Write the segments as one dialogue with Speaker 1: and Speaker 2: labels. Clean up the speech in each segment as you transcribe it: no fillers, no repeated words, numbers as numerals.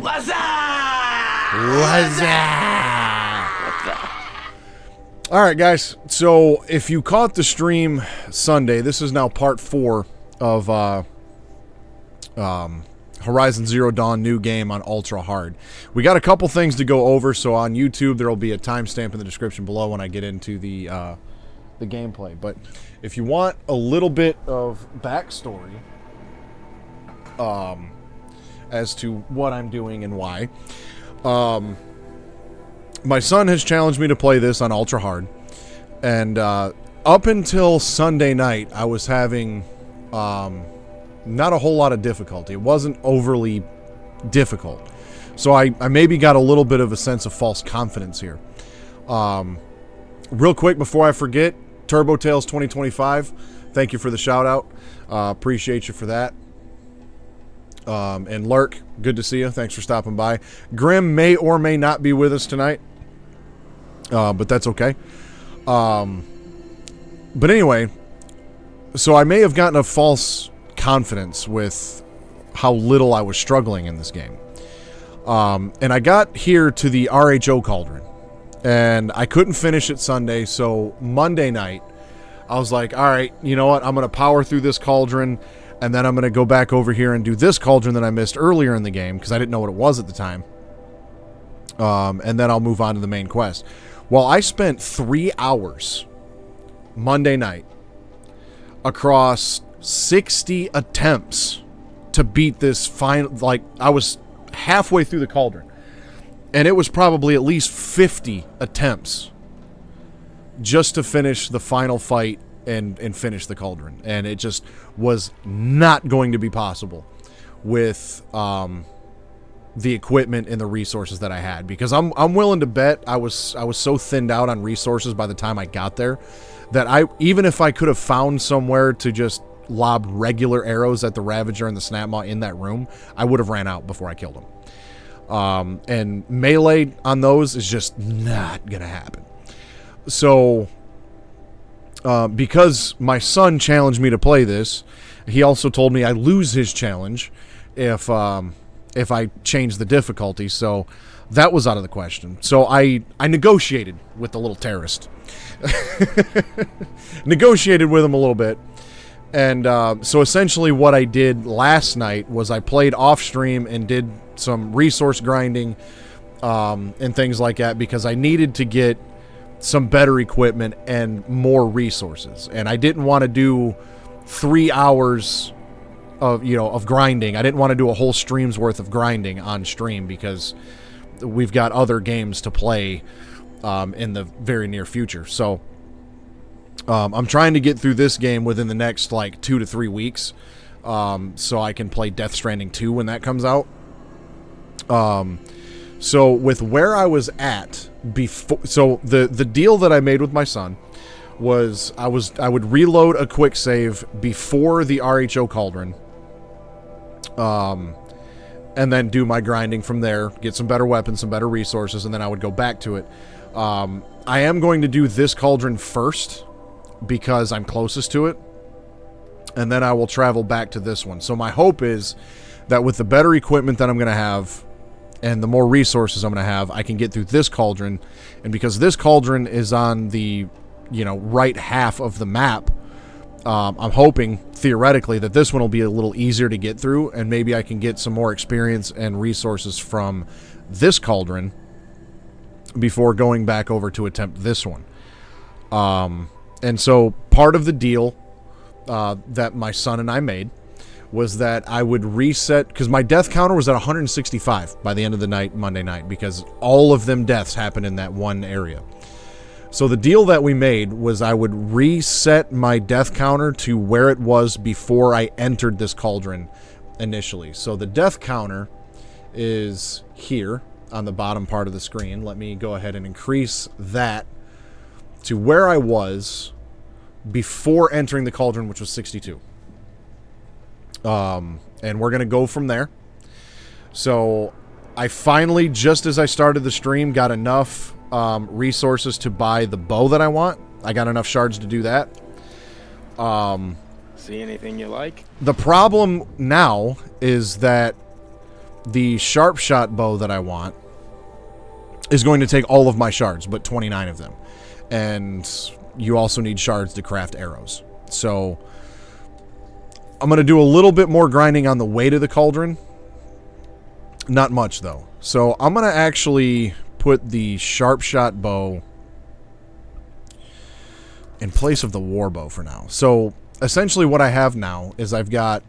Speaker 1: What's up?
Speaker 2: All right, guys. So if you caught the stream Sunday, this is now part 4 of Horizon Zero Dawn new game on Ultra Hard. We got a couple things to go over, so on YouTube there will be a timestamp in the description below when I get into the gameplay. But if you want a little bit of backstory as to what I'm doing and why, my son has challenged me to play this on Ultra Hard, and up until Sunday night I was having not a whole lot of difficulty. It wasn't overly difficult. So I maybe got a little bit of a sense of false confidence here. Real quick before I forget, Turbo Tales 2025, thank you for the shout out. Appreciate you for that. And Lurk, good to see you. Thanks for stopping by. Grim may or may not be with us tonight. But that's okay. But anyway, so I may have gotten a false confidence with how little I was struggling in this game. And I got here to the RHO Cauldron, and I couldn't finish it Sunday, so Monday night, I was like, alright, you know what, I'm going to power through this cauldron, and then I'm going to go back over here and do this cauldron that I missed earlier in the game, because I didn't know what it was at the time. And then I'll move on to the main quest. Well, I spent 3 hours Monday night across 60 attempts to beat this final. Like, I was halfway through the cauldron, and it was probably at least 50 attempts just to finish the final fight and finish the cauldron, and it just was not going to be possible with the equipment and the resources that I had, because I'm willing to bet I was so thinned out on resources by the time I got there that even if I could have found somewhere to just lob regular arrows at the Ravager and the Snapmaw in that room, I would have ran out before I killed him. And melee on those is just not gonna happen. So because my son challenged me to play this, he also told me I lose his challenge if I change the difficulty, so that was out of the question. So I negotiated with the little terrorist. Negotiated with him a little bit. And so essentially what I did last night was I played off stream and did some resource grinding and things like that, because I needed to get some better equipment and more resources. And I didn't want to do 3 hours of grinding. I didn't want to do a whole stream's worth of grinding on stream, because we've got other games to play in the very near future. So I'm trying to get through this game within the next like 2 to 3 weeks, so I can play Death Stranding 2 when that comes out. So with where I was at before, so the deal that I made with my son was I would reload a quick save before the RHO Cauldron, and then do my grinding from there, get some better weapons, some better resources, and then I would go back to it. I am going to do this cauldron first because I'm closest to it, and then I will travel back to this one. So my hope is that with the better equipment that I'm going to have and the more resources I'm going to have, I can get through this cauldron. And because this cauldron is on the right half of the map, I'm hoping theoretically that this one will be a little easier to get through, and maybe I can get some more experience and resources from this cauldron before going back over to attempt this one. And so part of the deal that my son and I made was that I would reset, because my death counter was at 165 by the end of the night, Monday night, because all of them deaths happened in that one area. So the deal that we made was I would reset my death counter to where it was before I entered this cauldron initially. So the death counter is here on the bottom part of the screen. Let me go ahead and increase that to where I was before entering the cauldron, which was 62. And we're going to go from there. So I finally, just as I started the stream, got enough resources to buy the bow that I want. I got enough shards to do that.
Speaker 1: See anything you like?
Speaker 2: The problem now is that the sharp shot bow that I want is going to take all of my shards, but 29 of them. And you also need shards to craft arrows. So I'm going to do a little bit more grinding on the way to the cauldron. Not much, though. So I'm going to actually put the sharp shot bow in place of the war bow for now. So essentially what I have now is I've got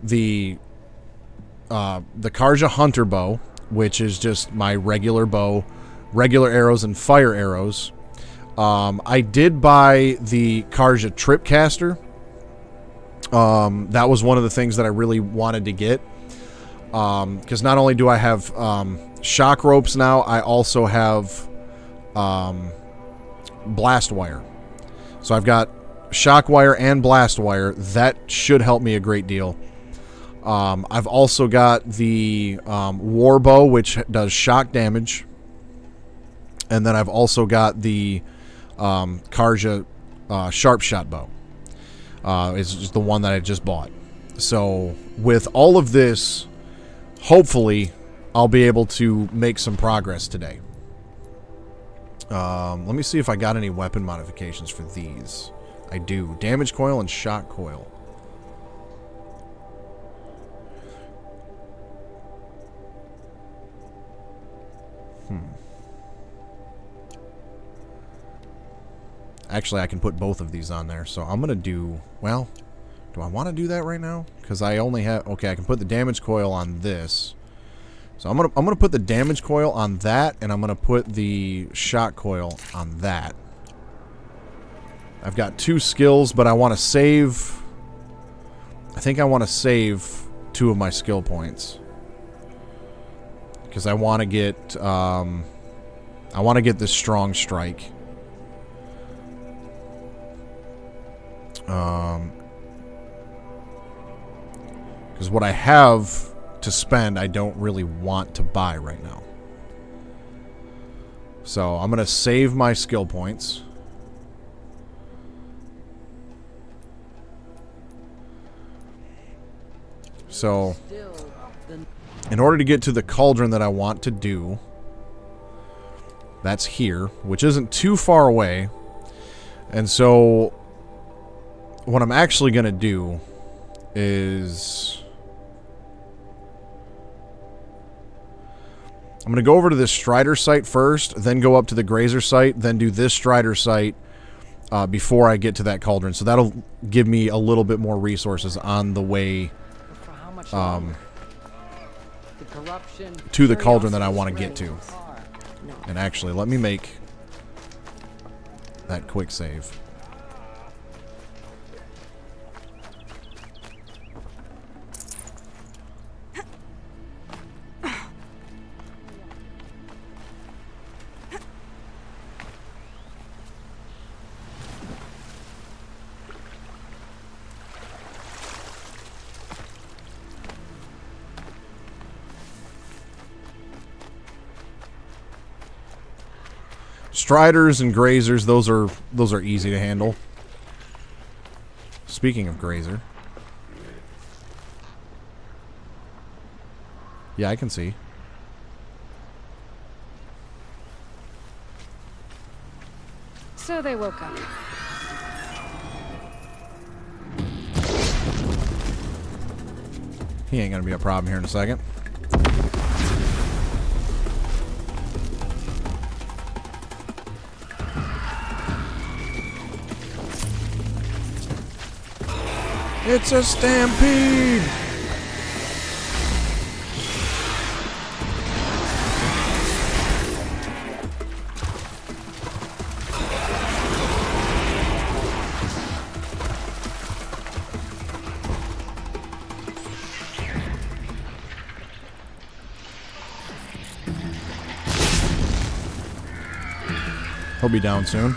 Speaker 2: the Karja Hunter bow, which is just my regular bow, regular arrows and fire arrows. I did buy the Karja Tripcaster. That was one of the things that I really wanted to get. Because not only do I have shock ropes now, I also have blast wire. So I've got shock wire and blast wire. That should help me a great deal. I've also got the war bow, which does shock damage. And then I've also got the Karja sharp shot bow. It's just the one that I just bought. So with all of this, hopefully I'll be able to make some progress today. Let me see if I got any weapon modifications for these. I do. Damage coil and shock coil. Actually, I can put both of these on there. So I'm going to do... Well, do I want to do that right now? Because I only have... Okay, I can put the damage coil on this. So I'm gonna put the damage coil on that, and I'm going to put the shock coil on that. I've got 2 skills, but I want to save... I think I want to save 2 of my skill points. Because I want to get... I want to get this strong strike. Because what I have to spend, I don't really want to buy right now. So I'm going to save my skill points. So in order to get to the cauldron that I want to do, that's here, which isn't too far away. And so what I'm actually going to do is... I'm going to go over to this Strider site first, then go up to the Grazer site, then do this Strider site before I get to that cauldron. So that'll give me a little bit more resources on the way to the cauldron that I want to get to. And actually, let me make that quick save. Striders and Grazers, those are easy to handle. Speaking of Grazer. Yeah, I can see.
Speaker 1: So they woke up.
Speaker 2: He ain't gonna be a problem here in a second. It's a stampede! He'll be down soon.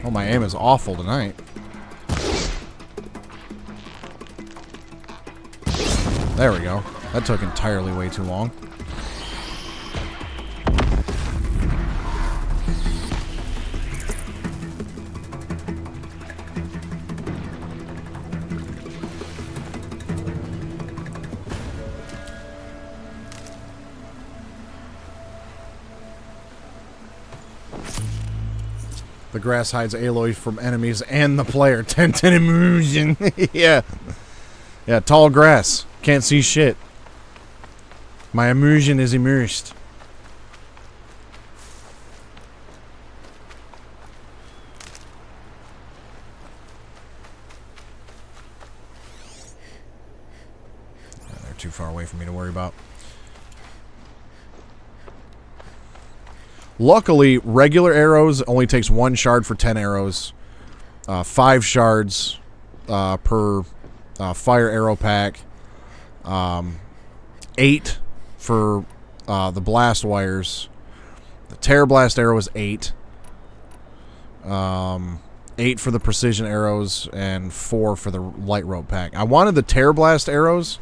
Speaker 2: Oh, my aim is awful tonight. There we go. That took entirely way too long. The grass hides Aloy from enemies and the player. 10-10 immersion. Yeah. Yeah, tall grass. Can't see shit. My immersion is immersed. Yeah, they're too far away for me to worry about. Luckily, regular arrows only takes 1 shard for 10 arrows. 5 shards per fire arrow pack. 8 for the blast wires. The Terror Blast arrow is 8. 8 for the precision arrows and 4 for the light rope pack. I wanted the Terror Blast arrows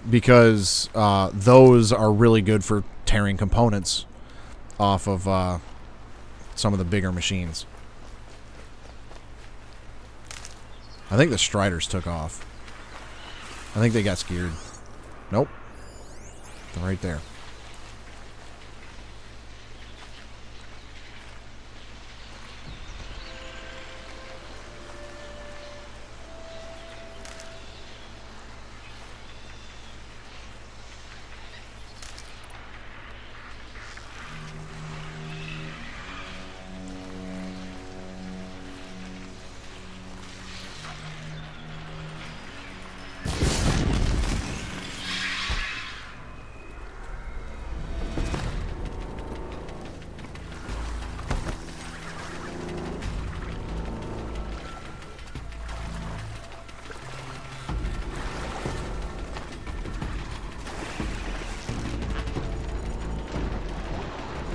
Speaker 2: because those are really good for tearing components off of some of the bigger machines. I think the Striders took off. I think they got scared. Nope. They're right there.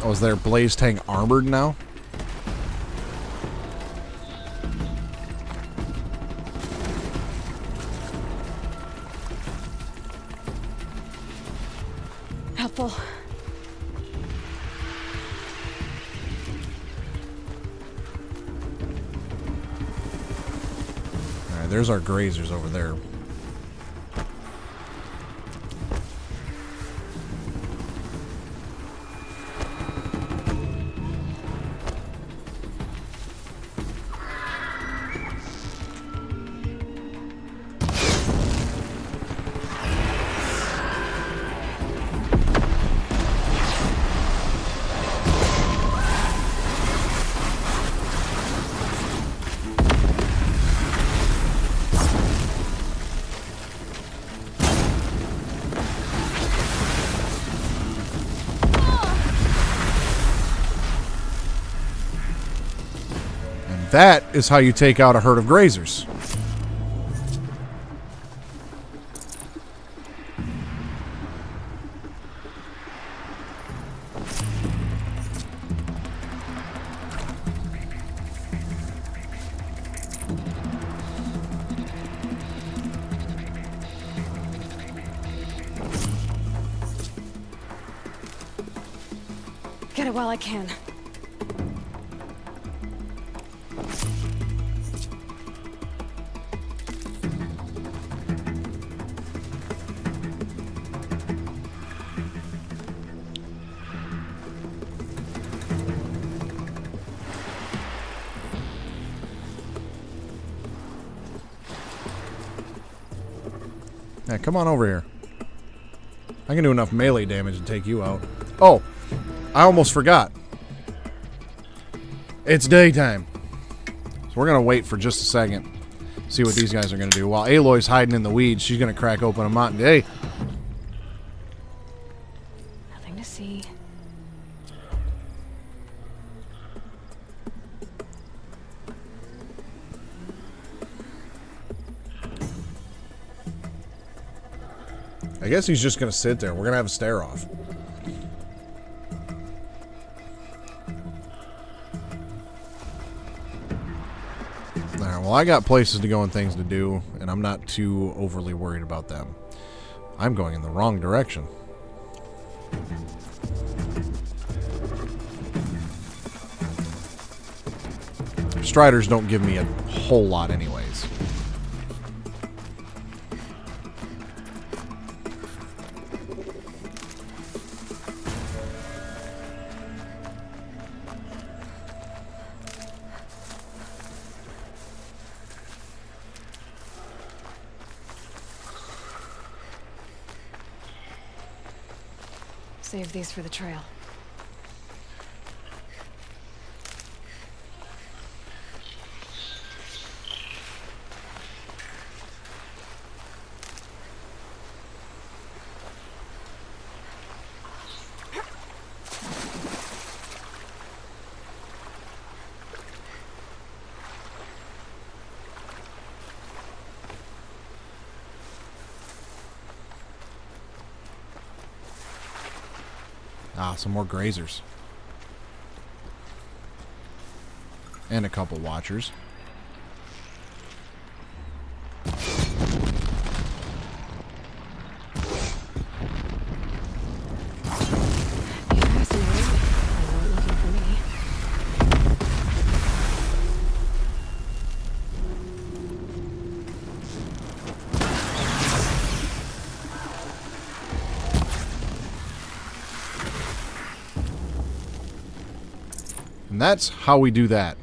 Speaker 2: Oh, is their Blaze Tank armored now?
Speaker 1: Helpful.
Speaker 2: Alright, there's our grazers over there. That is how you take out a herd of grazers.
Speaker 1: Get it while I can.
Speaker 2: Yeah, come on over here. I can do enough melee damage to take you out. Oh, I almost forgot. It's daytime. So we're going to wait for just a second. See what these guys are going to do. While Aloy's hiding in the weeds, she's going to crack open a mountain. Hey.
Speaker 1: Nothing to see.
Speaker 2: I guess he's just going to sit there. We're going to have a stare-off. Alright, well, I got places to go and things to do, and I'm not too overly worried about them. I'm going in the wrong direction. Striders don't give me a whole lot anyways.
Speaker 1: Save these for the trail.
Speaker 2: Ah, some more grazers. And a couple watchers.
Speaker 1: Fascinating. They weren't looking for me.
Speaker 2: And that's how we do that.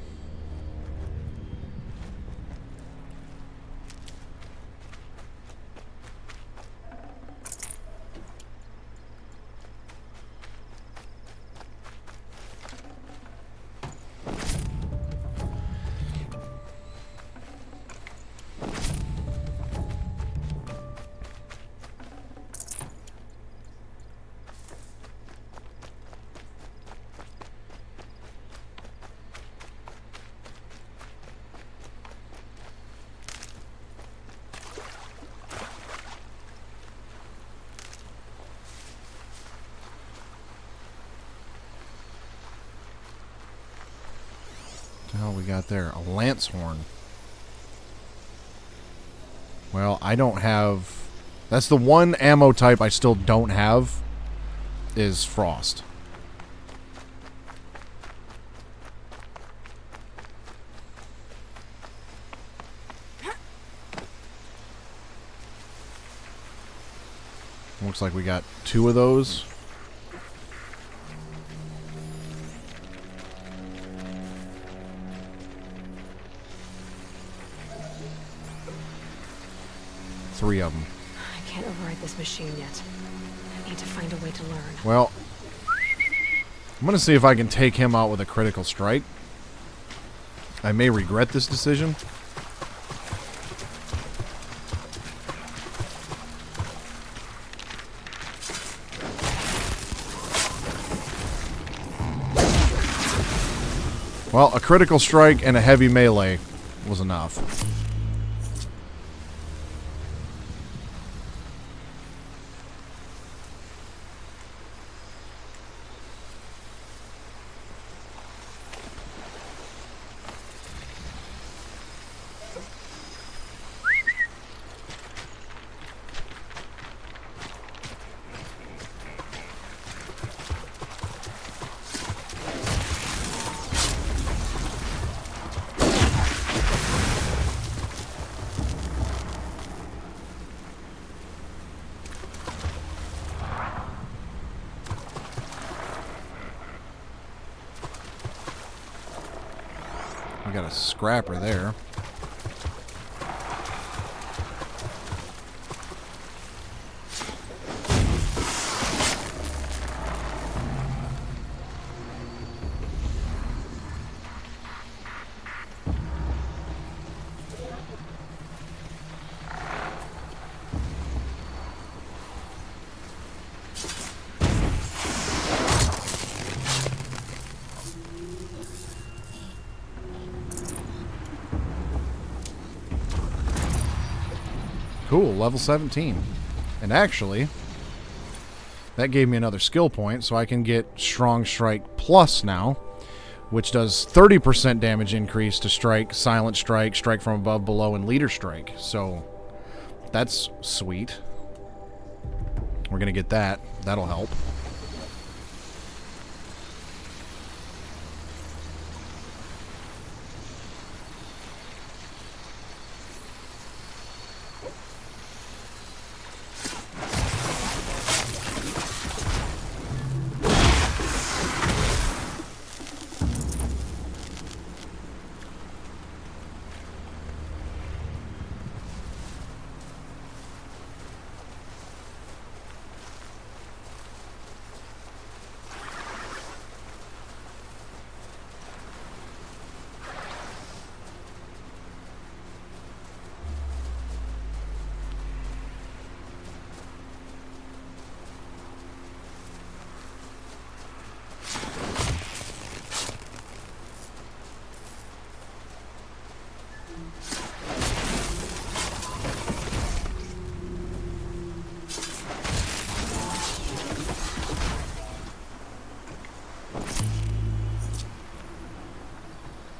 Speaker 2: What the hell we got there? A lance horn. Well, I don't have... That's the one ammo type I still don't have, is frost. Looks like we got 2 of those. Three of them.
Speaker 1: I can't override this machine yet. I need to find a way to learn.
Speaker 2: Well, I'm going to see if I can take him out with a critical strike. I may regret this decision. Well, a critical strike and a heavy melee was enough. We got a scrapper there. Cool, level 17. And actually, that gave me another skill point, so I can get Strong Strike Plus now, which does 30% damage increase to Strike, Silent Strike, Strike from above, below, and Leader Strike. So, that's sweet. We're going to get that. That'll help.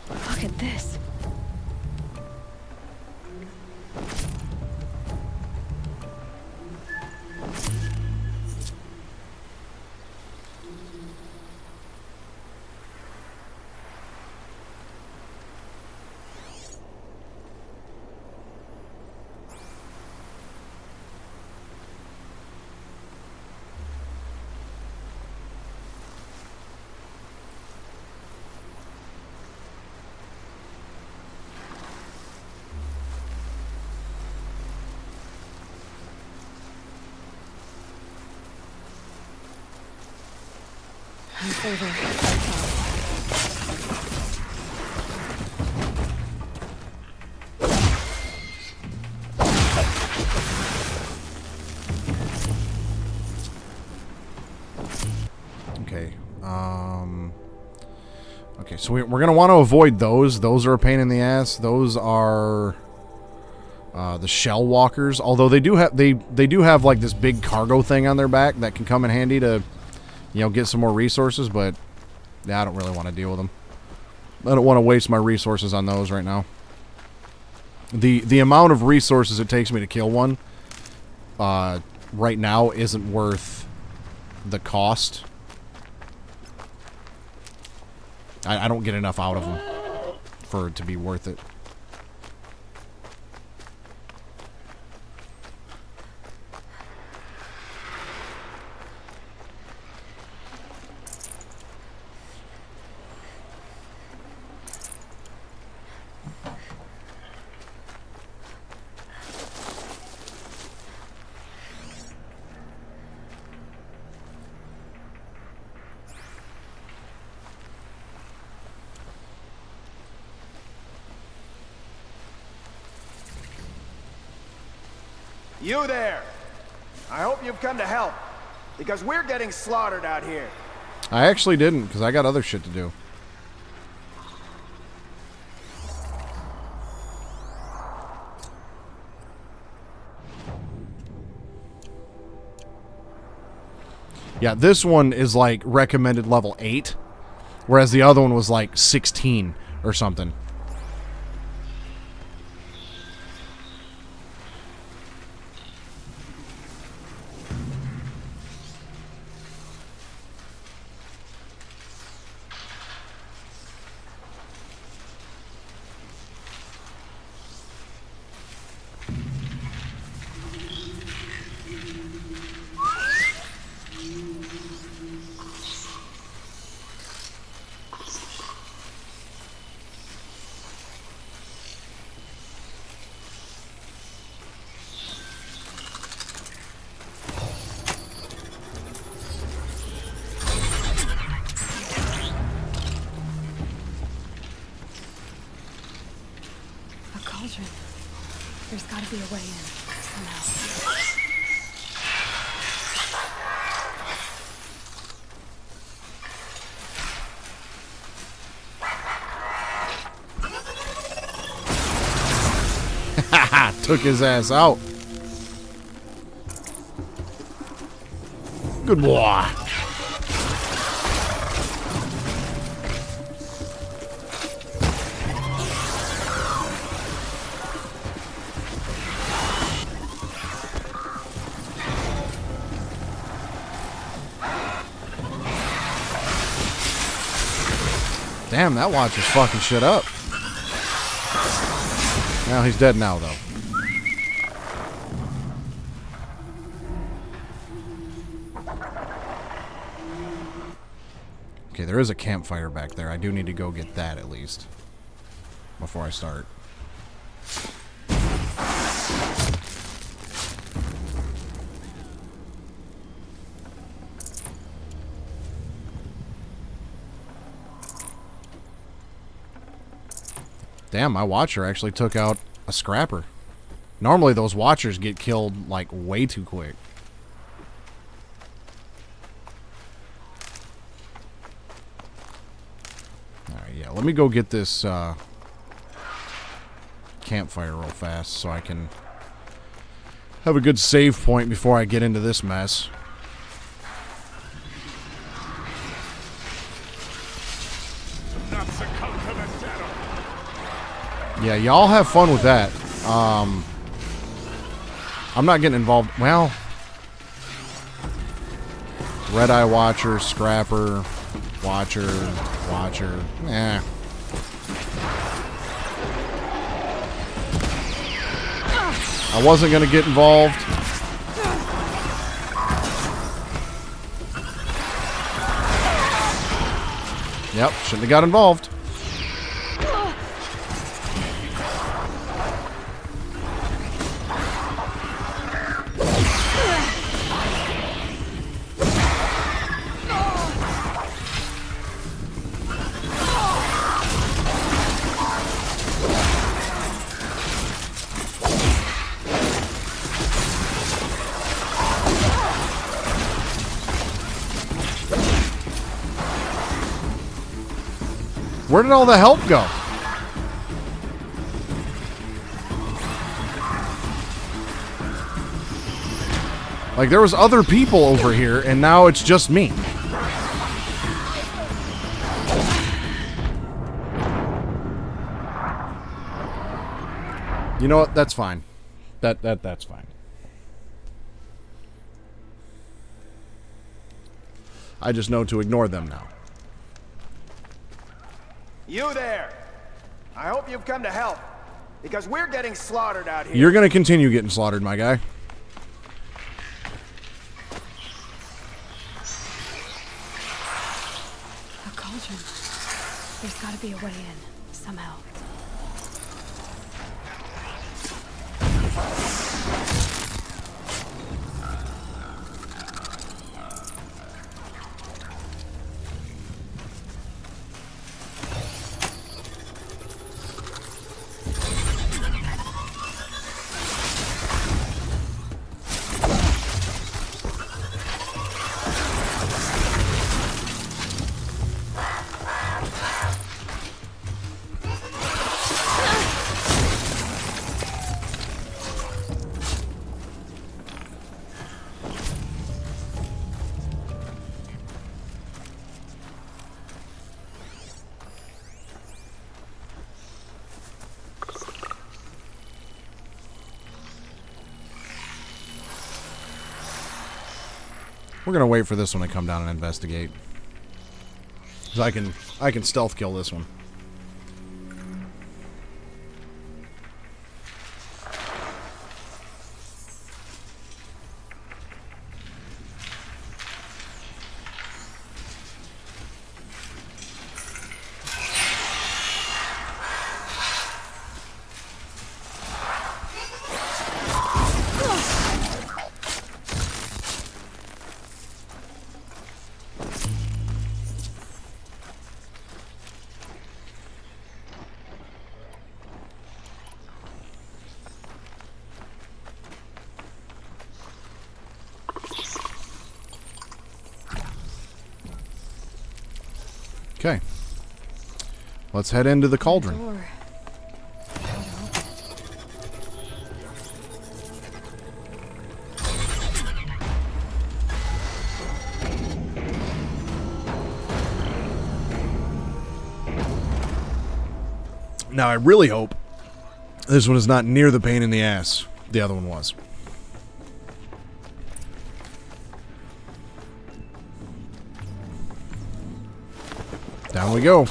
Speaker 1: Look at this. It's over.
Speaker 2: Okay. Okay, so we're going to want to avoid those. Those are a pain in the ass. Those are the shell walkers. Although they do have like this big cargo thing on their back that can come in handy to, you know, get some more resources, but yeah, I don't really want to deal with them. I don't want to waste my resources on those right now. The amount of resources it takes me to kill one right now isn't worth the cost. I don't get enough out of them for it to be worth it.
Speaker 3: You there! I hope you've come to help, because we're getting slaughtered out here.
Speaker 2: I actually didn't, because I got other shit to do. Yeah, this one is like recommended level 8, whereas the other one was like 16 or something.
Speaker 1: A cauldron. There's gotta be a way in, somehow.
Speaker 2: Took his ass out. Good boy. Damn, that watcher's fucking shit up. Well, he's dead now, though. Okay, there is a campfire back there. I do need to go get that, at least. Before I start. Damn, my watcher actually took out a scrapper. Normally those watchers get killed, like, way too quick. Alright, yeah, let me go get this, campfire real fast so I can have a good save point before I get into this mess. Yeah, y'all have fun with that. I'm not getting involved. Well, Red Eye Watcher, Scrapper, Watcher. Eh. I wasn't going to get involved. Yep, shouldn't have got involved. Where did all the help go? Like, there was other people over here, and now it's just me. You know what? That's fine. That's fine. I just know to ignore them now.
Speaker 3: You there! I hope you've come to help, because we're getting slaughtered out here.
Speaker 2: You're gonna continue getting slaughtered, my guy.
Speaker 1: A cauldron. There's gotta be a way in, somehow.
Speaker 2: We're gonna wait for this one to come down and investigate. 'Cause I can stealth kill this one. Okay. Let's head into the cauldron.
Speaker 1: Door.
Speaker 2: Now, I really hope this one is not near the pain in the ass the other one was. Down we go.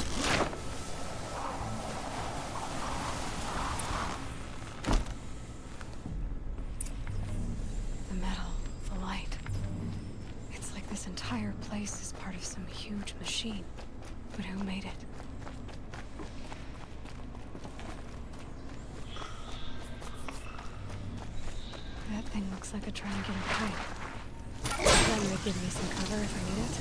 Speaker 1: This entire place is part of some huge machine. But who made it? That thing looks like a triangular pipe. That might give me some cover if I need it.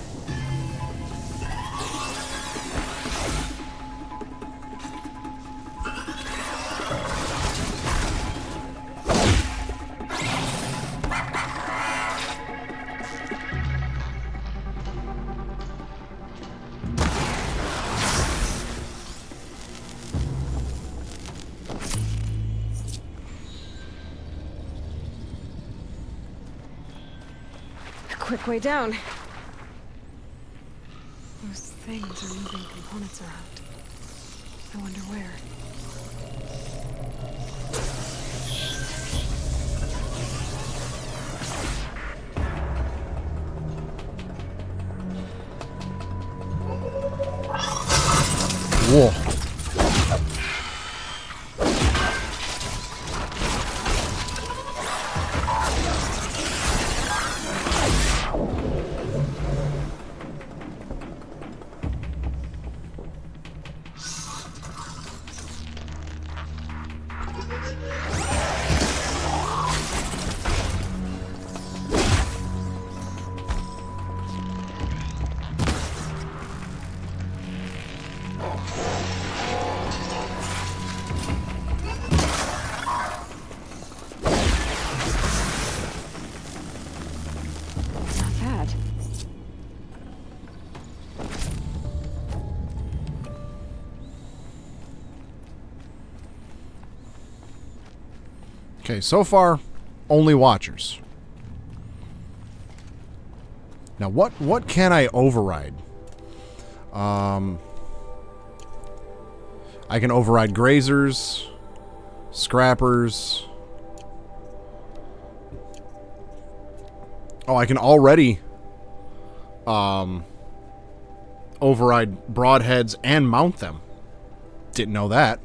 Speaker 1: Quick way down. Those things are moving components around. I wonder where.
Speaker 2: Whoa.
Speaker 1: Not bad.
Speaker 2: Okay, so far, only watchers. Now, what can I override? I can override grazers, scrappers. Oh, I can already override broadheads and mount them. Didn't know that.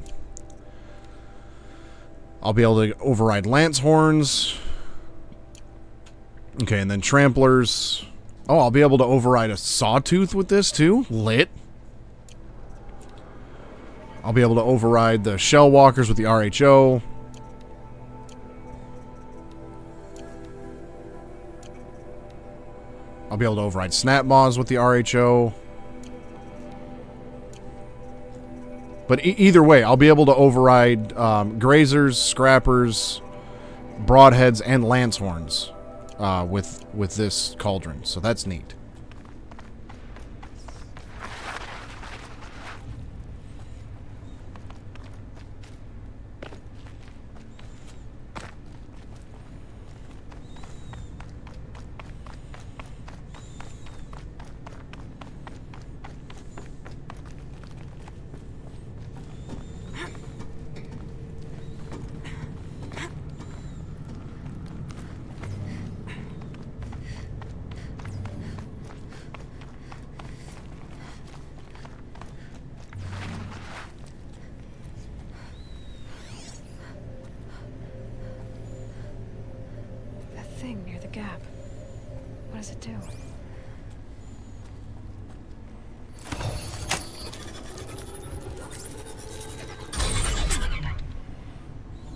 Speaker 2: I'll be able to override lance horns. Okay, and then tramplers. Oh, I'll be able to override a sawtooth with this too. Lit. I'll be able to override the shell walkers with the RHO. I'll be able to override snap maws with the RHO. But either way, I'll be able to override grazers, scrappers, broadheads, and lance horns with this cauldron. So that's neat.
Speaker 1: That thing near the gap. What does it do?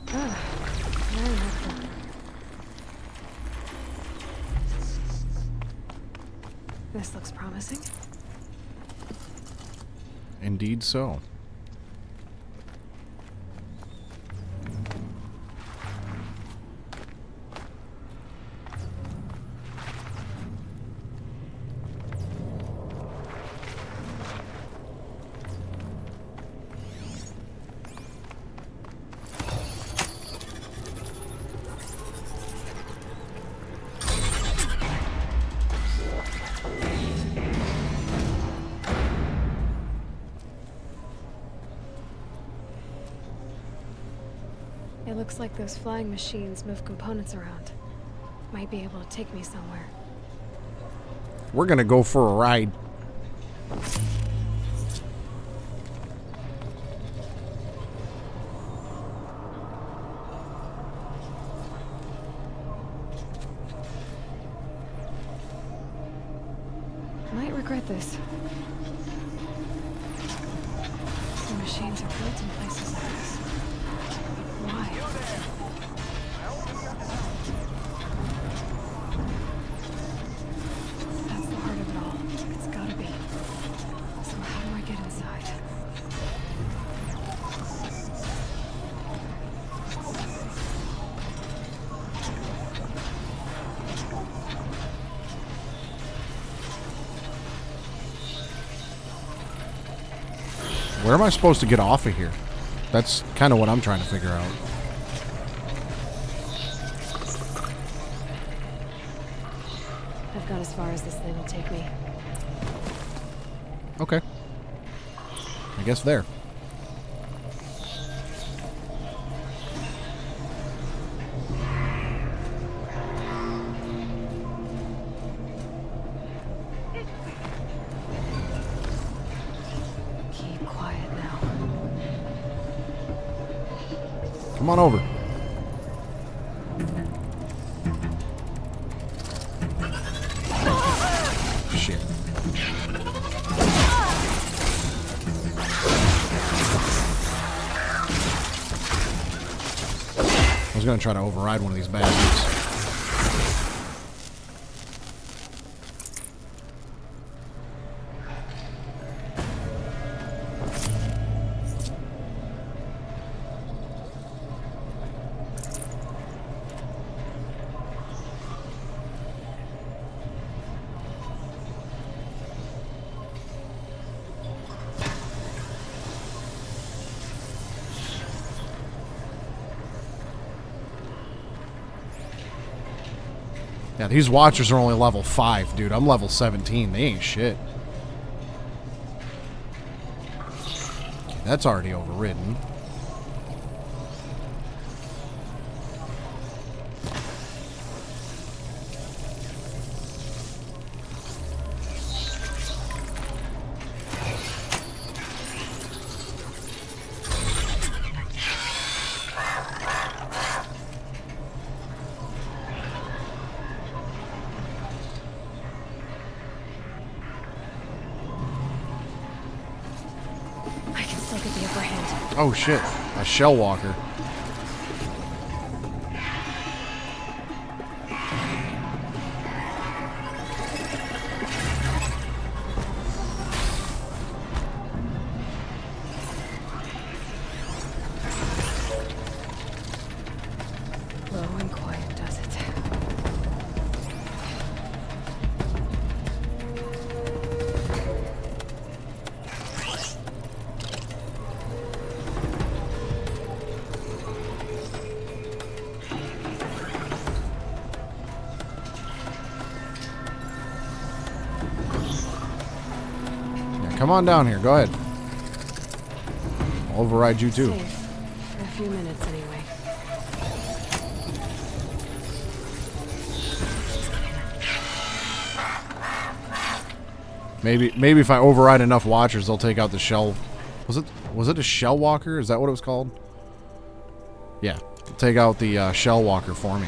Speaker 1: Ah, very helpful. This looks promising.
Speaker 2: Indeed so.
Speaker 1: It looks like those flying machines move components around. Might be able to take me somewhere.
Speaker 2: We're gonna go for a ride.
Speaker 1: regret this. The machines are built in places like this. Why? That's the heart of it all. It's gotta be. So how do I get inside?
Speaker 2: Where am I supposed to get off of here? That's kind of what I'm trying to figure out.
Speaker 1: I've gone as far as this thing will take me.
Speaker 2: Okay. I guess there.
Speaker 1: Keep quiet now.
Speaker 2: Come on over. Shit. I was gonna try to override one of these bastards. Yeah, these watchers are only level 5, dude. I'm level 17. They ain't shit. Okay, that's already overridden.
Speaker 1: I can still get the upper hand.
Speaker 2: Oh shit, a shell walker.
Speaker 1: Low and quiet does it.
Speaker 2: Yeah, come on down here. Go ahead. I'll override you too.
Speaker 1: Safe. For a few minutes anyway.
Speaker 2: Maybe if I override enough watchers, they'll take out the shell. Was it a shell walker? Is that what it was called? Yeah, take out the shell walker for me.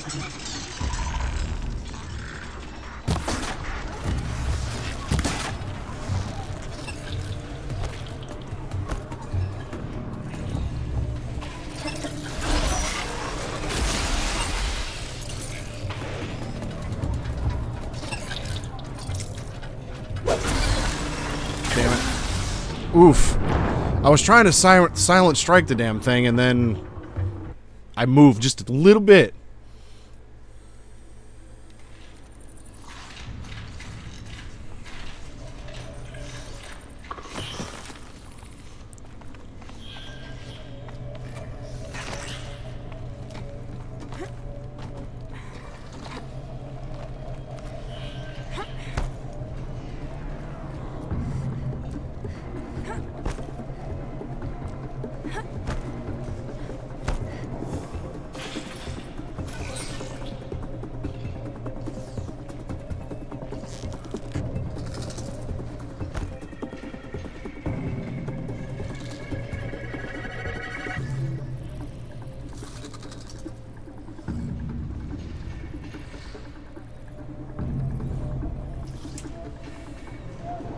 Speaker 2: Damn it. Oof. I was trying to silent strike the damn thing, and then I moved just a little bit.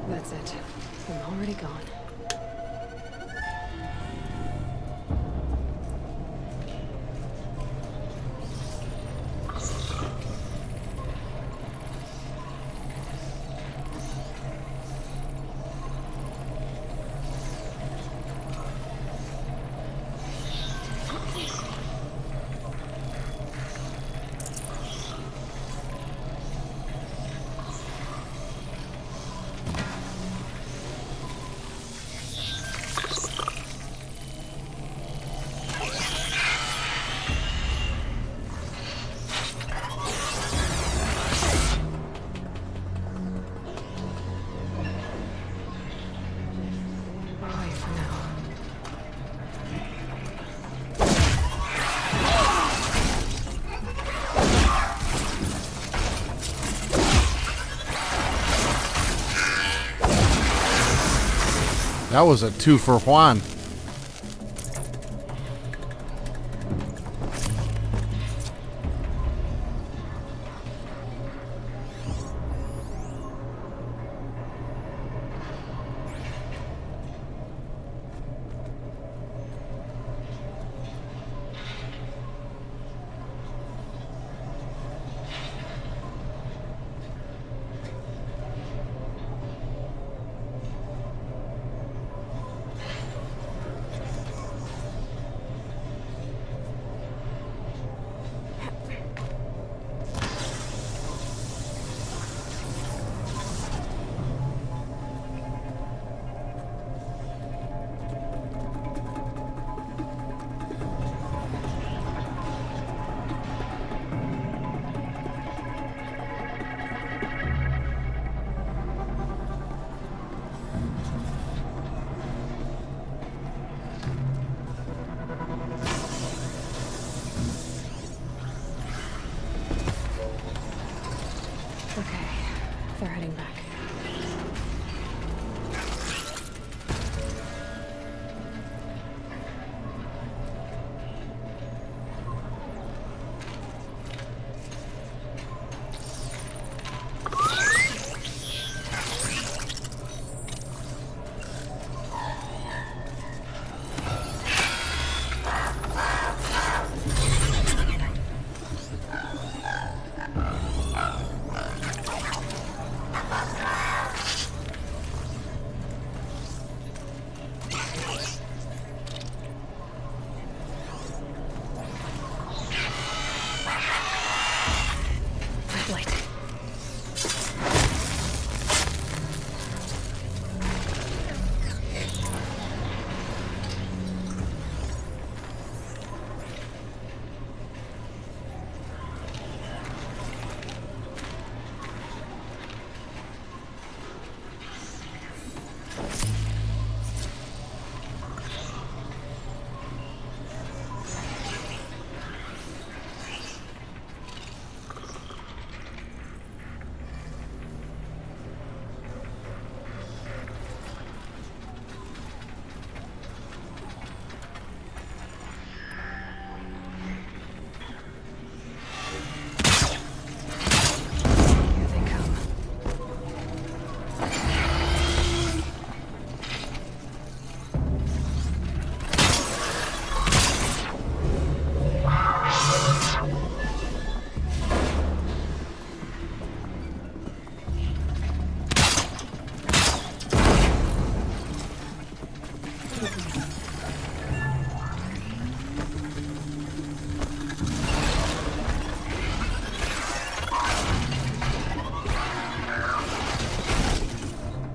Speaker 1: That's it. I'm already gone. Away for now.
Speaker 2: That was a 2 for Juan.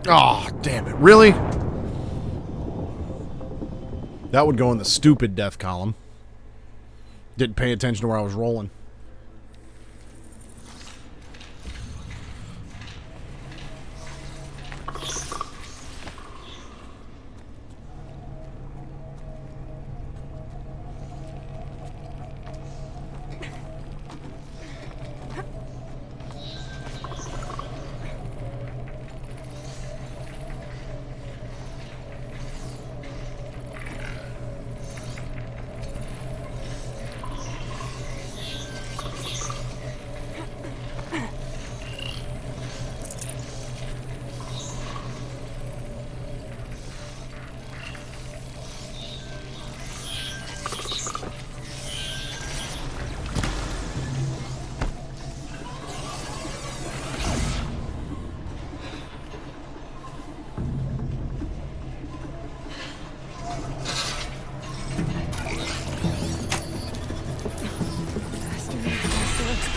Speaker 2: Oh, damn it. Really? That would go in the stupid death column. Didn't pay attention to where I was rolling.
Speaker 1: Faster, faster.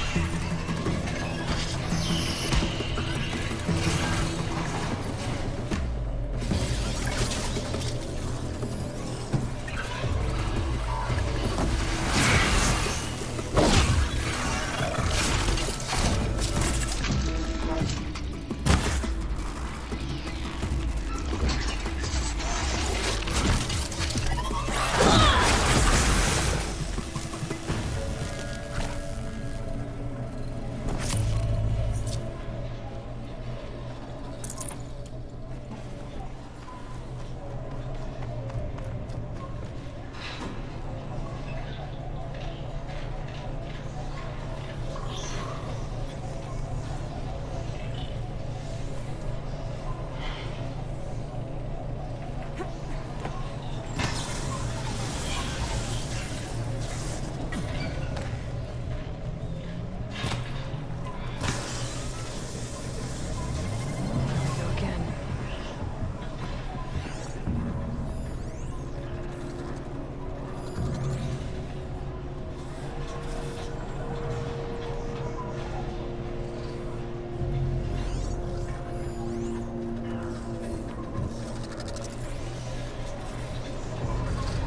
Speaker 1: Go again.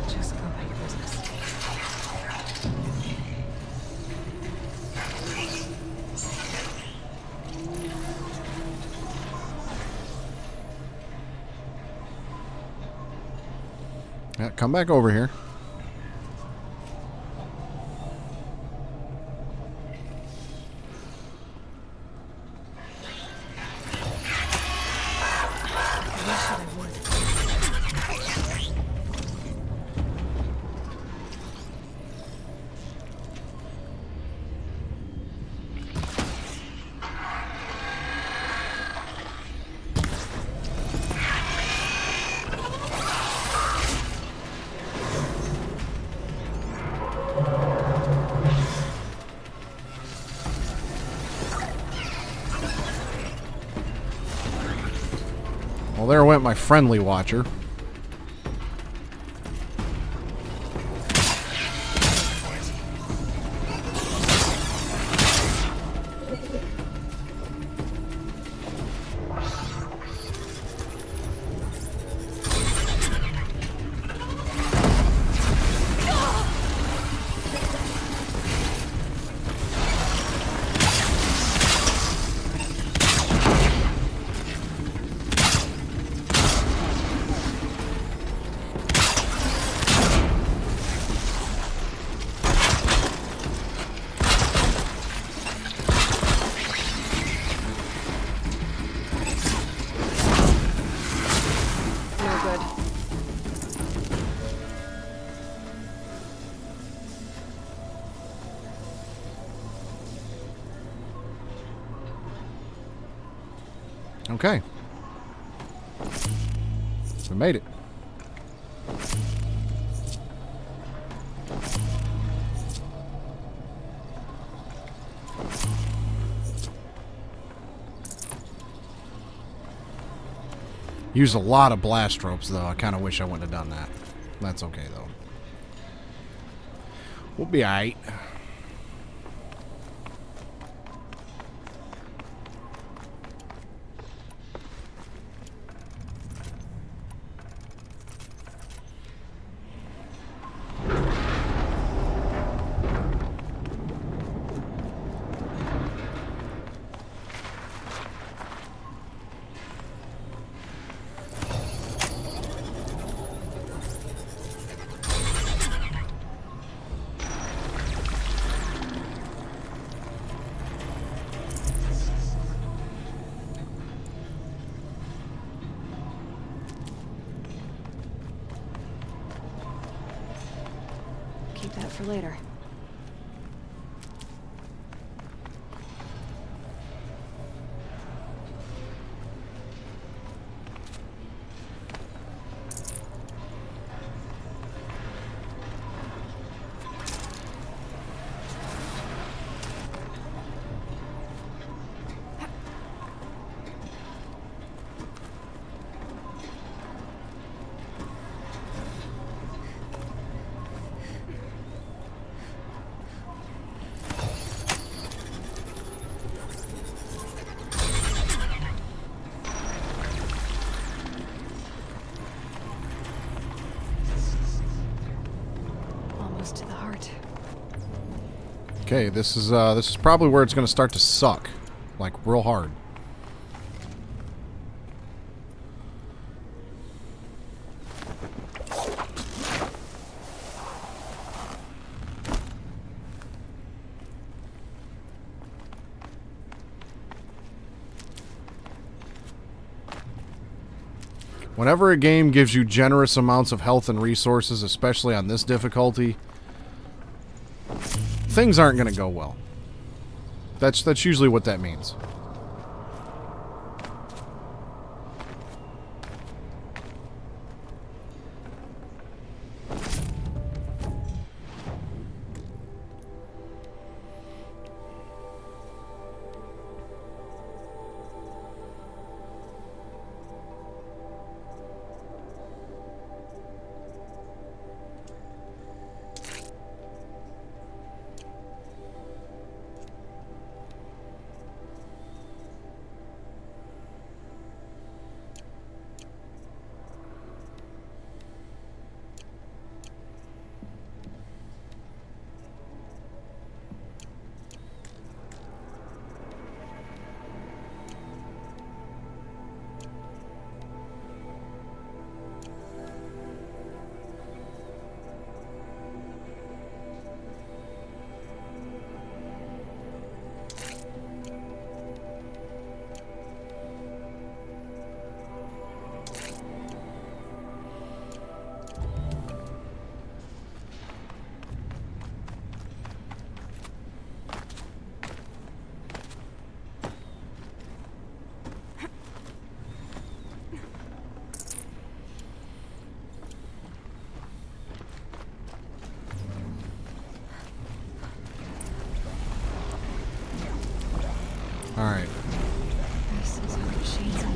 Speaker 1: Just go about your business.
Speaker 2: Yeah, come back over here.
Speaker 1: I wish that I would.
Speaker 2: Well, there went my friendly watcher.
Speaker 1: No good.
Speaker 2: Okay. We made it. Used a lot of blast ropes, though. I kind of wish I wouldn't have done that. That's okay, though. We'll be alright.
Speaker 1: keep that for later. To the heart.
Speaker 2: Okay, this is probably where it's going to start to suck, like real hard. Whenever a game gives you generous amounts of health and resources, especially on this difficulty, things aren't going to go well. That's usually what that means. Alright.
Speaker 1: This is how machines are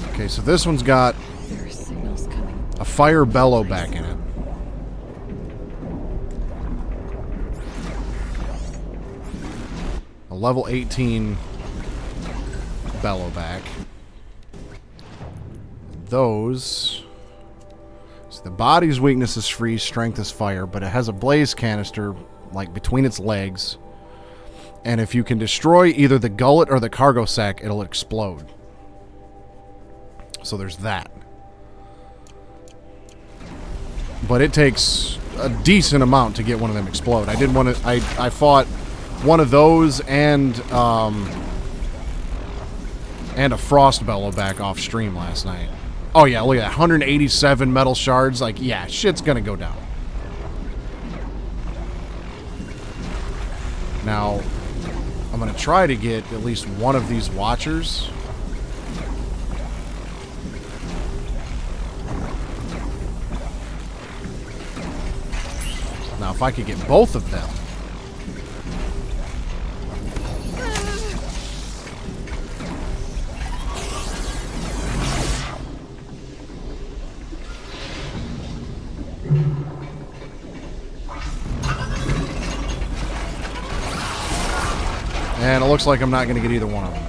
Speaker 1: made.
Speaker 2: Okay, so this one's got
Speaker 1: There are signals coming.
Speaker 2: a fire bellow back in it. A level 18 bellow back. Those... So the body's weakness is freeze, strength is fire, but it has a blaze canister like between its legs, and if you can destroy either the gullet or the cargo sack, it'll explode. So there's that. But it takes a decent amount to get one of them explode. I did one. I fought one of those and a frost bellow back off stream last night. Oh yeah, look at that, 187 metal shards. Like, yeah, shit's gonna go down. Now, I'm going to try to get at least one of these watchers. Now, if I could get both of them. And it looks like I'm not going to get either one of them.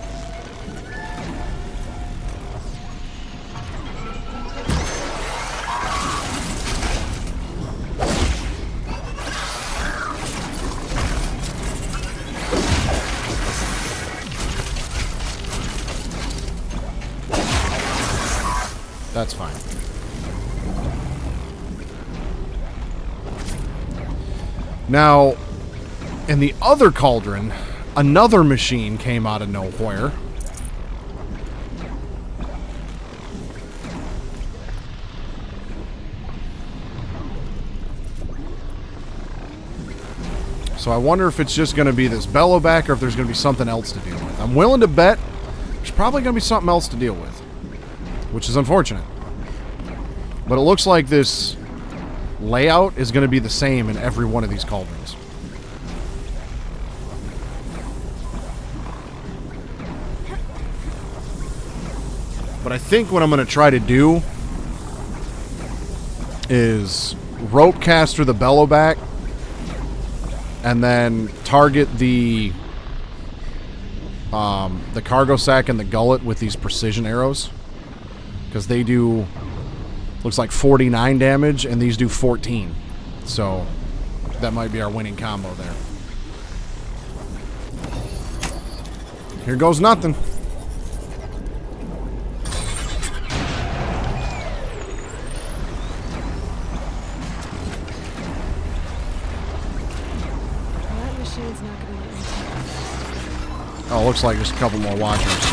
Speaker 2: That's fine. Now, in the other cauldron, another machine came out of nowhere. So I wonder if it's just going to be this bellow back or if there's going to be something else to deal with. I'm willing to bet there's probably going to be something else to deal with, which is unfortunate. But it looks like this layout is going to be the same in every one of these cauldrons. But I think what I'm going to try to do is rope caster the bellow back and then target the cargo sack and the gullet with these precision arrows, because they do, looks like 49 damage and these do 14, so that might be our winning combo there. Here goes nothing.
Speaker 1: That machine's not gonna let me take.
Speaker 2: Oh, looks like just a couple more watchers.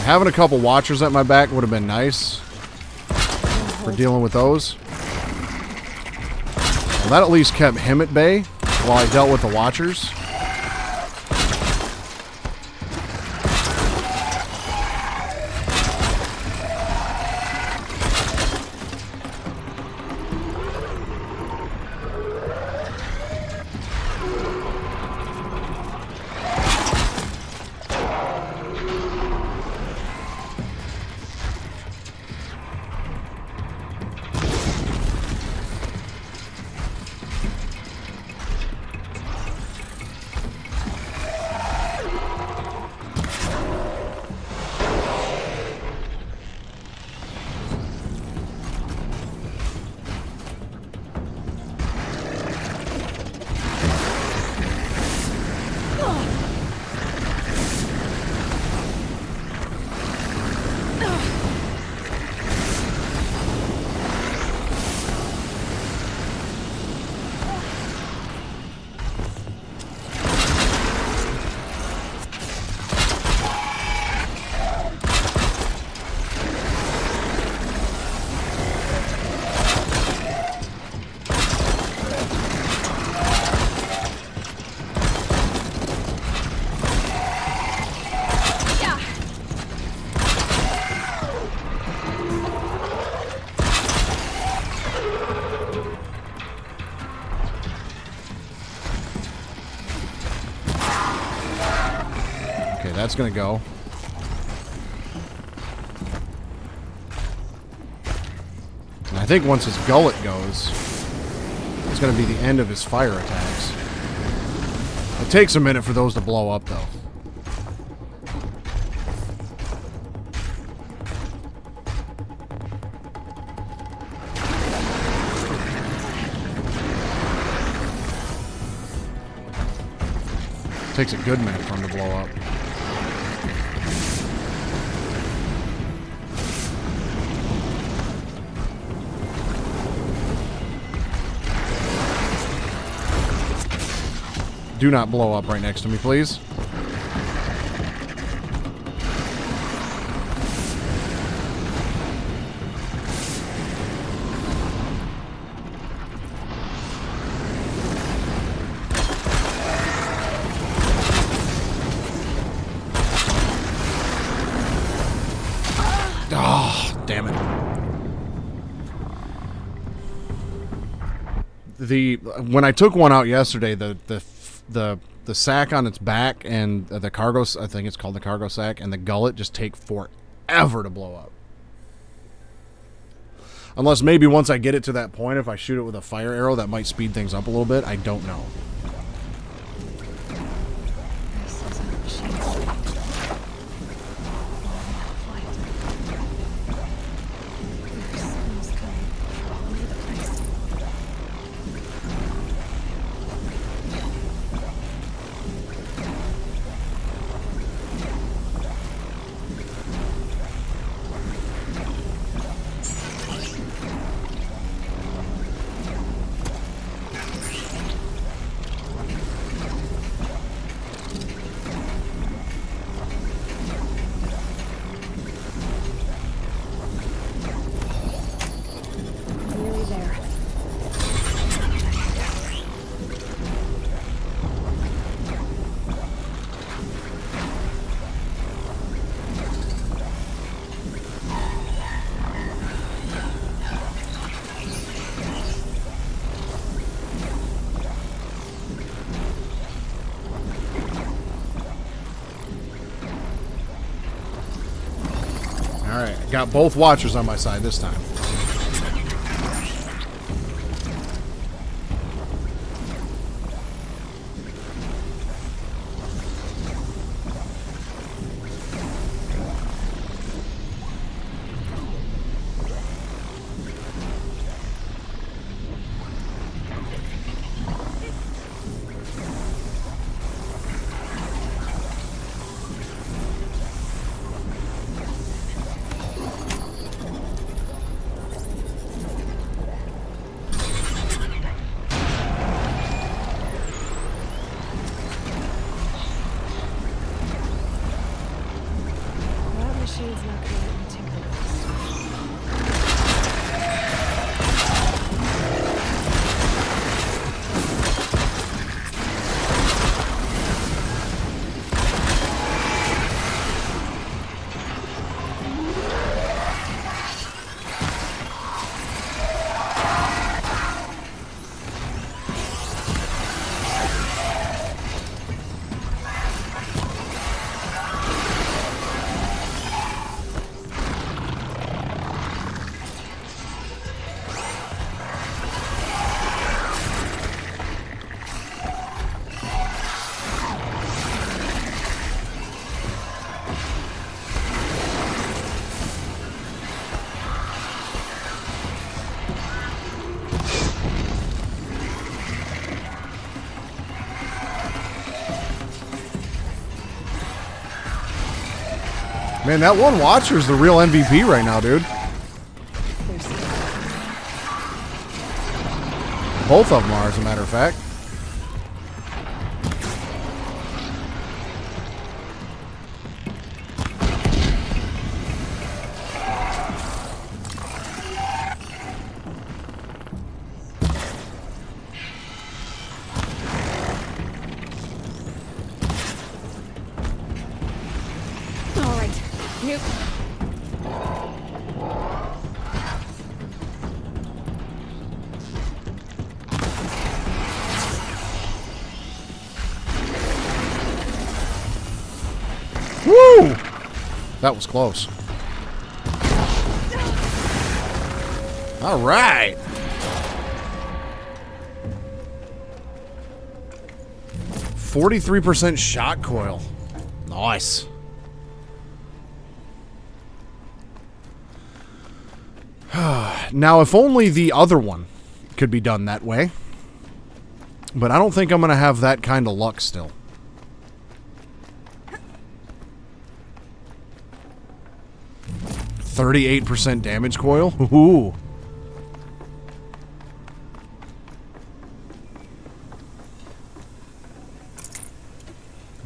Speaker 2: Having a couple watchers at my back would have been nice for dealing with those. Well, that at least kept him at bay while I dealt with the watchers. That's gonna go. And I think once his gullet goes, it's gonna be the end of his fire attacks. It takes a minute for those to blow up, though. Takes a good minute for him to blow up. Do not blow up right next to me, please. Oh, damn it. When I took one out yesterday, the sack on its back and the cargo, I think it's called the cargo sack, and the gullet just take forever to blow up. Unless maybe once I get it to that point, if I shoot it with a fire arrow, that might speed things up a little bit. I don't know.
Speaker 1: This is a machine suit. Flight. There's signals coming from all over the place. Nearly there.
Speaker 2: Alright, I got both watchers on my side this time. That machine's not gonna let me tinker with this stuff. Man, that one watcher's the real MVP right now, dude.
Speaker 1: There's something.
Speaker 2: Both of them are, as a matter of fact.
Speaker 1: All right. Nope.
Speaker 2: Woo! That was close. All right. .43% shot coil. Nice. Now, if only the other one could be done that way. But I don't think I'm going to have that kind of luck still. 38% damage coil? Ooh.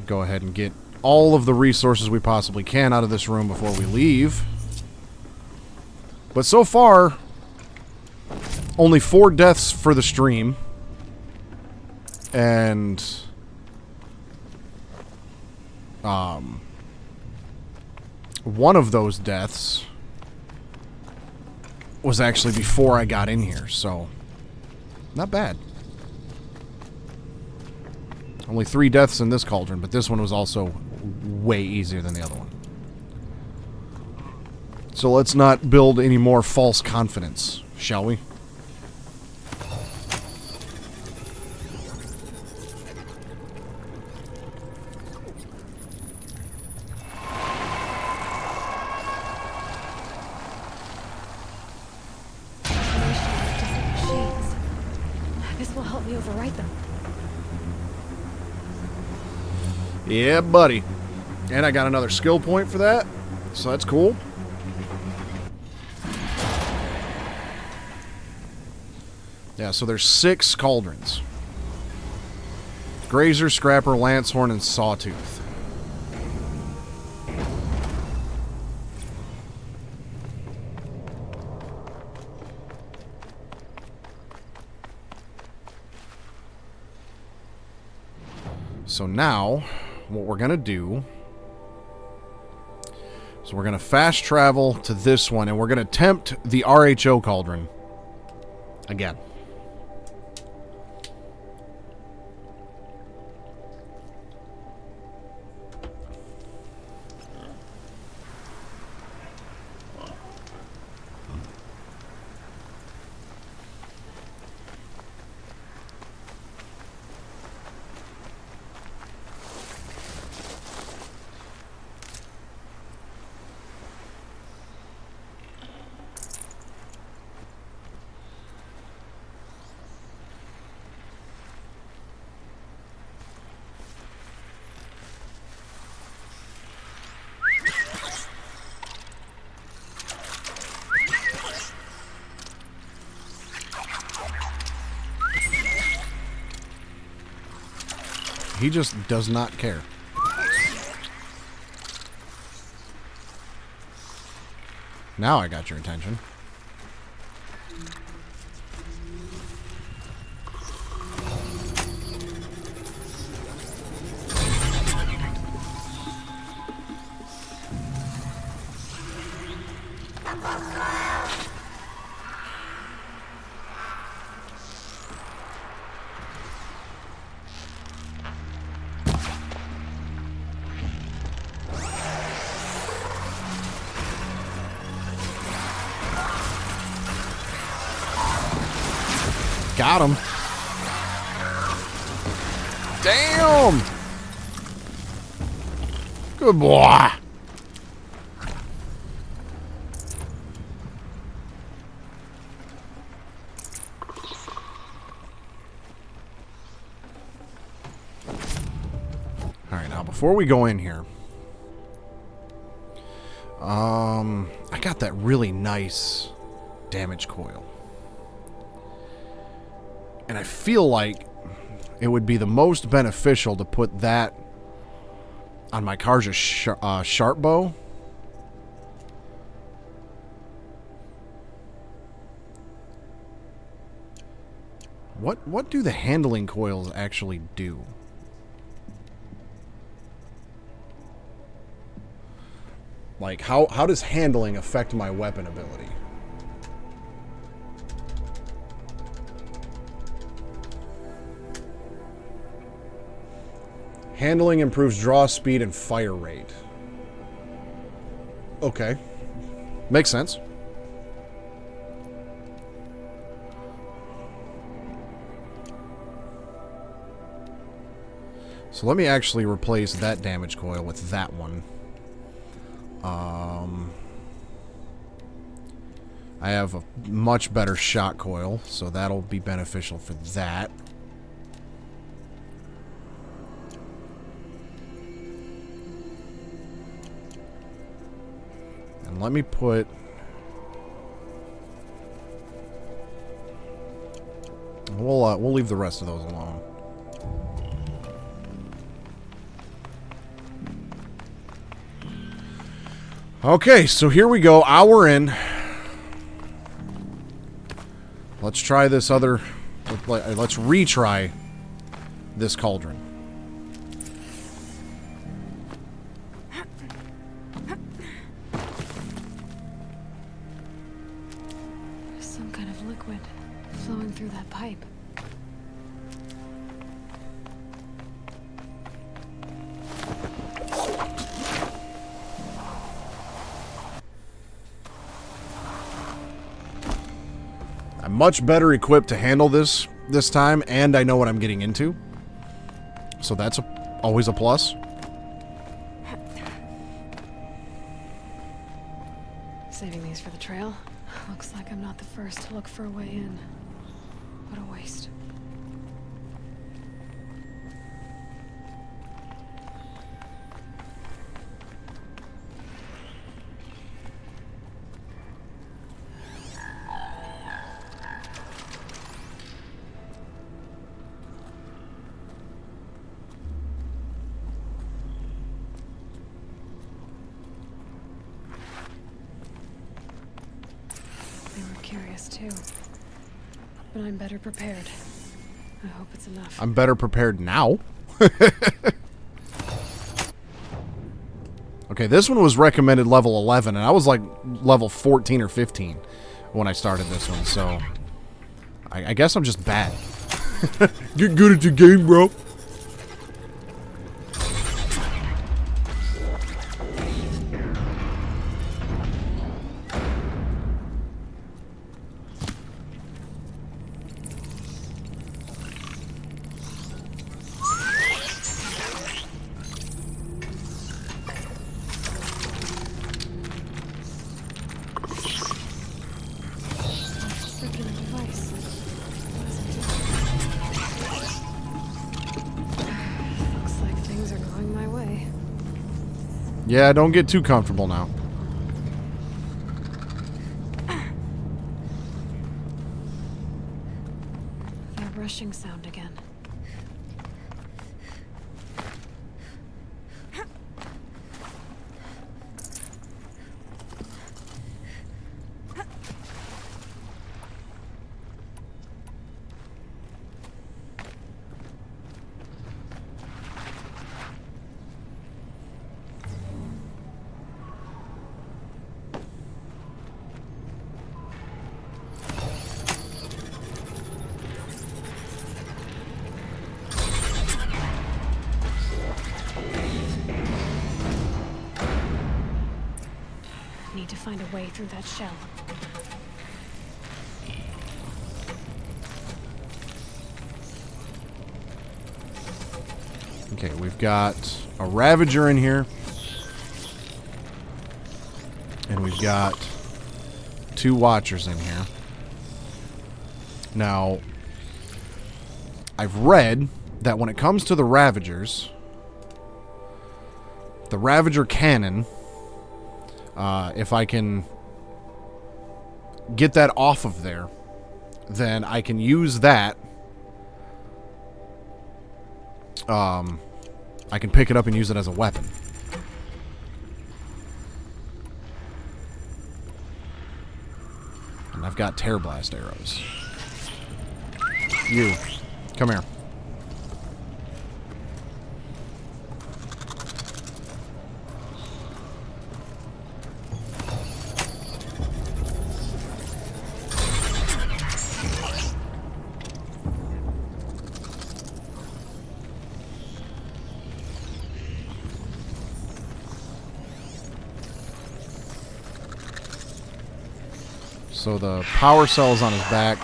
Speaker 2: Go ahead and get all of the resources we possibly can out of this room before we leave. But so far, only 4 deaths for the stream. And one of those deaths was actually before I got in here, so not bad. Only 3 deaths in this cauldron, but this one was also way easier than the other one. So let's not build any more false confidence, shall we?
Speaker 1: Shades. This will help me overwrite them.
Speaker 2: Yeah, buddy. And I got another skill point for that, so that's cool. Yeah, so there's 6 cauldrons. Grazer, Scrapper, Lancehorn, and Sawtooth. So now, what we're going to do is we're going to fast travel to this one, and we're going to tempt the RHO cauldron again. He just does not care. Now I got your attention. Got him. Damn. Good boy. All right, now before we go in here, I got that really nice damage coil. And I feel like it would be the most beneficial to put that on my Karja sharp bow. What do the handling coils actually do? Like, how does handling affect my weapon ability? Handling improves draw speed and fire rate. Okay. Makes sense. So let me actually replace that damage coil with that one. I have a much better shot coil, so that'll be beneficial for that. And let me put... We'll leave the rest of those alone. Okay, so here we go. Hour in. Let's try this other... Let's retry this cauldron.
Speaker 1: There's some kind of liquid flowing through that pipe.
Speaker 2: much better equipped to handle this time, and I know what I'm getting into. So that's always a plus.
Speaker 1: Saving these for the trail. Looks like I'm not the first to look for a way in. What a waste. Curious too, but I'm better prepared. I hope it's enough.
Speaker 2: I'm better prepared now. Okay, this one was recommended level 11, and I was like level 14 or 15 when I started this one, so I guess I'm just bad. Get good at the game, bro.
Speaker 1: Circular device. Looks like things are going my way.
Speaker 2: Yeah, don't get too comfortable now.
Speaker 1: That rushing sound again. Need to find a way through that shell.
Speaker 2: Okay, we've got a Ravager in here. And we've got 2 Watchers in here. Now, I've read that when it comes to the Ravagers, the Ravager cannon, if I can get that off of there, then I can use that. I can pick it up and use it as a weapon. And I've got Tear Blast arrows. You, come here. So the power cell is on his back.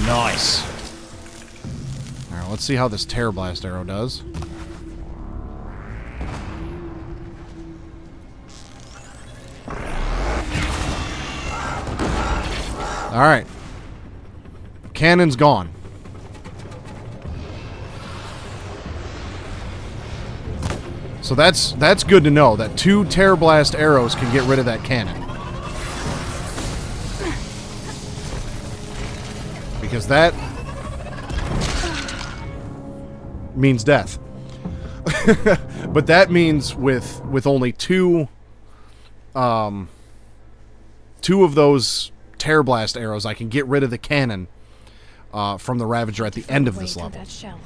Speaker 2: Nice. Alright, let's see how this Tear Blast arrow does. Alright. Cannon's gone. So that's good to know, that 2 Tear Blast arrows can get rid of that cannon. Because that means death. But that means with only 2 of those Tear Blast arrows, I can get rid of the cannon from the Ravager at the end of this level.
Speaker 1: That shell.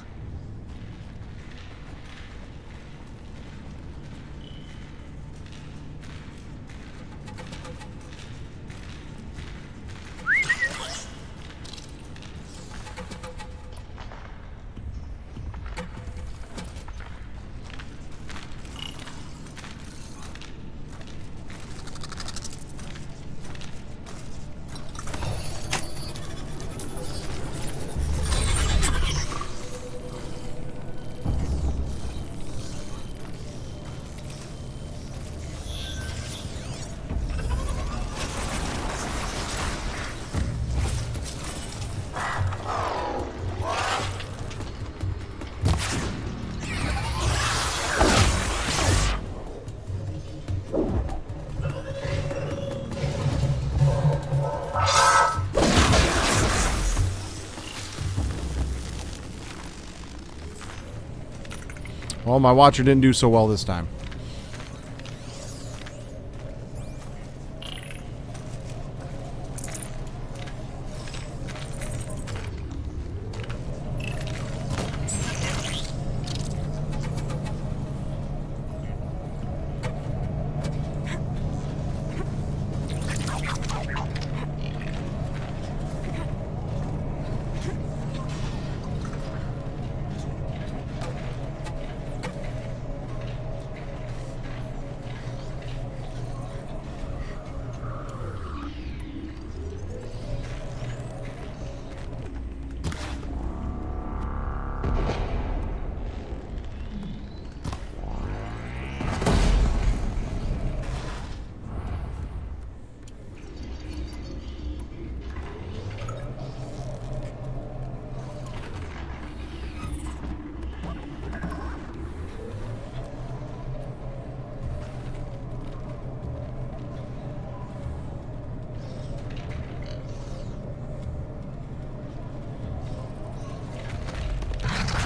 Speaker 2: Well, my watcher didn't do so well this time.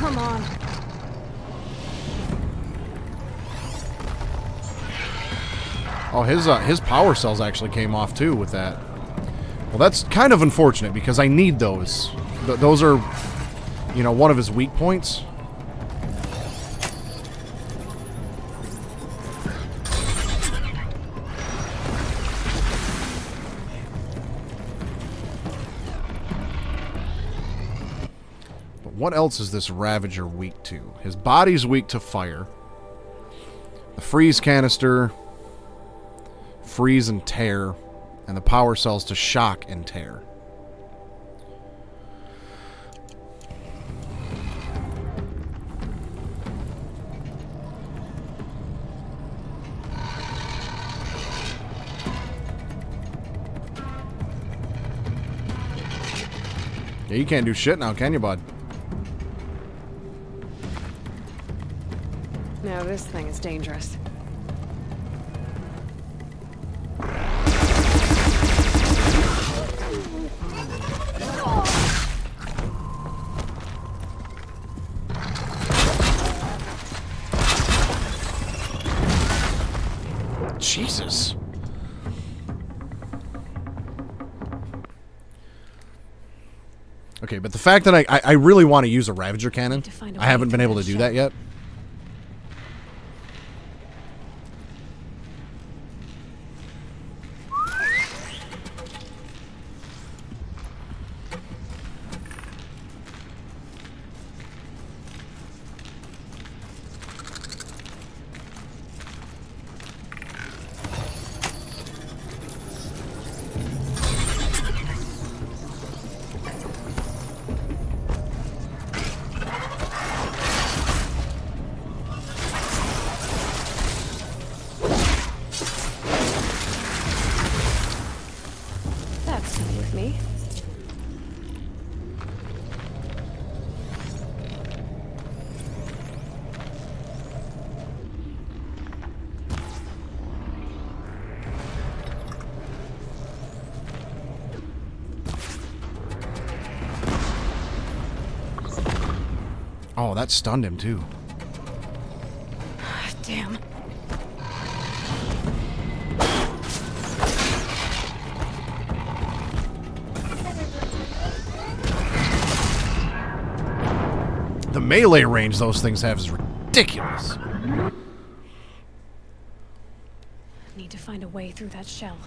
Speaker 1: Come on.
Speaker 2: Oh, his power cells actually came off too with that. Well, that's kind of unfortunate because I need those. Those are, you know, one of his weak points. What else is this Ravager weak to? His body's weak to fire. The freeze canister, freeze and tear, and the power cells to shock and tear. Yeah, you can't do shit now, can you, bud?
Speaker 1: Now this thing is dangerous.
Speaker 2: Jesus. Okay, but the fact that I really want to use a Ravager cannon, I haven't been able to do that yet.
Speaker 1: That's fine with me.
Speaker 2: Oh, that stunned him too.
Speaker 1: Damn.
Speaker 2: The melee range those things have is ridiculous.
Speaker 1: Need to find a way through that shell.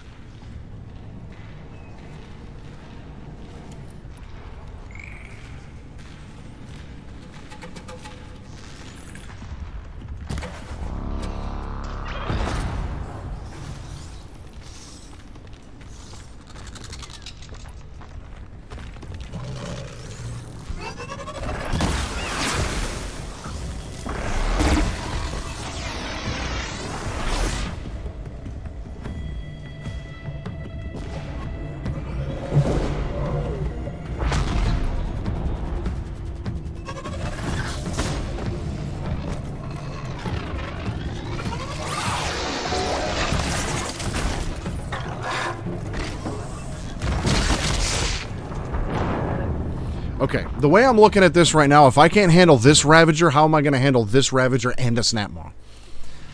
Speaker 2: Okay, the way I'm looking at this right now, if I can't handle this Ravager, how am I going to handle this Ravager and a Snapmaw?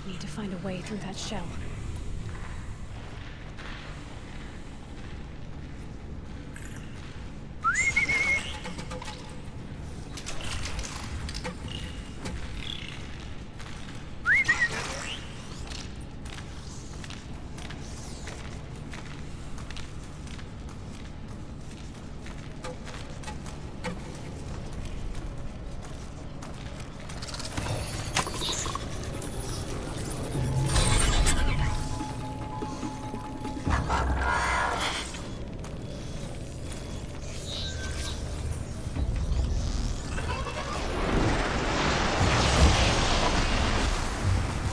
Speaker 1: Need to find a way through that shell.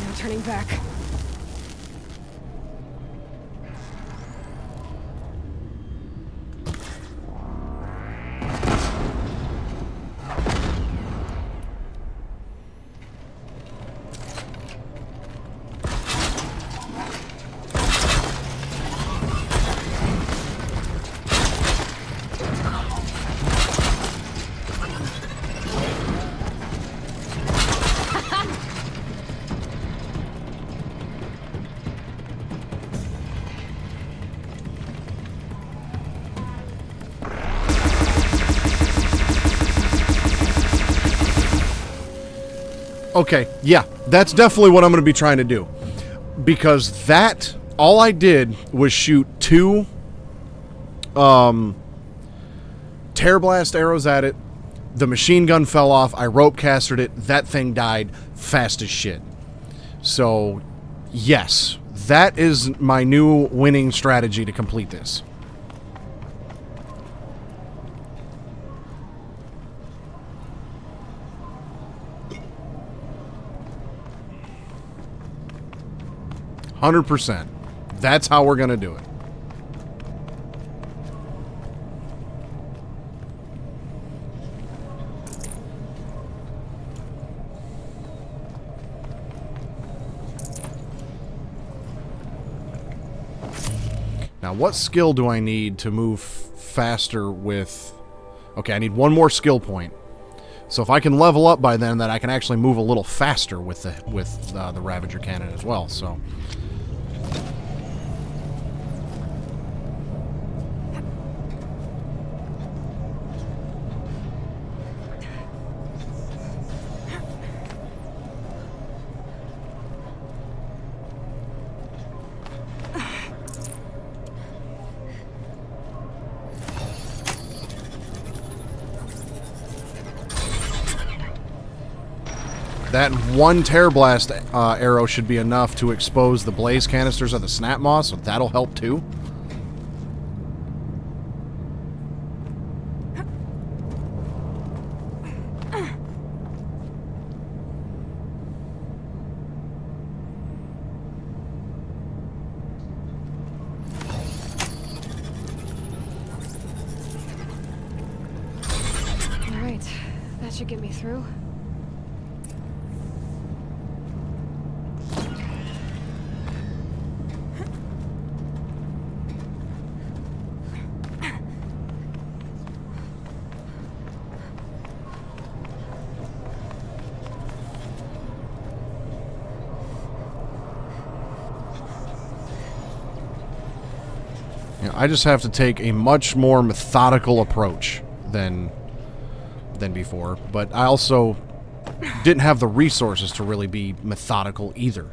Speaker 1: No turning back.
Speaker 2: Okay, yeah, that's definitely what I'm going to be trying to do. Because that, all I did was shoot 2 tear blast arrows at it. The machine gun fell off. I rope castered it. That thing died fast as shit. So, yes, that is my new winning strategy to complete this. %. That's how we're gonna do it. Now, what skill do I need to move faster with... Okay, I need 1 more skill point. So if I can level up by then I can actually move a little faster with the Ravager cannon as well, so... That 1 tear blast arrow should be enough to expose the blaze canisters of the Snapmaw, so that'll help too.
Speaker 1: All right, that should get me through.
Speaker 2: I just have to take a much more methodical approach than before, but I also didn't have the resources to really be methodical either.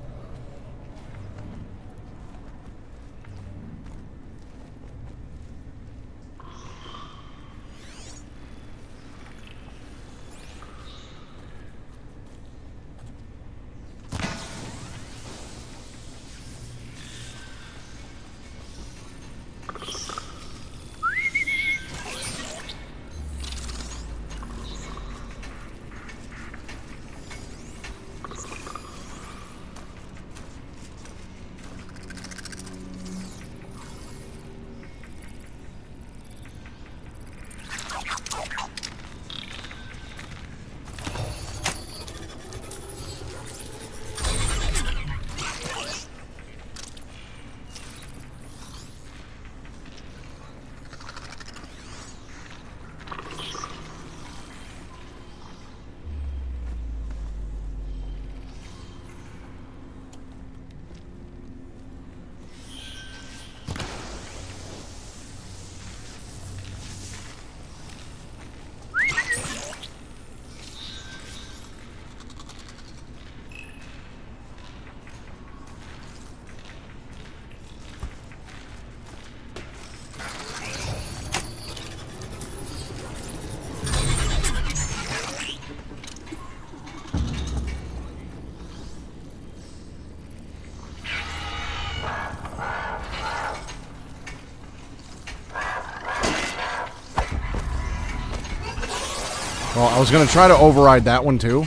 Speaker 2: Well, I was going to try to override that one too,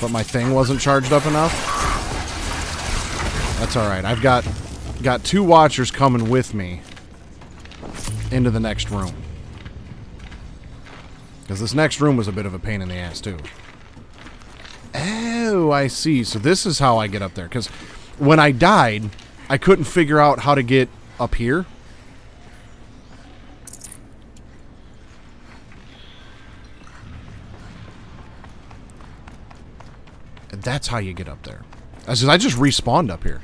Speaker 2: but my thing wasn't charged up enough. That's alright. I've got 2 watchers coming with me into the next room. Because this next room was a bit of a pain in the ass too. Oh, I see. So this is how I get up there. Because when I died, I couldn't figure out how to get up here. And that's how you get up there. I just respawned up here.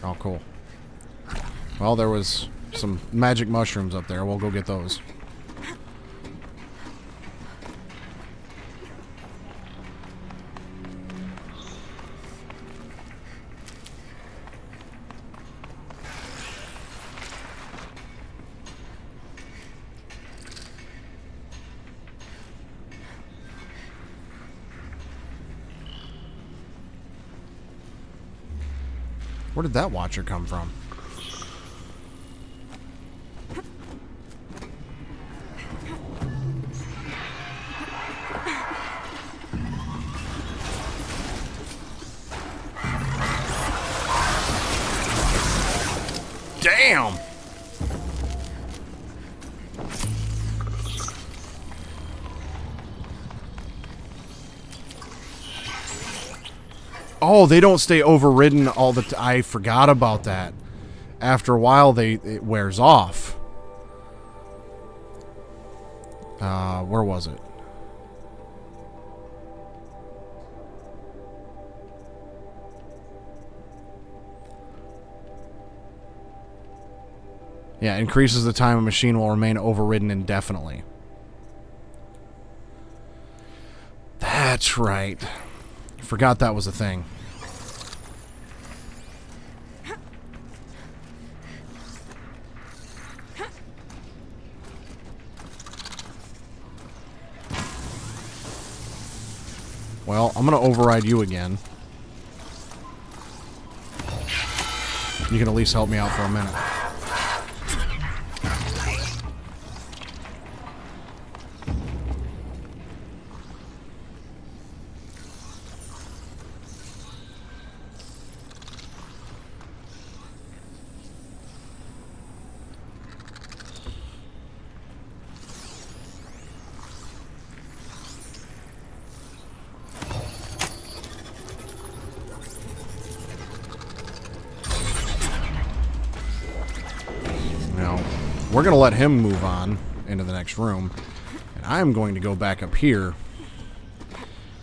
Speaker 2: Oh, cool. Well, there was some magic mushrooms up there. We'll go get those. Where did that watcher come from? Damn! Oh, they don't stay overridden all the time. I forgot about that. After a while, it wears off. Where was it? Yeah, increases the time a machine will remain overridden indefinitely. That's right. Forgot that was a thing. Well, I'm going to override you again. You can at least help me out for a minute. We're going to let him move on into the next room. And I'm going to go back up here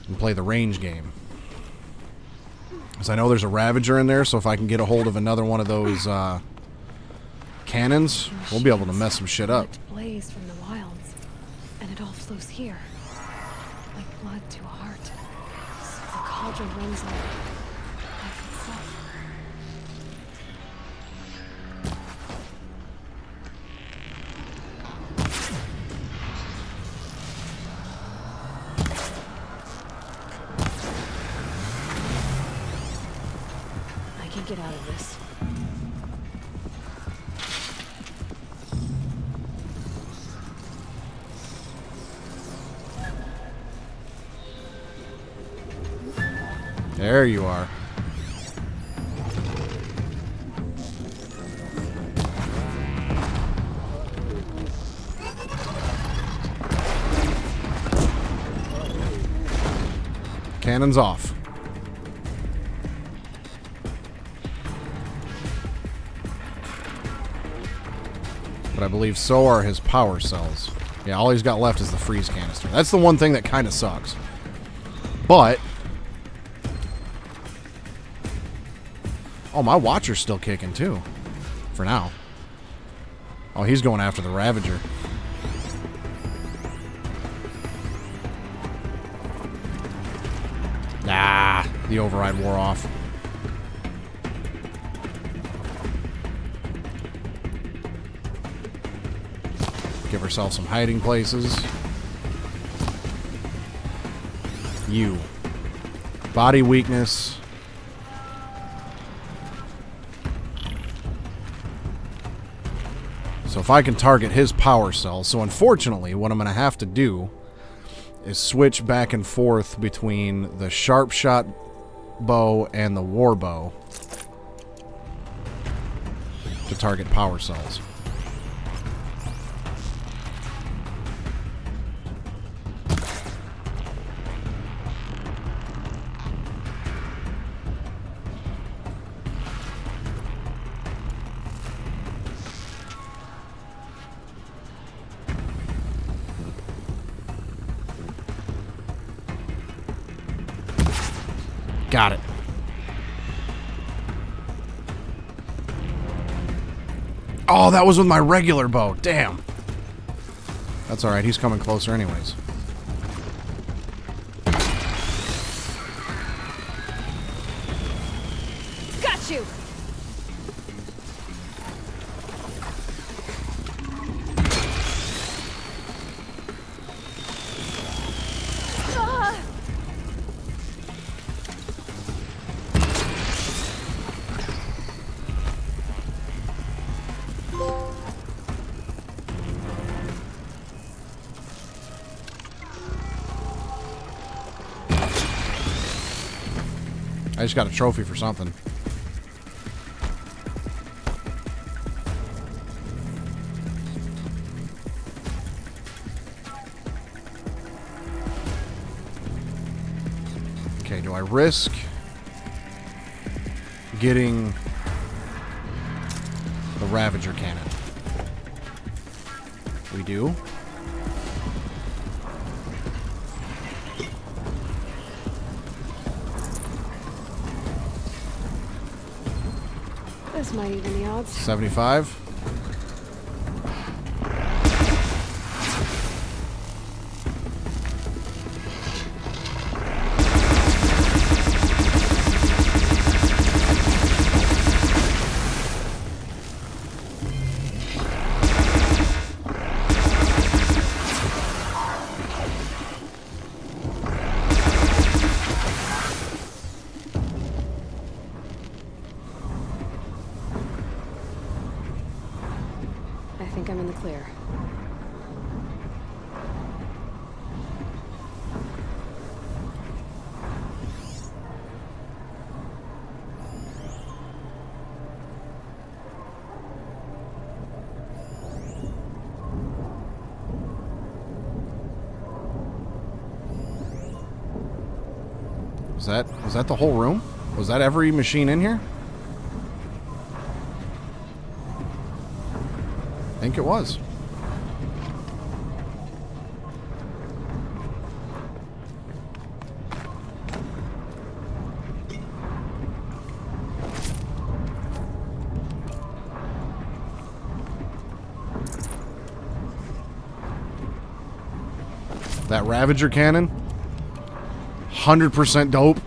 Speaker 2: and play the range game. Because I know there's a Ravager in there, so if I can get a hold of another one of those cannons, we'll be able to mess some shit up.
Speaker 1: Blaze from the wilds, and it all flows here, like blood to a heart. So the cauldron runs on life itself. I can get out of this.
Speaker 2: There you are. Cannons off. But I believe so are his power cells. Yeah, all he's got left is the freeze canister. That's the one thing that kind of sucks. But... oh, my Watcher's still kicking, too. For now. Oh, he's going after the Ravager. Ah, the override wore off. Give herself some hiding places. You. Body weakness. So if I can target his power cell. So unfortunately, what I'm going to have to do is switch back and forth between the sharp shot bow and the war bow to target power cells. Got it. Oh, that was with my regular bow. Damn. That's alright. He's coming closer anyways.
Speaker 1: Got you!
Speaker 2: I just got a trophy for something. Okay, do I risk getting the Ravager cannon? We do.
Speaker 1: This might even the odds.
Speaker 2: 75.
Speaker 1: I think I'm in the clear.
Speaker 2: Was that the whole room? Was that every machine in here? I think it was. That Ravager cannon, 100% dope.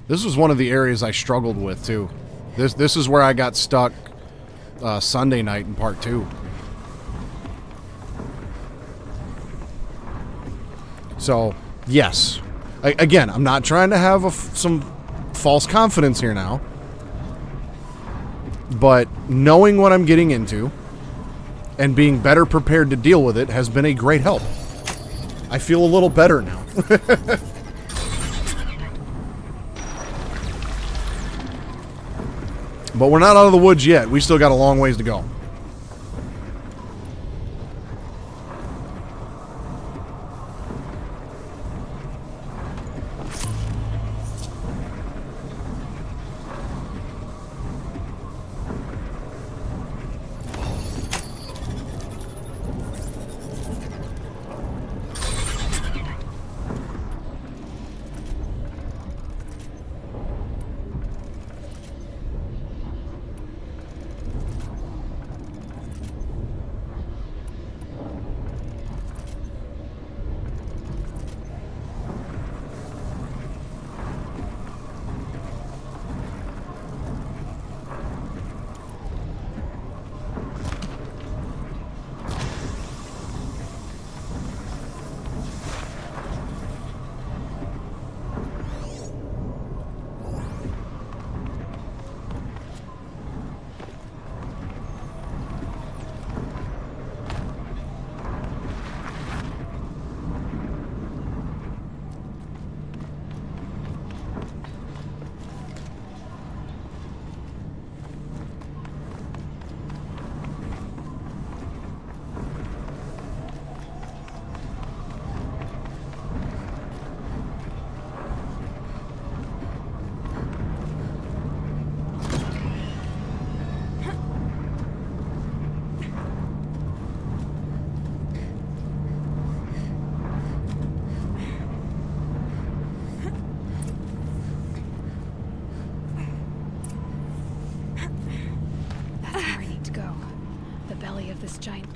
Speaker 2: This was one of the areas I struggled with, too. This is where I got stuck Sunday night in part 2. So, yes. Again, I'm not trying to have some false confidence here now. But knowing what I'm getting into and being better prepared to deal with it has been a great help. I feel a little better now. But we're not out of the woods yet. We still got a long ways to go.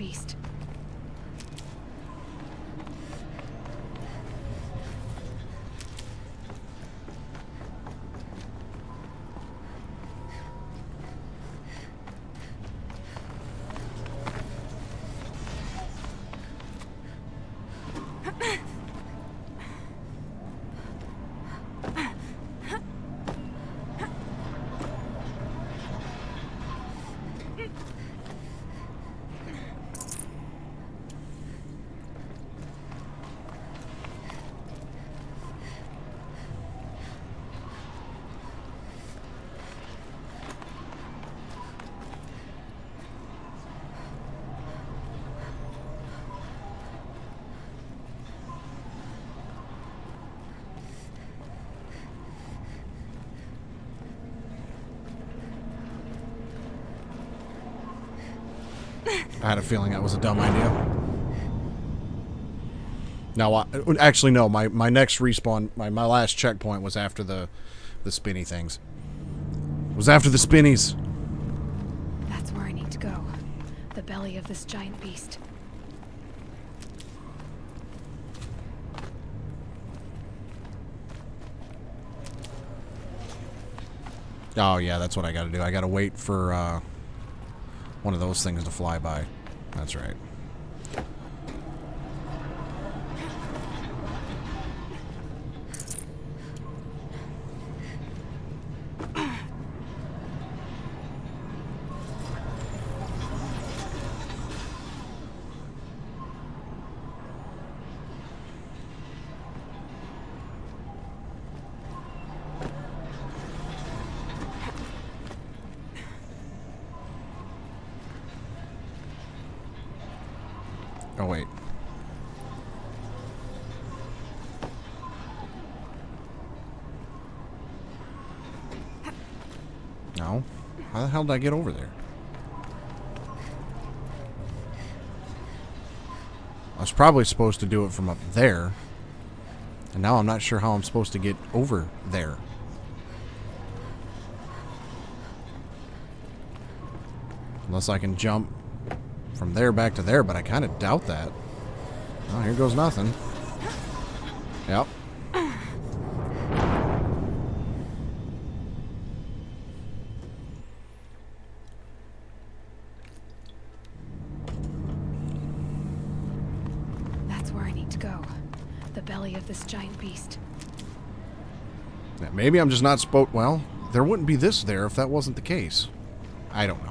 Speaker 1: beast.
Speaker 2: I had a feeling that was a dumb idea. Now, actually, no. My next respawn, my last checkpoint was after the spinny things. It was after the spinnies.
Speaker 1: That's where I need to go. The belly of this giant beast.
Speaker 2: Oh, yeah, that's what I gotta do. I gotta wait for, one of those things to fly by. That's right. Oh, wait. No? How the hell did I get over there? I was probably supposed to do it from up there. And now I'm not sure how I'm supposed to get over there. Unless I can jump from there back to there, but I kind of doubt that. Oh, here goes nothing. Yep.
Speaker 1: That's where I need to go. The belly of this giant beast.
Speaker 2: Yeah, maybe I'm just not supposed... Well, there wouldn't be this there if that wasn't the case. I don't know.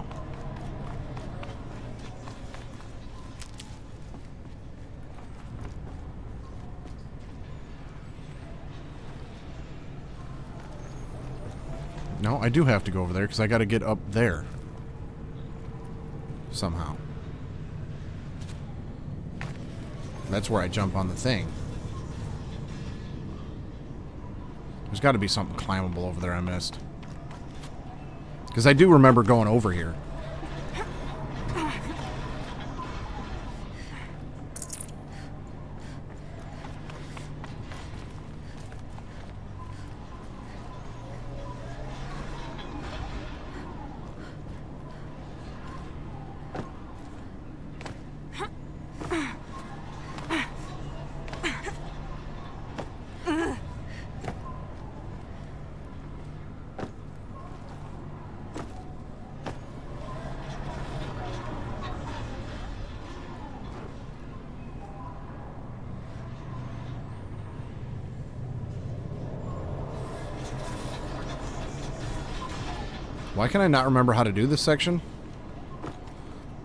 Speaker 2: No, I do have to go over there because I got to get up there. Somehow. That's where I jump on the thing. There's got to be something climbable over there I missed. Because I do remember going over here. Why can I not remember how to do this section?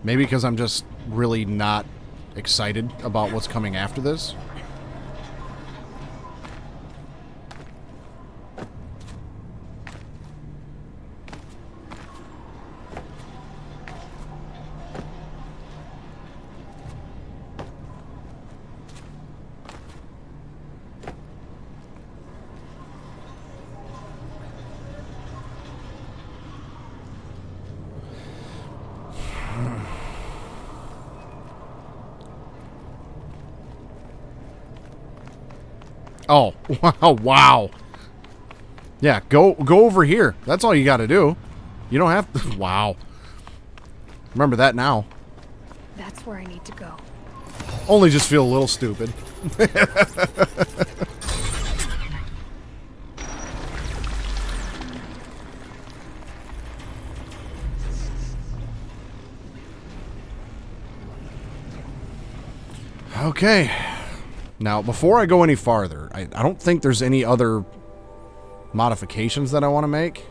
Speaker 2: Maybe because I'm just really not excited about what's coming after this. Oh, wow, wow. Yeah, go over here. That's all you got to do. You don't have to... Wow. Remember that now.
Speaker 1: That's where I need to go.
Speaker 2: Only just feel a little stupid. Okay. Now, before I go any farther, I don't think there's any other modifications that I want to make.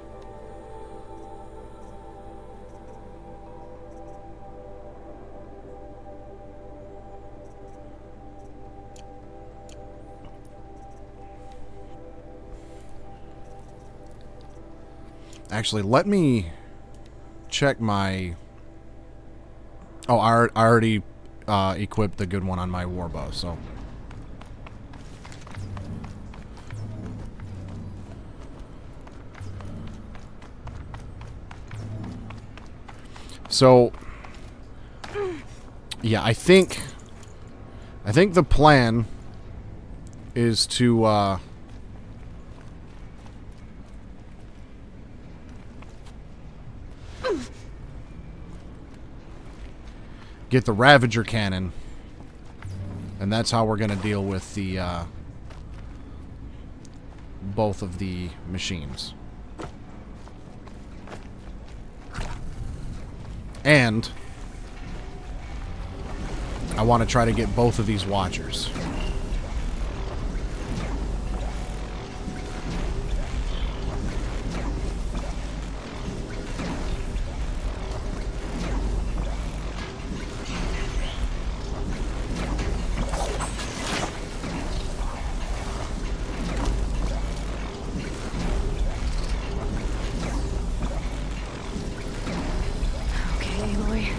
Speaker 2: Actually, let me check my... Oh, I already equipped the good one on my warbow, so... So... Yeah, I think the plan is to, get the Ravager cannon, and that's how we're going to deal with the both of the machines. And I want to try to get both of these Watchers.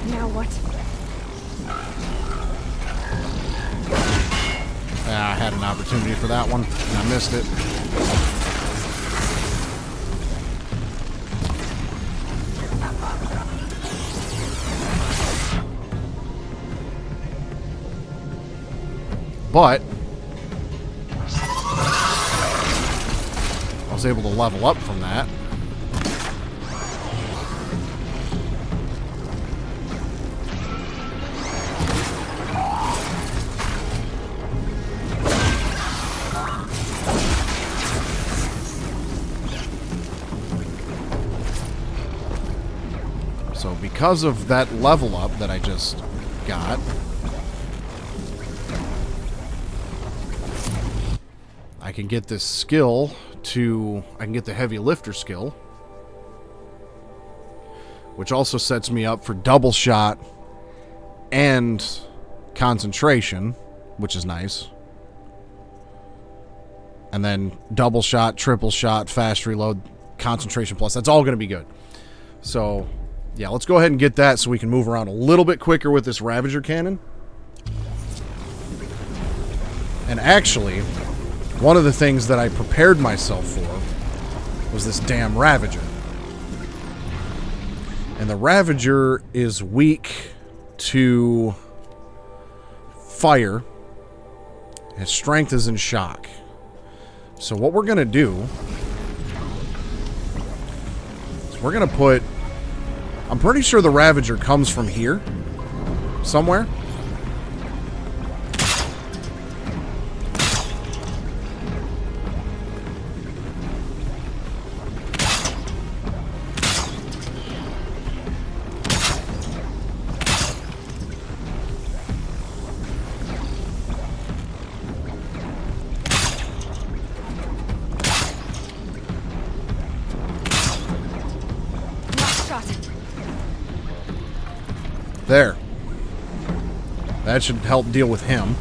Speaker 1: Now what?
Speaker 2: I had an opportunity for that one, and I missed it. But I was able to level up from that. So because of that level up that I just got, I can get this skill to... I can get the heavy lifter skill, which also sets me up for double shot and concentration, which is nice. And then double shot, triple shot, fast reload, concentration plus. That's all going to be good. So... yeah, let's go ahead and get that so we can move around a little bit quicker with this Ravager cannon. And actually, one of the things that I prepared myself for was this damn Ravager. And the Ravager is weak to fire. His strength is in shock. So what we're going to do is we're going to put... I'm pretty sure the Ravager comes from here somewhere. There. That should help deal with him.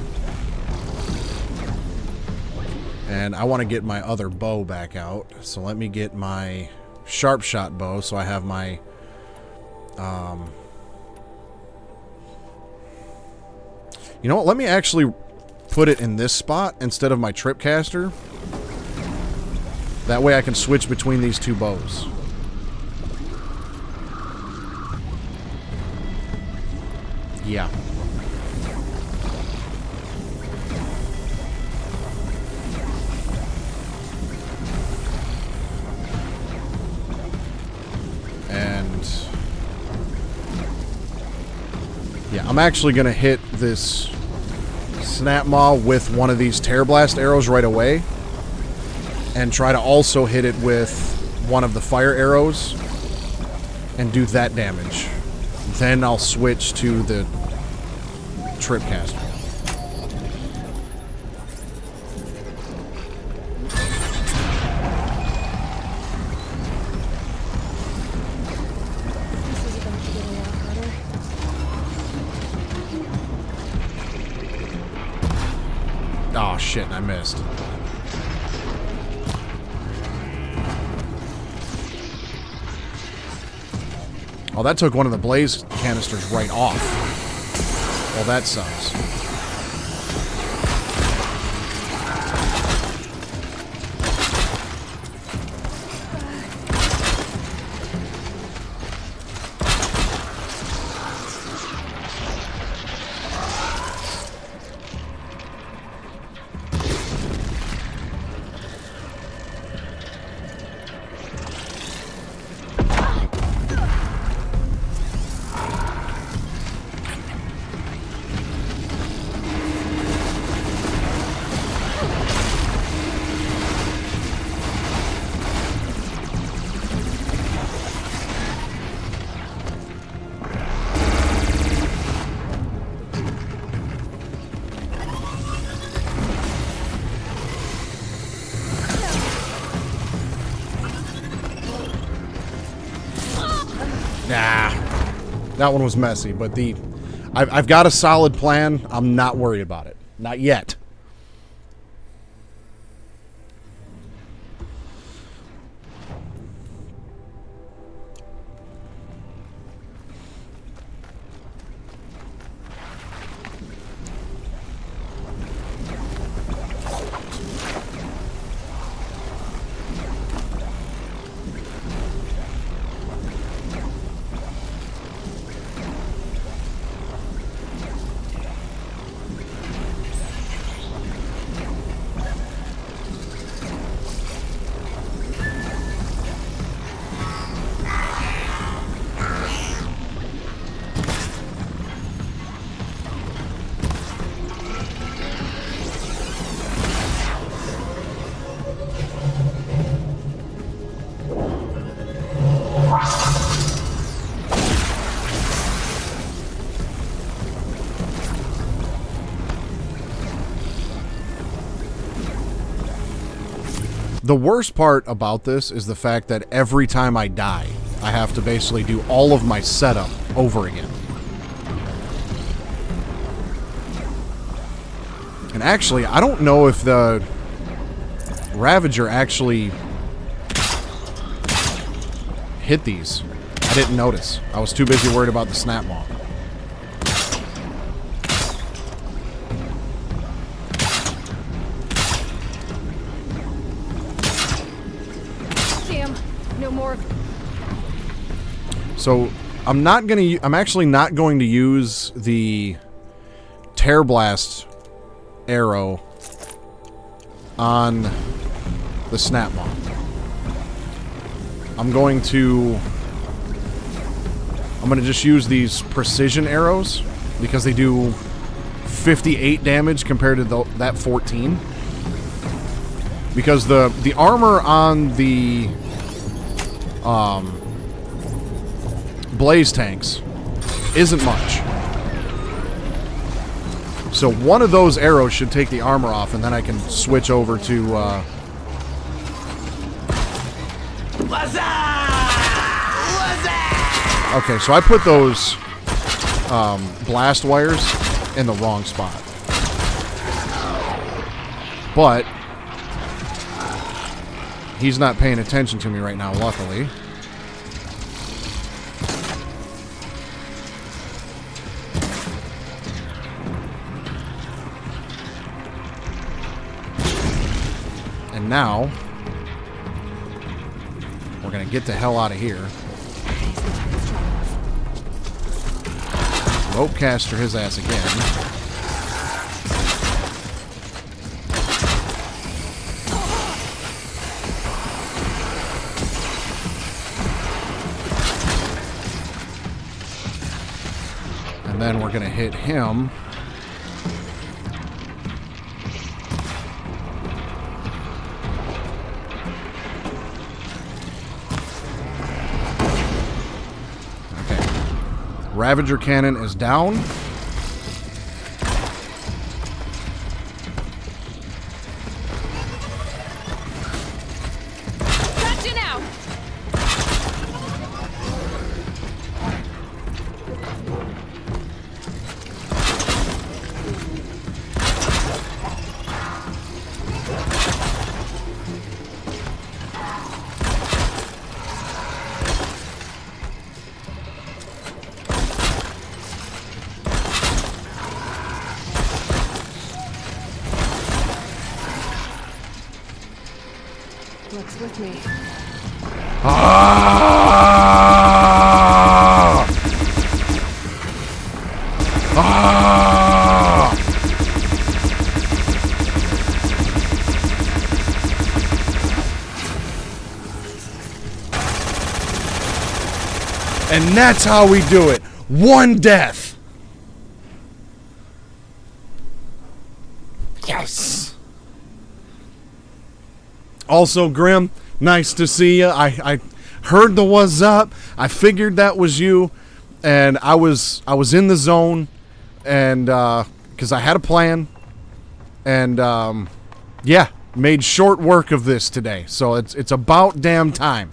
Speaker 2: And I want to get my other bow back out. So let me get my sharp shot bow so I have my... you know what? Let me actually put it in this spot instead of my tripcaster. That way I can switch between these two bows. Yeah. And yeah, I'm actually going to hit this Snap Maw with one of these Tear Blast arrows right away. And try to also hit it with one of the fire arrows. And do that damage. Then I'll switch to the Tripcaster.
Speaker 1: This is about to get a lot harder.
Speaker 2: Oh shit, I missed. Oh, that took one of the blaze canisters right off. Well, that sucks. Nah, that one was messy, but I've got a solid plan. I'm not worried about it. Not yet. The worst part about this is the fact that every time I die, I have to basically do all of my setup over again. And actually, I don't know if the Ravager actually hit these. I didn't notice. I was too busy worried about the Snap Maw.
Speaker 1: No more.
Speaker 2: So I'm actually not going to use the Tear Blast arrow on the Snap Maw. I'm going to just use these precision arrows because they do 58 damage compared to that 14. Because the armor on the blaze tanks isn't much. So one of those arrows should take the armor off, and then I can switch over to okay, so I put those blast wires in the wrong spot. But he's not paying attention to me right now, luckily. And now, we're going to get the hell out of here. Ropecaster his ass again. And then we're going to hit him. Okay. Ravager cannon is down.
Speaker 1: Looks with me.
Speaker 2: Ah! Ah! And that's how we do it. One death. Yes. Also, Grim, nice to see you. I heard the what's up. I figured that was you, and I was in the zone, and because I had a plan, and yeah, made short work of this today. So it's about damn time.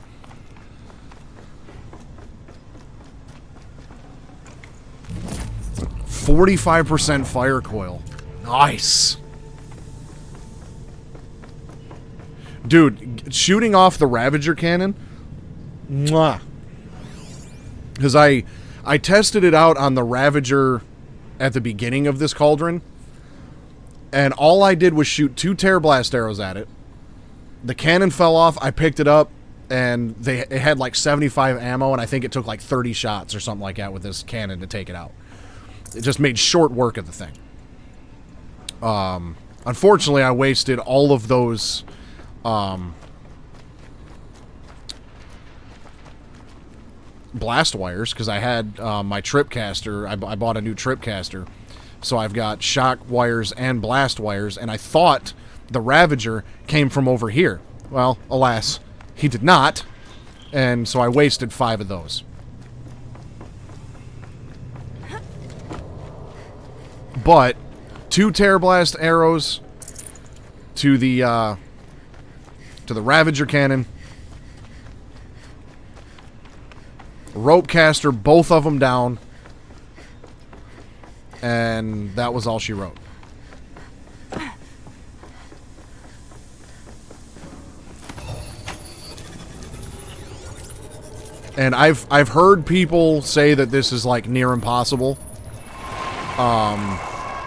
Speaker 2: .45% fire coil. Nice. Dude, shooting off the Ravager cannon, mwah. Because I tested it out on the Ravager at the beginning of this cauldron, and all I did was shoot 2 Terror Blast arrows at it. The cannon fell off, I picked it up, and it had like 75 ammo, and I think it took like 30 shots or something like that with this cannon to take it out. It just made short work of the thing. Unfortunately, I wasted all of those... blast wires, because I had my trip caster. I bought a new trip caster, so I've got shock wires and blast wires, and I thought the Ravager came from over here. Well, alas, he did not, and so I wasted 5 of those. But 2 Terror Blast arrows to the Ravager cannon. Rope caster, both of them down. And that was all she wrote. And I've heard people say that this is like near impossible.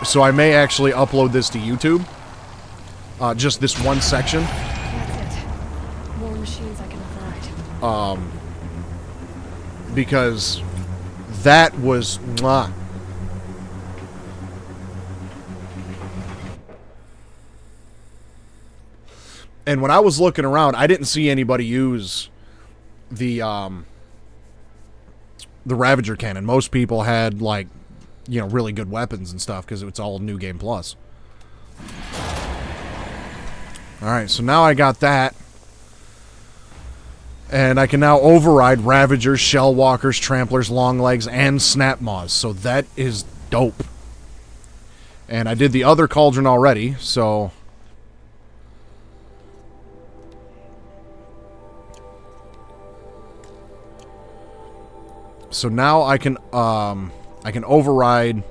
Speaker 2: So I may actually upload this to YouTube. Just this one section.
Speaker 1: That's it. More machines I can override.
Speaker 2: Because that was mwah. And when I was looking around, I didn't see anybody use the Ravager cannon. Most people had, like, you know, really good weapons and stuff because it's all New Game Plus. Alright, so now I got that. And I can now override Ravagers, Shellwalkers, Tramplers, Longlegs, and Snapmaws. So that is dope. And I did the other cauldron already, so... So now I can override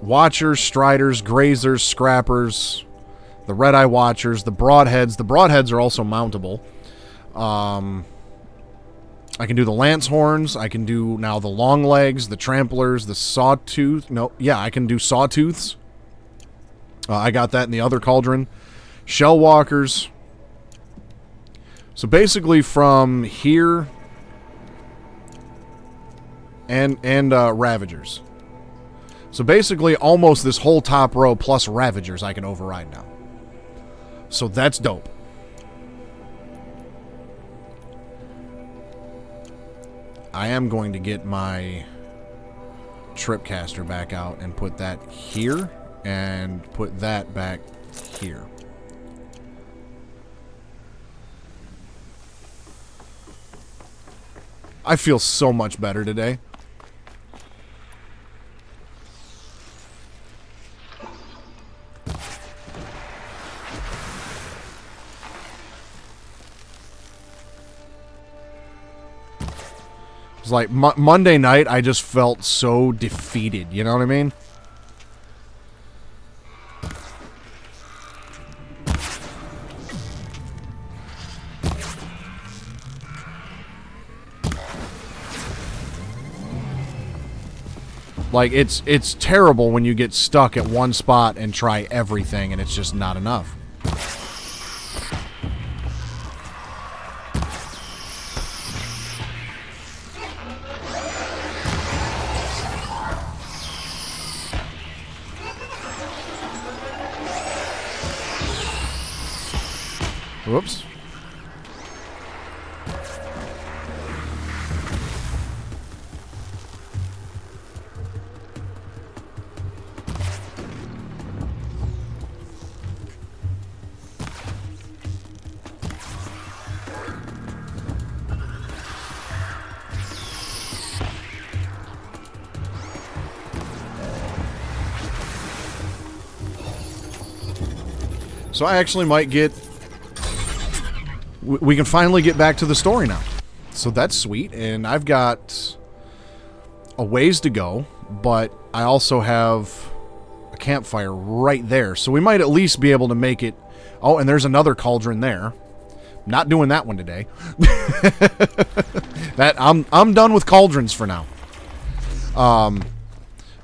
Speaker 2: Watchers, Striders, Grazers, Scrappers, the Red-Eye Watchers, the Broadheads. The Broadheads are also mountable. I can do the Lance Horns. I can do now the Longlegs, the Tramplers, the Sawtooth. No, yeah, I can do Sawtooths. I got that in the other cauldron. Shellwalkers. So basically from here and Ravagers. So basically almost this whole top row plus Ravagers I can override now. So that's dope. I am going to get my tripcaster back out and put that here and put that back here. I feel so much better today. It's like Monday night, I just felt so defeated. You know what I mean? Like, it's terrible when you get stuck at one spot and try everything and it's just not enough. Whoops. So I actually might get... We can finally get back to the story now. So that's sweet. And I've got a ways to go, but I also have a campfire right there. So we might at least be able to make it... Oh, and there's another cauldron there. Not doing that one today. I'm done with cauldrons for now.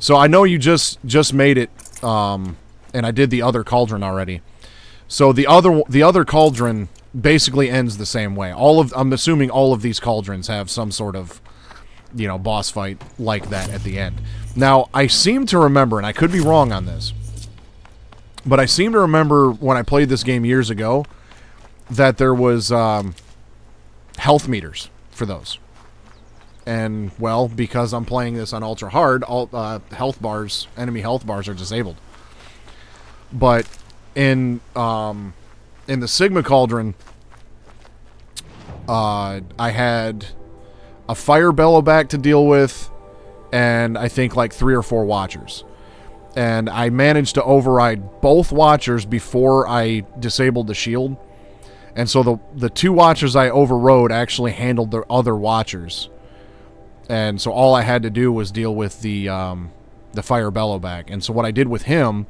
Speaker 2: So I know you just made it, and I did the other cauldron already. So the other cauldron basically ends the same way. I'm assuming all of these cauldrons have some sort of, boss fight like that at the end. Now, I seem to remember, and I could be wrong on this, but I seem to remember when I played this game years ago that there was health meters for those. And, well, because I'm playing this on ultra hard, all enemy health bars are disabled. But in the Sigma Cauldron, I had a fire bellowback to deal with, and I think like 3 or 4 watchers. And I managed to override both watchers before I disabled the shield. And so the 2 watchers I overrode actually handled the other watchers. And so all I had to do was deal with the fire bellowback. And so what I did with him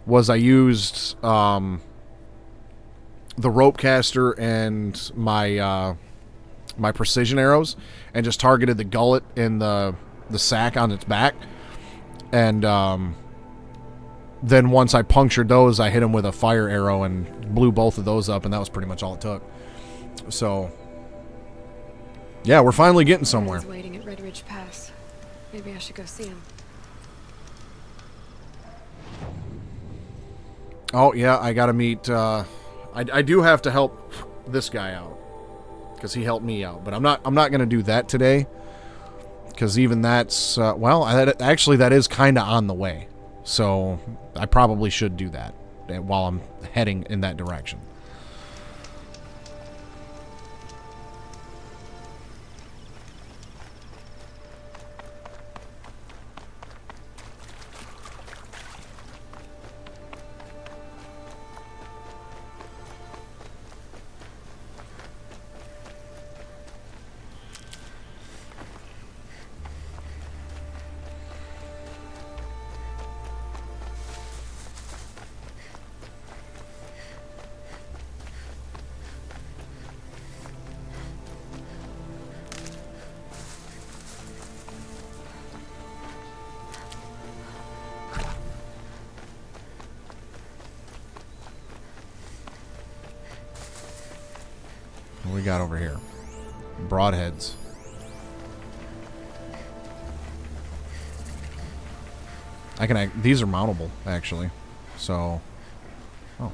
Speaker 2: was I used the rope caster and my my precision arrows and just targeted the gullet and the sack on its back. And then once I punctured those, I hit him with a fire arrow and blew both of those up, and that was pretty much all it took. So, yeah, we're finally getting somewhere.
Speaker 1: He's waiting at Red Ridge Pass. Maybe I should go see him.
Speaker 2: Oh, yeah, I gotta meet... I do have to help this guy out, because he helped me out. But I'm not gonna do that today, because even that's... actually, that is kind of on the way. So, I probably should do that while I'm heading in that direction. What we got over here? Broadheads. These are mountable, actually. So, oh.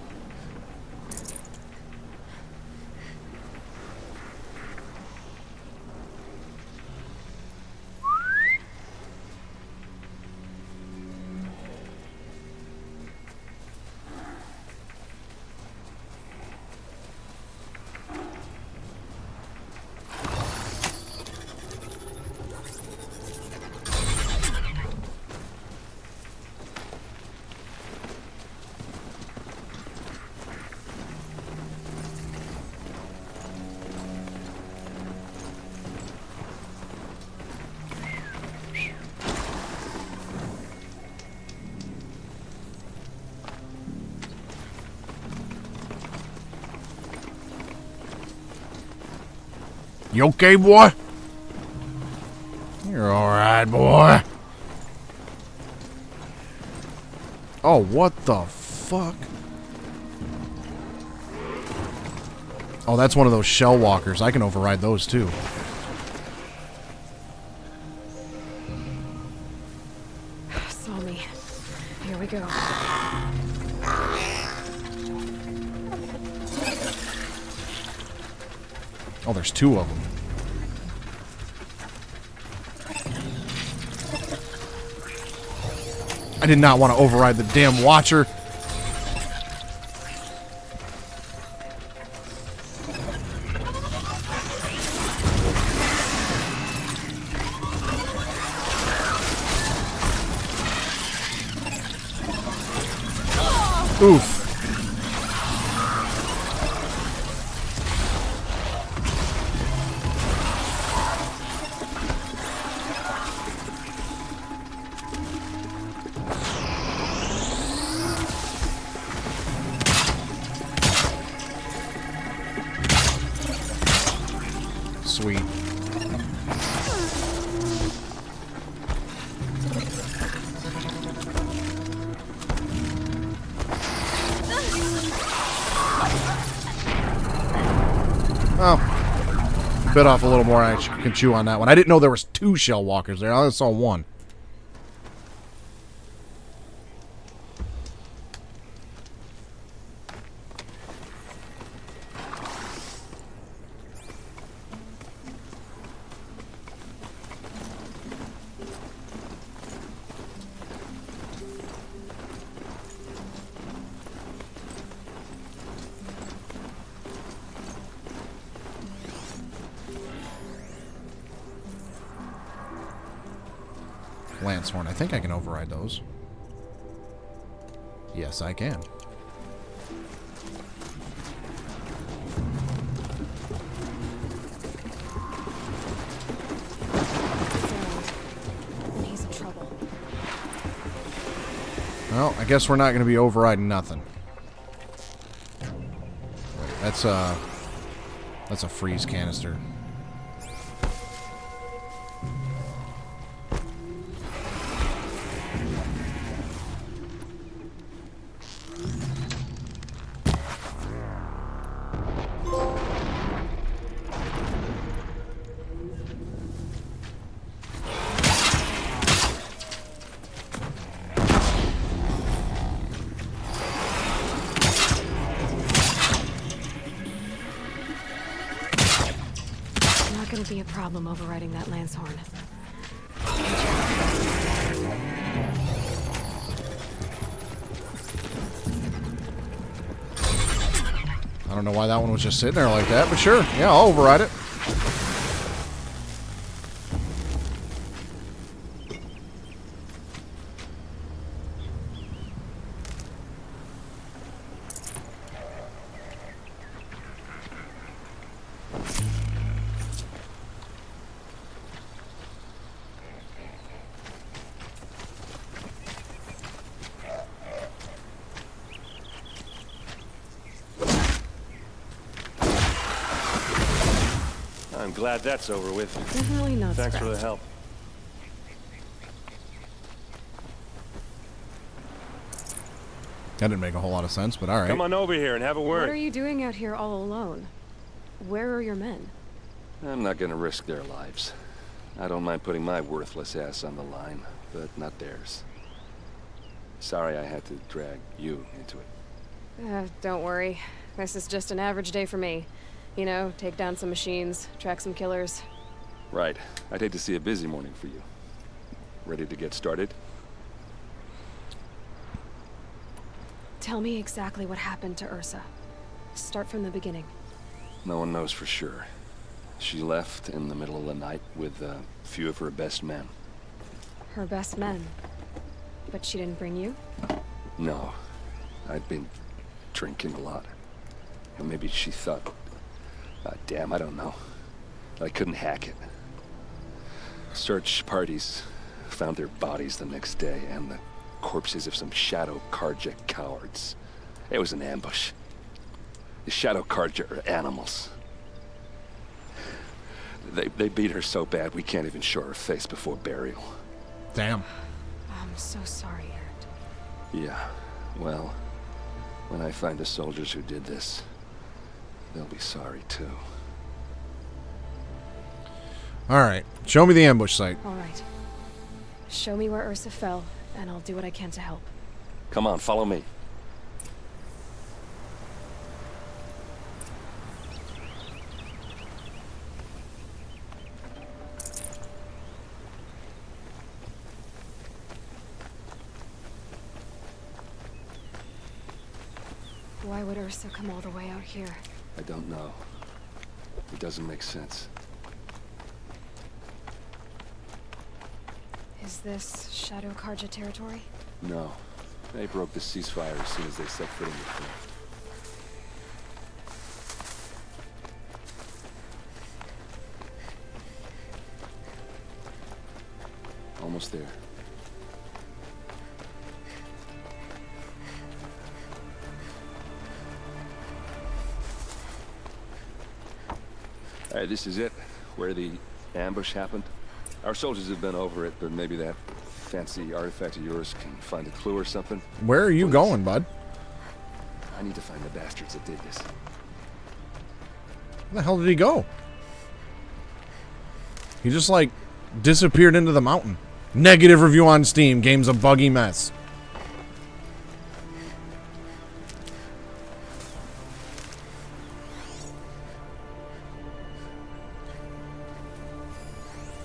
Speaker 2: You okay, boy? You're alright, boy. Oh, what the fuck? Oh, that's one of those shell walkers. I can override those too.
Speaker 1: Saw me. Here we go.
Speaker 2: Oh, there's two of them. I did not want to override the damn watcher. Oof. Sweet. Oh, bit off a little more. I can chew on that one. I didn't know there was two shell walkers there. I only saw one. Lance horn. I think I can override those. Yes, I can.
Speaker 1: And he's in trouble.
Speaker 2: Well, I guess we're not going to be overriding nothing. Wait, that's a freeze canister.
Speaker 1: Not gonna be a problem overriding that lance horn.
Speaker 2: I don't know why that one was just sitting there like that, but sure. Yeah, I'll override it.
Speaker 4: I'm glad that's over with.
Speaker 1: Definitely not
Speaker 4: Thanks for the
Speaker 1: scratched.
Speaker 4: help.
Speaker 2: That didn't make a whole lot of sense, but all right.
Speaker 4: Come on over here and have a
Speaker 1: What are
Speaker 4: word.
Speaker 1: you doing out here all alone? Where are your men?
Speaker 4: I'm not gonna risk their lives. I don't mind putting my worthless ass on the line, but not theirs. Sorry I had to drag you into it.
Speaker 1: Don't worry. This is just an average day for me. You know, take down some machines, track some killers.
Speaker 4: Right. I'd hate to see a busy morning for you. Ready to get started?
Speaker 1: Tell me exactly what happened to Ursa. Start from the beginning.
Speaker 4: No one knows for sure. She left in the middle of the night with a few of her best men.
Speaker 1: Her best men. But she didn't bring you?
Speaker 4: No. I'd been drinking a lot. And maybe she thought... damn, I don't know. I couldn't hack it. Search parties found their bodies the next day and the corpses of some Shadow Karja cowards. It was an ambush. The Shadow Karja are animals. They beat her so bad we can't even show her face before burial.
Speaker 2: Damn.
Speaker 1: I'm so sorry, Aaron.
Speaker 4: Yeah, well, when I find the soldiers who did this, they'll be sorry too.
Speaker 2: Alright, show me the ambush site.
Speaker 1: All right. Show me where Ursa fell, and I'll do what I can to help.
Speaker 4: Come on, follow me.
Speaker 1: Why would Ursa come all the way out here?
Speaker 4: I don't know. It doesn't make sense.
Speaker 1: Is this Shadow Karja territory?
Speaker 4: No. They broke the ceasefire as soon as they set foot in the field. Almost there. All right, this is it, where the ambush happened. Our soldiers have been over it, but maybe that fancy artifact of yours can find a clue or something.
Speaker 2: Where are you going, bud?
Speaker 4: I need to find the bastards that did this.
Speaker 2: Where the hell did he go? He just, like, disappeared into the mountain. Negative review on Steam. Game's a buggy mess.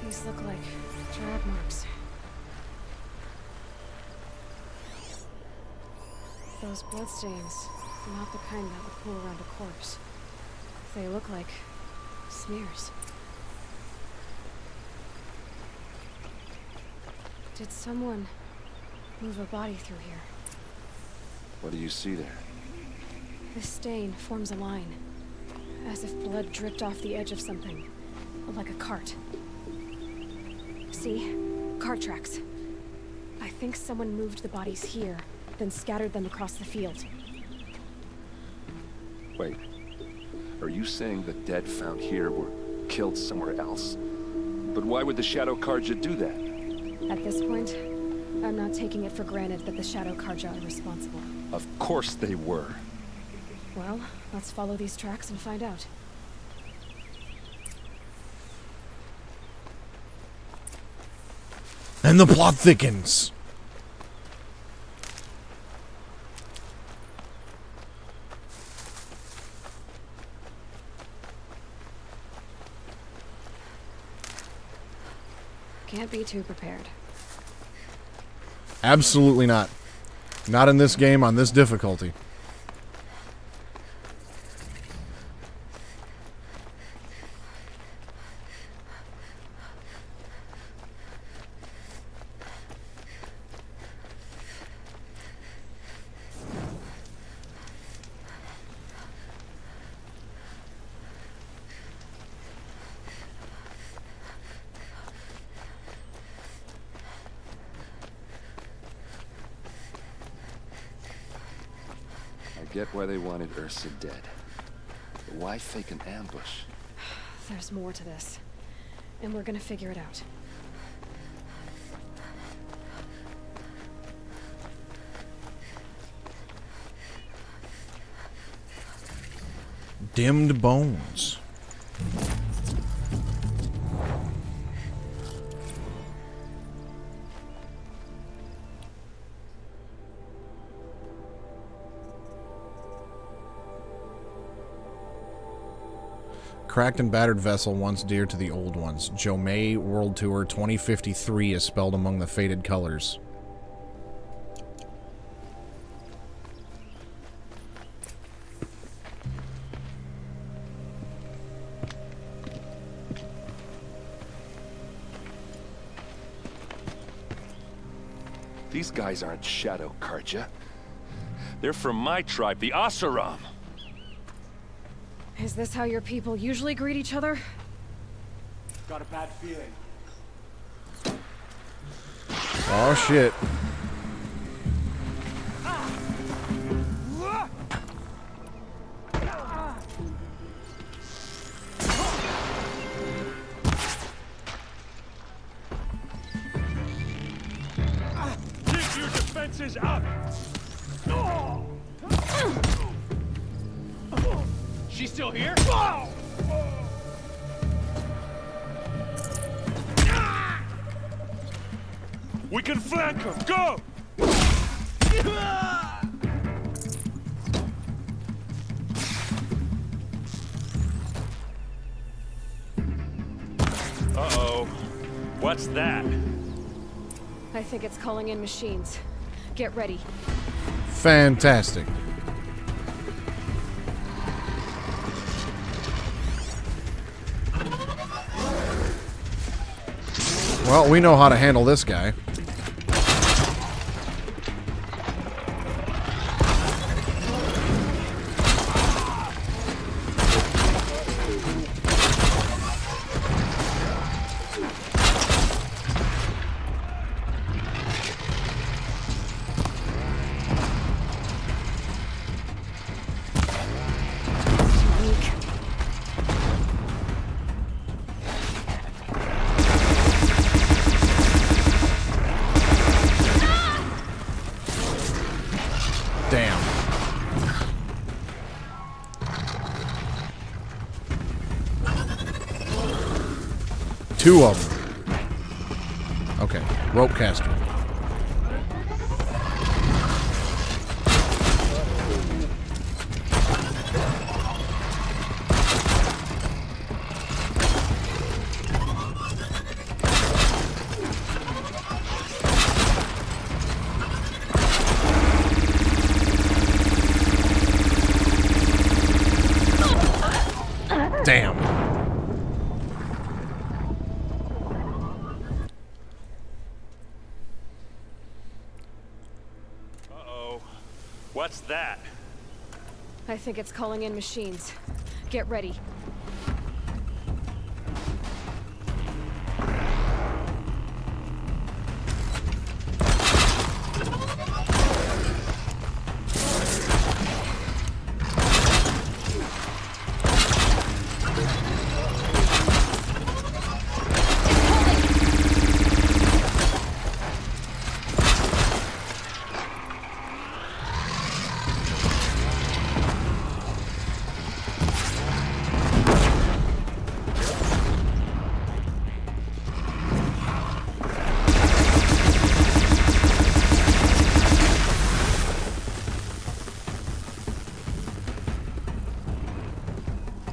Speaker 1: These look like drag marks. Those bloodstains are not the kind that would pool around a corpse. They look like smears. Did someone move a body through here?
Speaker 4: What do you see there?
Speaker 1: This stain forms a line, as if blood dripped off the edge of something, like a cart. See? Cart tracks. I think someone moved the bodies here, then scattered them across the field.
Speaker 4: Wait. Are you saying the dead found here were killed somewhere else? But why would the Shadow Karja do that?
Speaker 1: At this point, I'm not taking it for granted that the Shadow Karja are responsible.
Speaker 4: Of course they were.
Speaker 1: Well, let's follow these tracks and find out.
Speaker 2: And the plot thickens.
Speaker 1: Can't be too prepared.
Speaker 2: Absolutely not. Not in this game on this difficulty.
Speaker 4: I get why they wanted Ursa dead. But why fake an ambush?
Speaker 1: There's more to this, and we're gonna figure it out.
Speaker 2: Dimmed bones. Cracked and battered vessel once dear to the old ones. Joe May World Tour 2053 is spelled among the faded colors.
Speaker 4: These guys aren't Shadow Karja. They're from my tribe, the Asaram.
Speaker 1: Is this how your people usually greet each other?
Speaker 3: Got a bad feeling.
Speaker 2: Oh shit.
Speaker 5: defenses up! She's still here? We can flank her! Go! Uh-oh. What's that?
Speaker 1: I think it's calling in machines. Get ready.
Speaker 2: Fantastic. Well, we know how to handle this guy.
Speaker 1: Weak.
Speaker 2: Damn. Two of them. Okay, rope caster. Damn.
Speaker 5: Uh-oh. What's that?
Speaker 1: I think it's calling in machines. Get ready.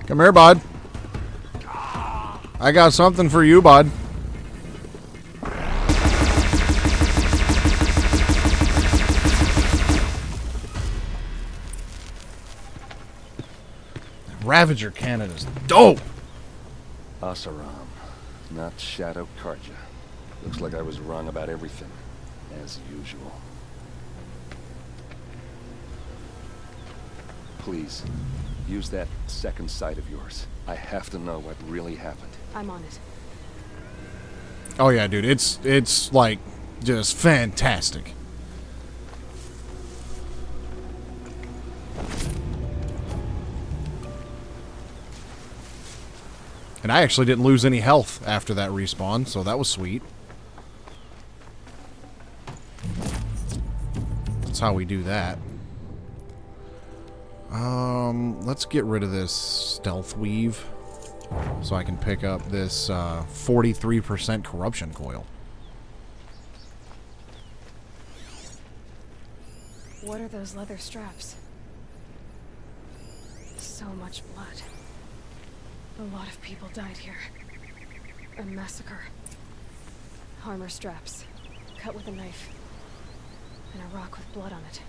Speaker 2: Come here, bud. I got something for you, bud. Ravager cannon is dope.
Speaker 4: Asaram, not Shadow Karja. Looks like I was wrong about everything, as usual. Please, use that second sight of yours. I have to know what really happened.
Speaker 1: I'm on it.
Speaker 2: Oh yeah, dude, it's like just fantastic. And I actually didn't lose any health after that respawn, so that was sweet. That's how we do that. Let's get rid of this stealth weave so I can pick up this 43% corruption coil.
Speaker 1: What are those leather straps? So much blood. A lot of people died here. A massacre. Armor straps, cut with a knife, and a rock with blood on it.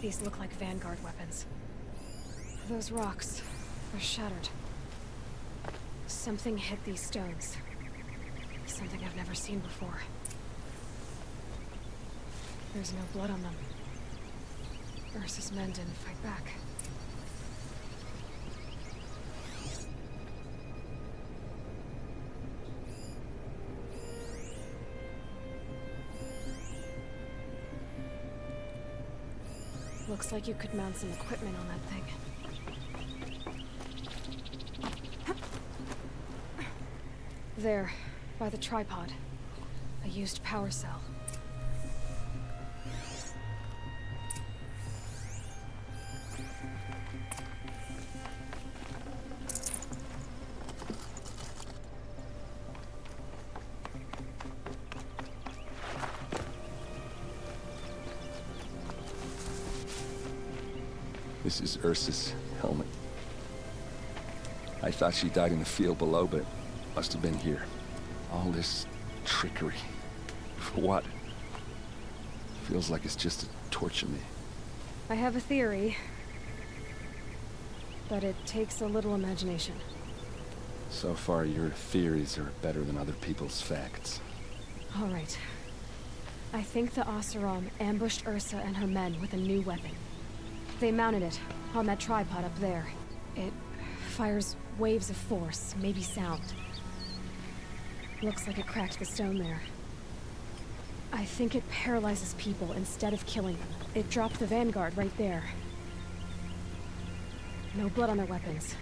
Speaker 1: These look like Vanguard weapons. Those rocks are shattered. Something hit these stones. Something I've never seen before. There's no blood on them. Ursa's men didn't fight back. Looks like you could mount some equipment on that thing. There, by the tripod. A used power cell.
Speaker 4: This is Ursa's helmet. I thought she died in the field below, but it must have been here. All this trickery. For what? Feels like it's just to torture me.
Speaker 1: I have a theory. But it takes a little imagination.
Speaker 4: So far, your theories are better than other people's facts.
Speaker 1: All right. I think the Oseram ambushed Ursa and her men with a new weapon. They mounted it on that tripod up there. It fires waves of force, maybe sound. Looks like it cracked the stone there. I think it paralyzes people instead of killing them. It dropped the vanguard right there. No blood on their weapons.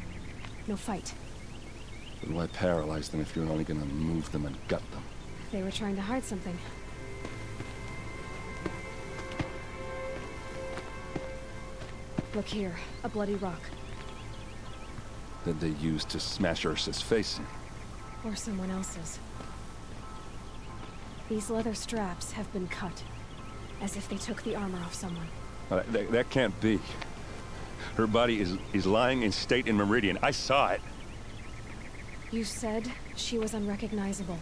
Speaker 1: No fight.
Speaker 4: But why paralyze them if you're only gonna move them and gut them?
Speaker 1: They were trying to hide something. Look here, a bloody rock.
Speaker 4: That they used to smash Ursa's face in.
Speaker 1: Or someone else's. These leather straps have been cut, as if they took the armor off someone.
Speaker 4: That can't be. Her body is lying in state in Meridian. I saw it.
Speaker 1: You said she was unrecognizable.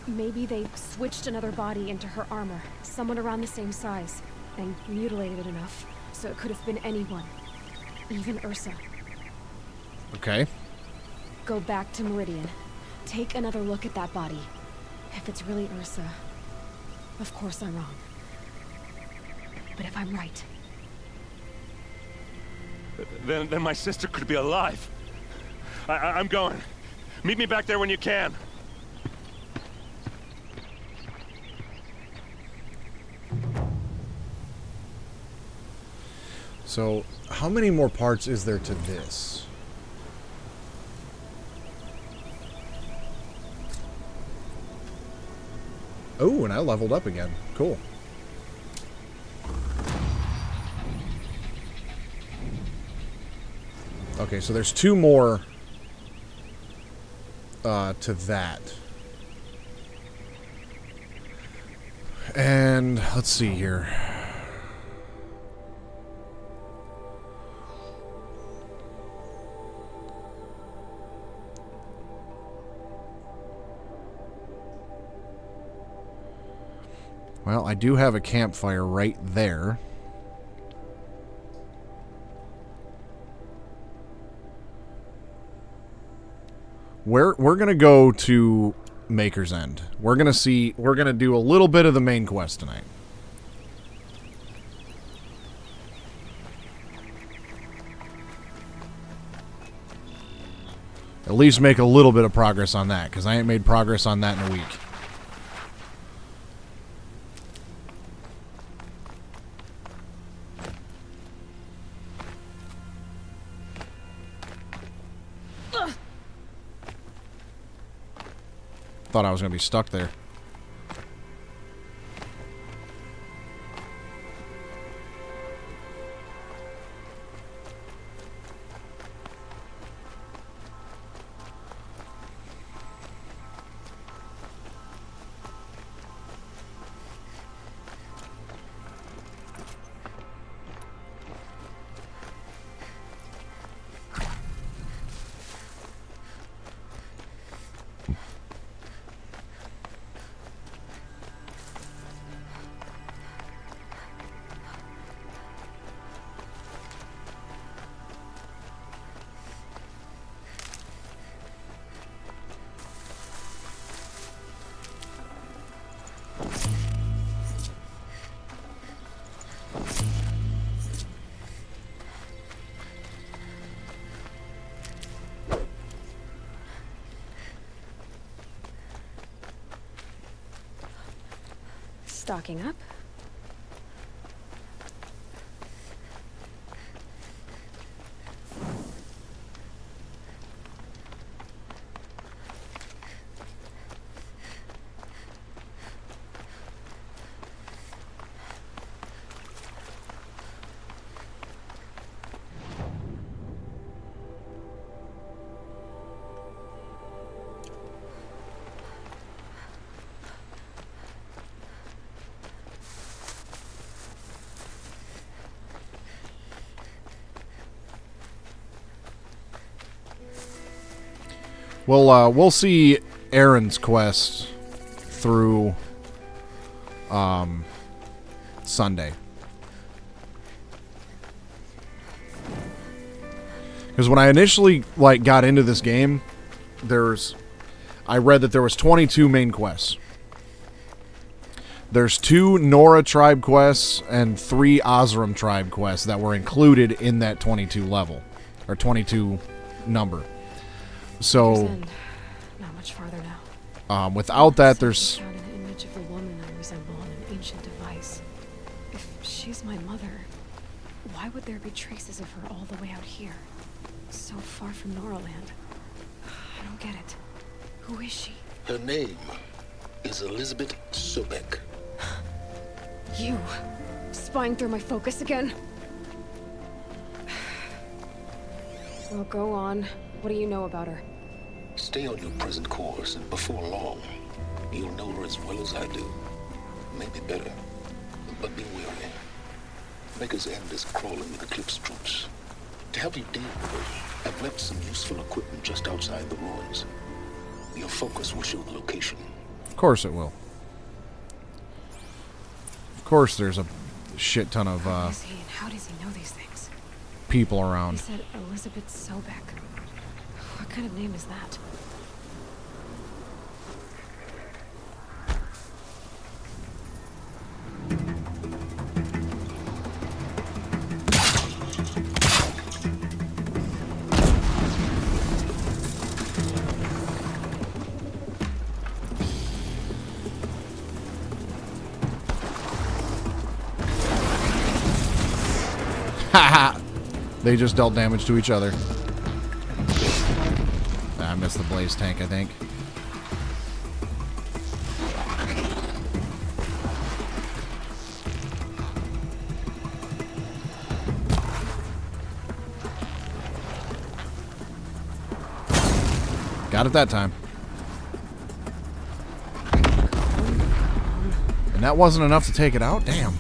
Speaker 1: Maybe they switched another body into her armor, someone around the same size, and mutilated it enough, so it could have been anyone. Even Ursa.
Speaker 2: Okay.
Speaker 1: Go back to Meridian. Take another look at that body. If it's really Ursa, of course I'm wrong. But if I'm right...
Speaker 5: Then my sister could be alive. I'm going. Meet me back there when you can.
Speaker 2: So, how many more parts is there to this? Oh, and I leveled up again. Cool. Okay, so there's 2 more to that. And let's see here. Well, I do have a campfire right there. We're going to go to Maker's End. We're going to do a little bit of the main quest tonight. At least make a little bit of progress on that, because I ain't made progress on that in a week. Thought I was going to be stuck there.
Speaker 1: Stocking up.
Speaker 2: We'll see Aaron's quest through Sunday. Because when I initially got into this game, I read that there was 22 main quests. There's 2 Nora tribe quests and 3 Osram tribe quests that were included in that 22 level, or 22 number. So,
Speaker 1: not much farther now.
Speaker 2: without that, there's...
Speaker 1: I found an image of the woman I resemble on an ancient device. If she's my mother, why would there be traces of her all the way out here? So far from Noraland. I don't get it. Who is she?
Speaker 6: Her name is Elizabeth Sobek.
Speaker 1: You! Spying through my focus again? Well, go on. What do you know about her?
Speaker 6: Stay on your present course, and before long, you'll know her as well as I do. Maybe better. But be wary. Maker's End is crawling with Eclipse troops. To help you deal with her, I've left some useful equipment just outside the ruins. Your focus will show the location.
Speaker 2: Of course it will. Of course there's a shit ton of
Speaker 1: Who is he and how does he know these things?
Speaker 2: people
Speaker 1: He
Speaker 2: around.
Speaker 1: said Elizabeth Sobek. What kind of name is that?
Speaker 2: Haha! They just dealt damage to each other. I missed the blaze tank, I think. Got it that time. And that wasn't enough to take it out? Damn.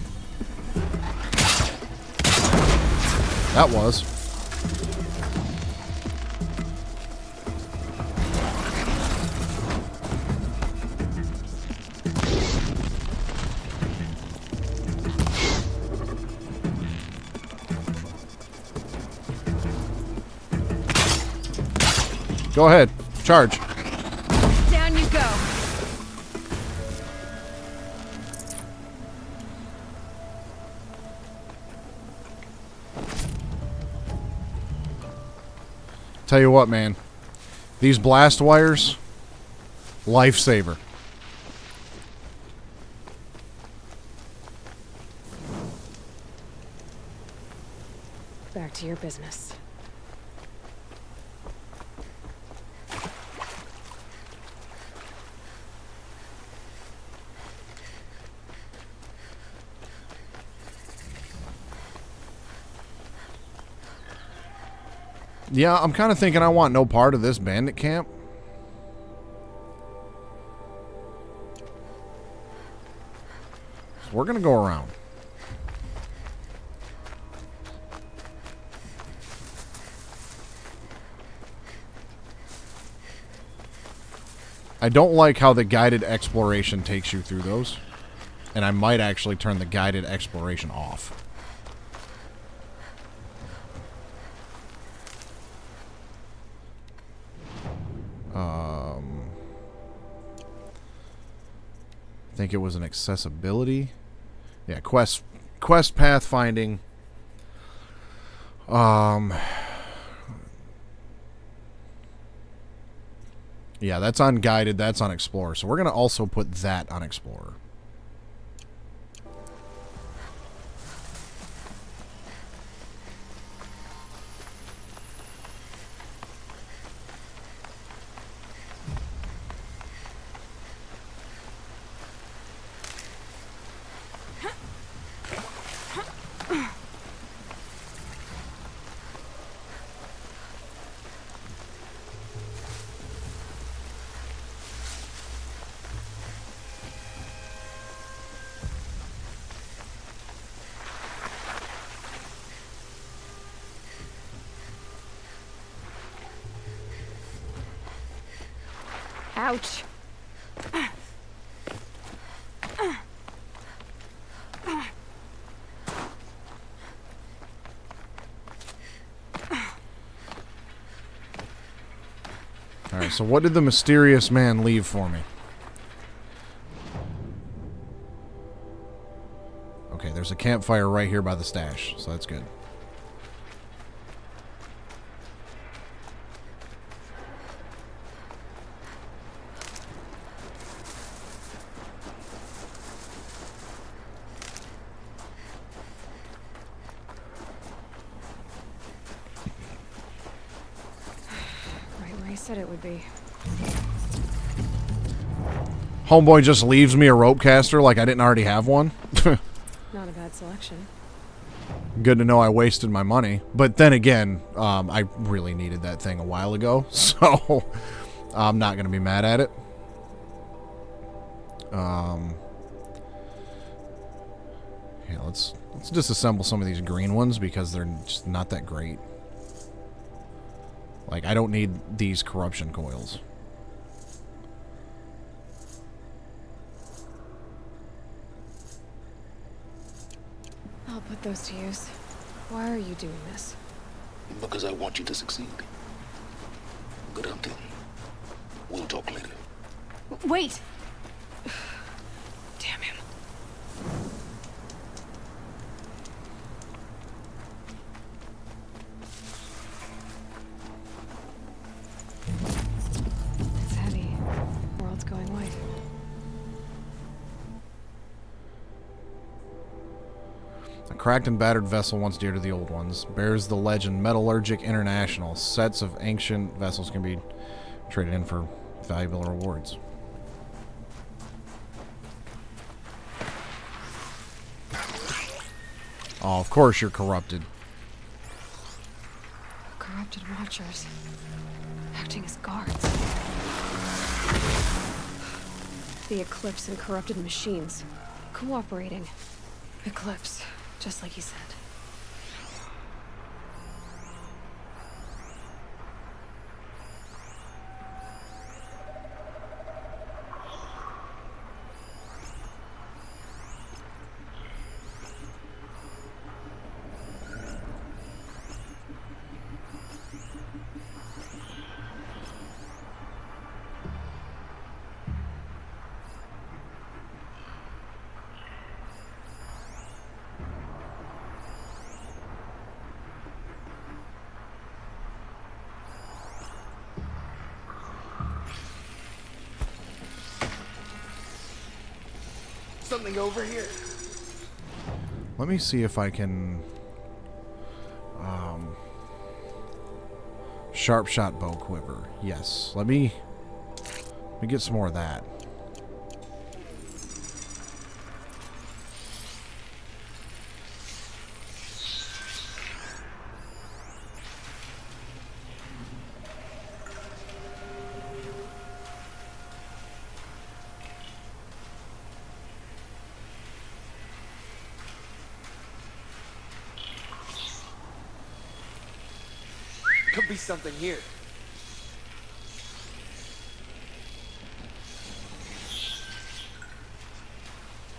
Speaker 2: That was. Go ahead. Charge.
Speaker 1: Down you go!
Speaker 2: Tell you what, man. These blast wires, lifesaver.
Speaker 1: Back to your business.
Speaker 2: Yeah, I'm kind of thinking I want no part of this bandit camp. So we're going to go around. I don't like how the guided exploration takes you through those. And I might actually turn the guided exploration off. I think it was an accessibility. Yeah, quest pathfinding. Yeah, that's on guided, that's on explorer. So we're going to also put that on explorer.
Speaker 1: Ouch.
Speaker 2: Alright, so what did the mysterious man leave for me? Okay, there's a campfire right here by the stash, so that's good.
Speaker 1: Right where he said it would be.
Speaker 2: Homeboy just leaves me a rope caster like I didn't already have one.
Speaker 1: Not a bad selection.
Speaker 2: Good to know I wasted my money. But then again, I really needed that thing a while ago, so I'm not going to be mad at it. Yeah, let's disassemble some of these green ones because they're just not that great. Like, I don't need these corruption coils.
Speaker 1: I'll put those to use. Why are you doing this?
Speaker 6: Because I want you to succeed. Good hunting. We'll talk later.
Speaker 1: Wait! Damn him. It's heavy. World's going white.
Speaker 2: A cracked and battered vessel once dear to the old ones. Bears the legend Metallurgic International. Sets of ancient vessels can be traded in for valuable rewards. Oh, of course you're corrupted.
Speaker 1: Corrupted watchers. Acting as guards. The Eclipse and corrupted machines. Cooperating. Eclipse. Just like he said.
Speaker 3: Something over here.
Speaker 2: Let me see if I can... Sharp shot bow quiver. Yes. Let me get some more of that.
Speaker 3: Could be something here.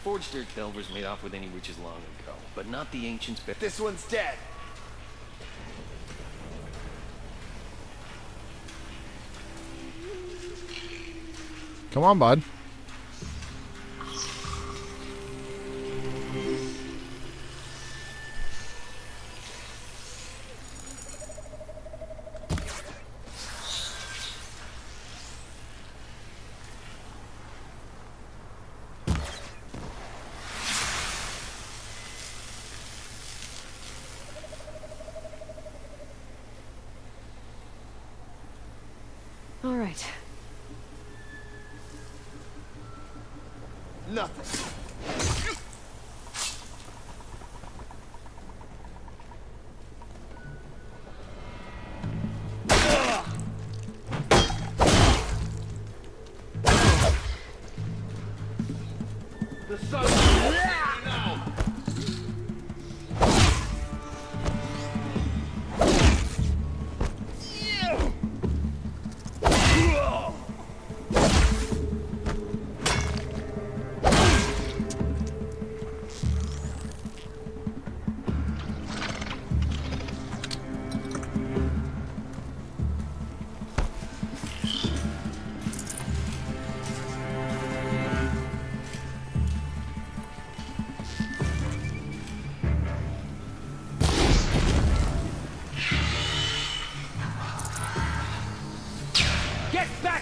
Speaker 7: Forged dirt delvers made off with any riches long ago, but not the ancients.
Speaker 3: This one's dead.
Speaker 2: Come on, bud.
Speaker 1: All right.
Speaker 3: Nothing. The sun.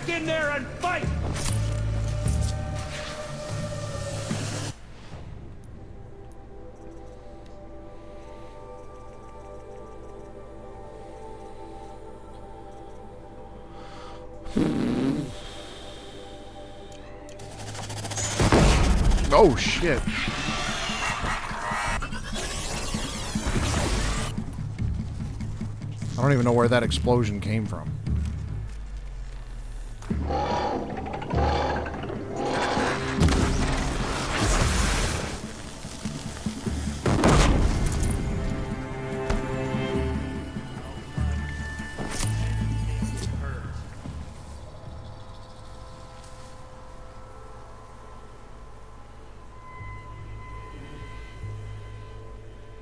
Speaker 3: back in there and fight!
Speaker 2: Oh, shit. I don't even know where that explosion came from.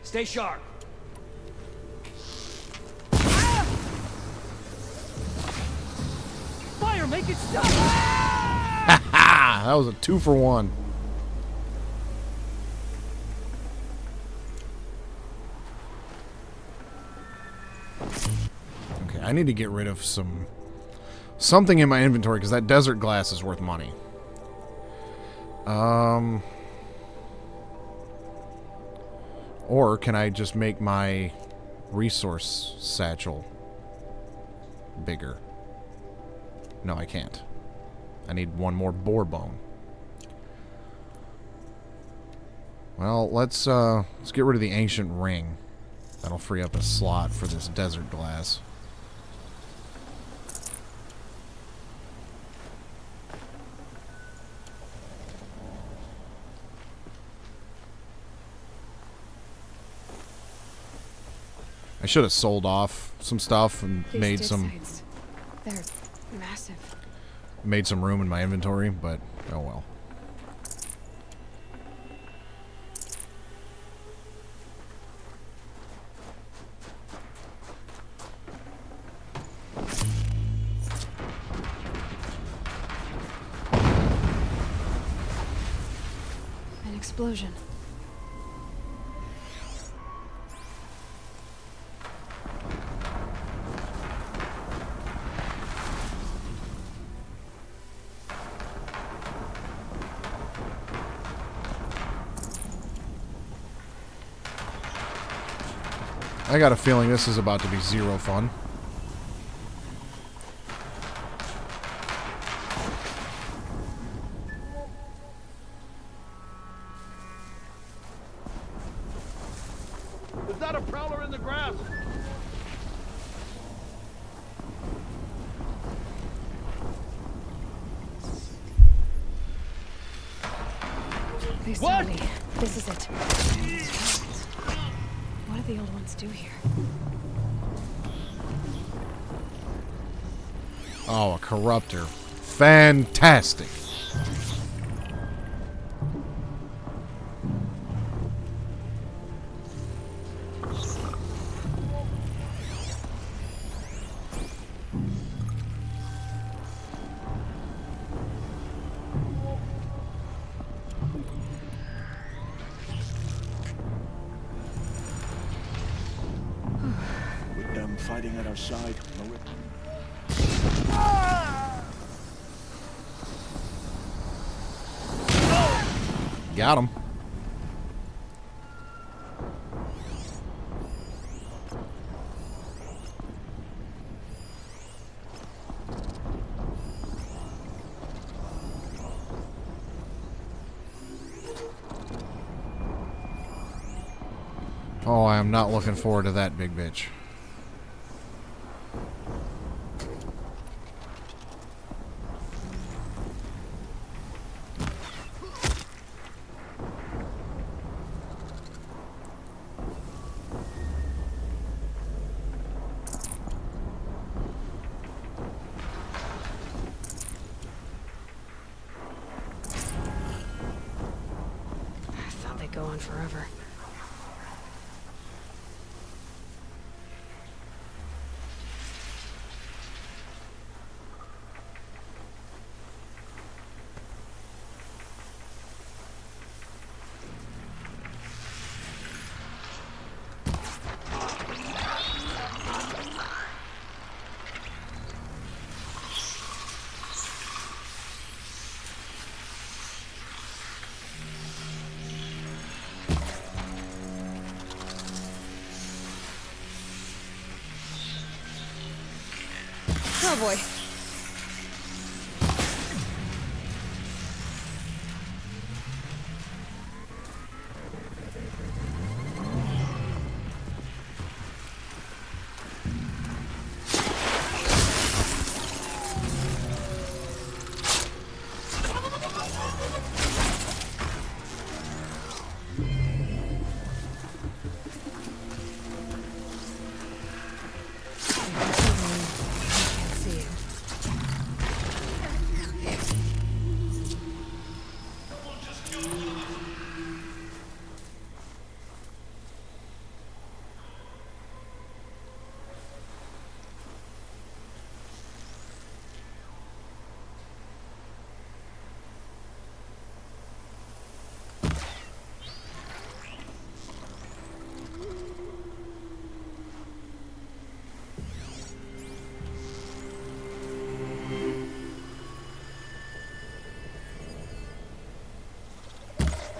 Speaker 3: Stay sharp.
Speaker 7: Fire, make it stop!
Speaker 2: Ha! That was a 2-for-1. Okay, I need to get rid of something in my inventory because that desert glass is worth money. Or can I just make my resource satchel bigger? No, I can't. I need one more boar bone. Well, let's get rid of the ancient ring. That'll free up a slot for this desert glass. I should have sold off some stuff and
Speaker 1: These
Speaker 2: made
Speaker 1: dig
Speaker 2: some
Speaker 1: sites, they're massive.
Speaker 2: room in my inventory, but oh well.
Speaker 1: An explosion.
Speaker 2: I got a feeling this is about to be zero fun.
Speaker 3: There's not a prowler in the grass.
Speaker 1: They saw me. This is it. What do the old ones do here?
Speaker 2: Oh, a corruptor. Fantastic.
Speaker 3: With them fighting at our side,
Speaker 2: Got him. Oh, I am not looking forward to that big bitch.
Speaker 1: I thought they'd go on forever. Oh boy.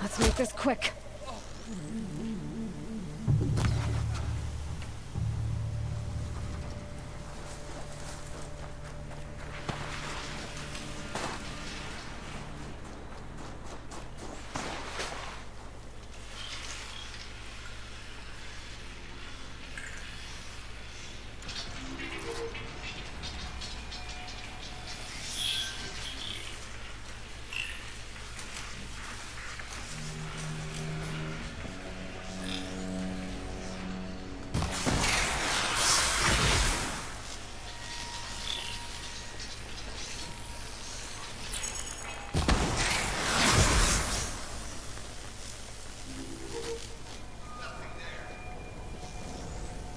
Speaker 1: Let's make this quick.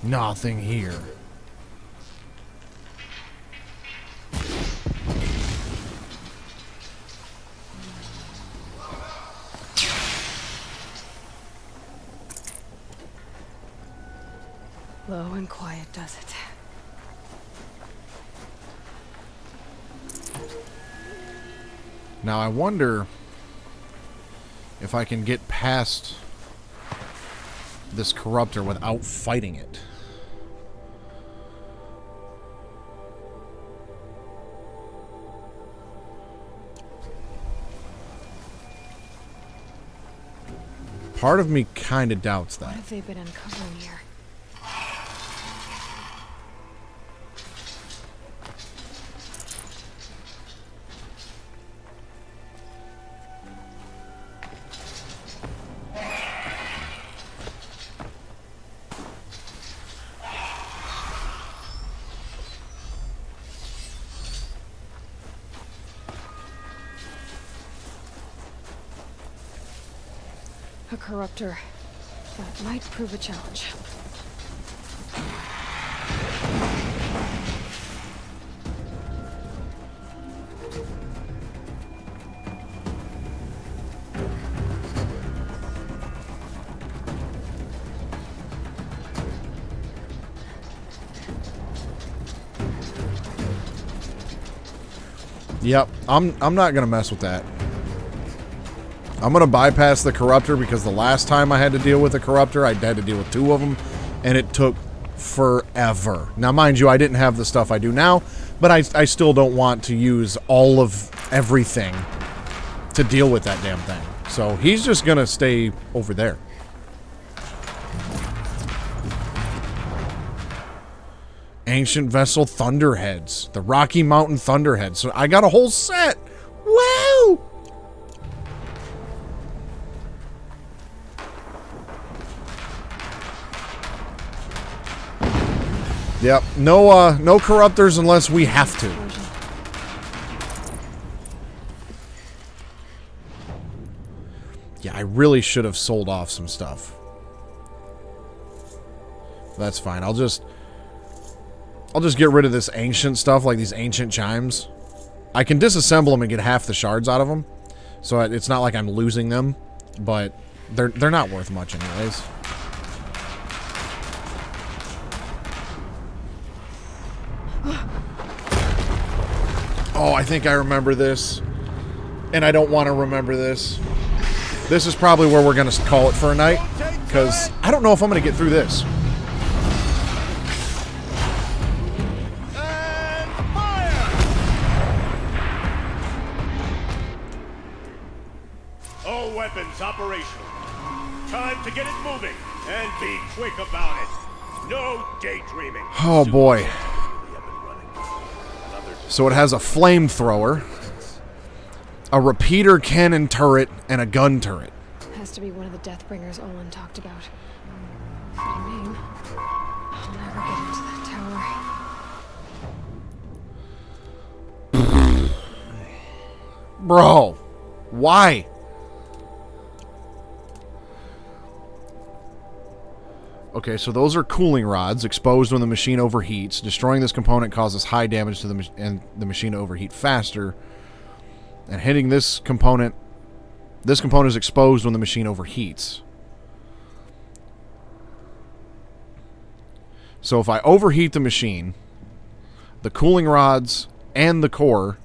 Speaker 2: Nothing here.
Speaker 1: Low and quiet does it.
Speaker 2: Now I wonder if I can get past this corruptor without fighting it. Part of me kind of doubts
Speaker 1: What
Speaker 2: that.
Speaker 1: have they been uncovering here? A corruptor. That might prove a challenge.
Speaker 2: Yep, I'm not gonna mess with that. I'm gonna bypass the corruptor because the last time I had to deal with a corruptor, I had to deal with two of them, and it took forever. Now, mind you, I didn't have the stuff I do now, but I still don't want to use all of everything to deal with that damn thing. So he's just gonna stay over there. Ancient Vessel Thunderheads. The Rocky Mountain Thunderheads. So I got a whole set. Woo! Yep. No corruptors unless we have to. Yeah, I really should have sold off some stuff. That's fine. I'll just get rid of this ancient stuff, like these ancient chimes. I can disassemble them and get half the shards out of them, so it's not like I'm losing them, but they're not worth much anyways. Oh, I think I remember this, and I don't want to remember this. This is probably where we're going to call it for a night, because I don't know if I'm going to get through this.
Speaker 3: And fire!
Speaker 8: operational. Time to get it moving, and be quick about it. No daydreaming.
Speaker 2: Oh boy. So it has a flamethrower, a repeater cannon turret, and a gun turret.
Speaker 1: Has to be one of the Deathbringers Olin talked about. What a name. I'll never get into that tower.
Speaker 2: Bro, why? Okay, so those are cooling rods exposed when the machine overheats. Destroying this component causes high damage to and the machine to overheat faster. And hitting this component is exposed when the machine overheats. So if I overheat the machine, the cooling rods and the core,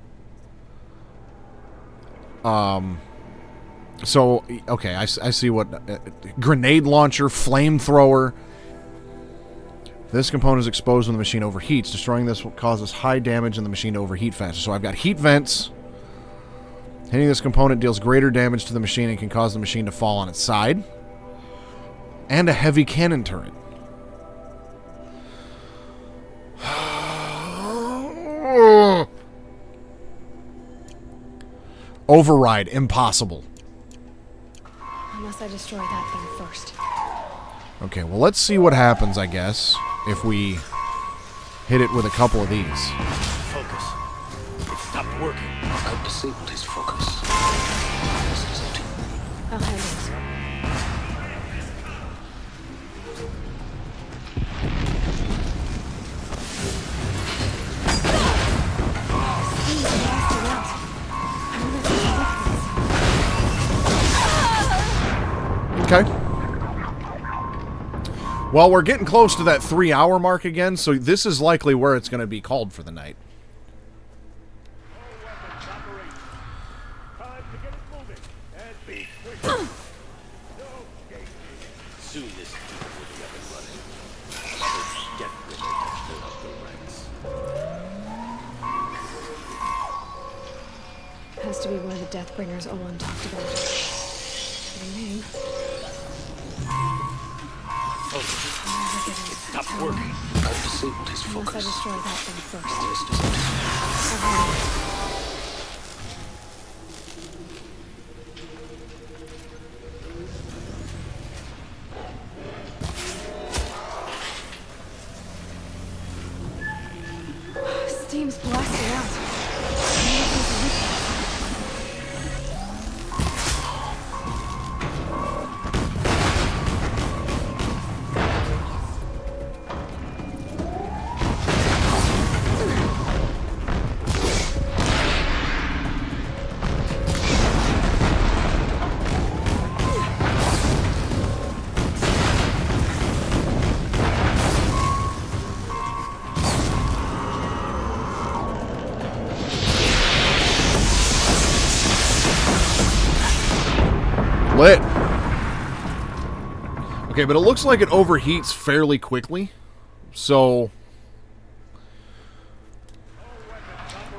Speaker 2: so, okay, I see what... grenade launcher, flamethrower. This component is exposed when the machine overheats. Destroying this causes high damage and the machine to overheat faster. So I've got heat vents. Hitting this component deals greater damage to the machine and can cause the machine to fall on its side. And a heavy cannon turret. Override, impossible.
Speaker 1: Unless I destroy that thing first.
Speaker 2: Okay, well, let's see what happens, I guess, if we hit it with a couple of these.
Speaker 8: Focus. It stopped working.
Speaker 6: I've disabled his focus.
Speaker 1: I'll handle it. Steam's blasting out. I wonder if it's weakness.
Speaker 2: Okay. Well, we're getting close to that 3-hour mark again, so this is likely where it's going to be called for the night.
Speaker 8: Time to get it moving, and be quick. No daydreaming.
Speaker 7: Soon this people will be up and running. Get rid of fill up the ranks.
Speaker 1: Has to be one of the Deathbringers Olin talked about. What a name.
Speaker 8: Stopped working.
Speaker 6: I've disabled his
Speaker 1: Unless I
Speaker 6: focus.
Speaker 1: destroy that thing first.
Speaker 6: Yes, disabled.
Speaker 1: I'll handle it. Steam's blasting out. I wonder if there's a weakness.
Speaker 2: Lit. Okay, but it looks like it overheats fairly quickly. So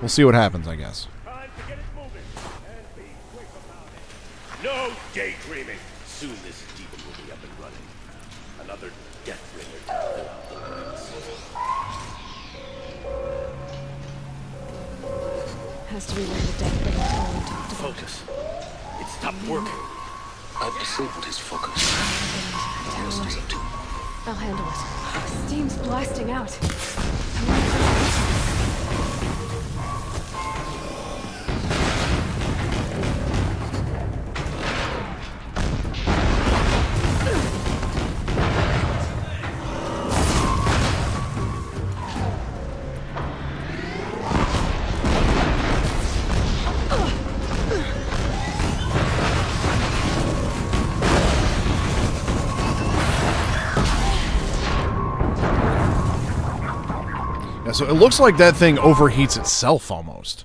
Speaker 2: we'll see what happens, I guess.
Speaker 8: Time to get it moving, and be quick about it. No daydreaming.
Speaker 7: Soon this demon will be up and running. Another Deathbringer to fill out the ranks.
Speaker 1: Has to be one of the Deathbringers Olin talked about.
Speaker 7: Focus. It stopped working.
Speaker 6: I've disabled his focus. Yes,
Speaker 1: Tower.
Speaker 6: disabled.
Speaker 1: I'll handle it. Steam's blasting out. I wonder if there's a weakness.
Speaker 2: Yeah, so it looks like that thing overheats itself almost.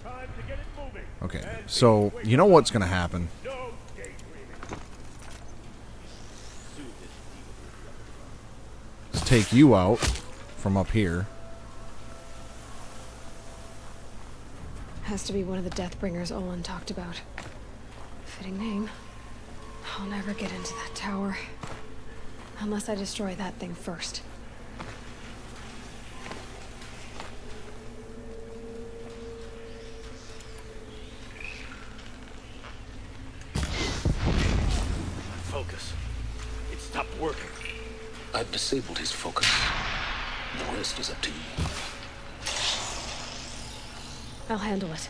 Speaker 8: Time to get it moving.
Speaker 2: Okay, so you know what's going to happen?
Speaker 8: No daydreaming.
Speaker 2: Let's take you out from up here.
Speaker 1: Has to be one of the Deathbringers Olin talked about. Fitting name. I'll never get into that tower. Unless I destroy that thing first.
Speaker 8: Focus. It stopped working.
Speaker 6: I've disabled his focus. The rest is up to you.
Speaker 1: I'll handle it.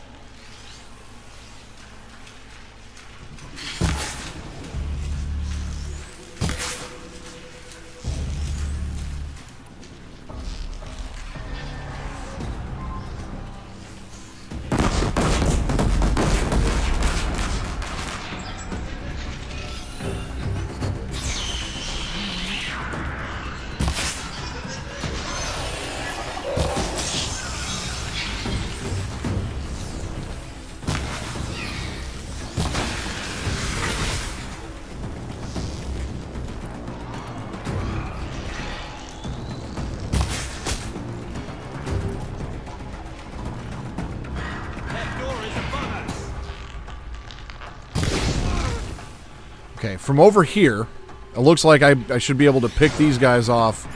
Speaker 2: Okay, from over here, it looks like I should be able to pick these guys off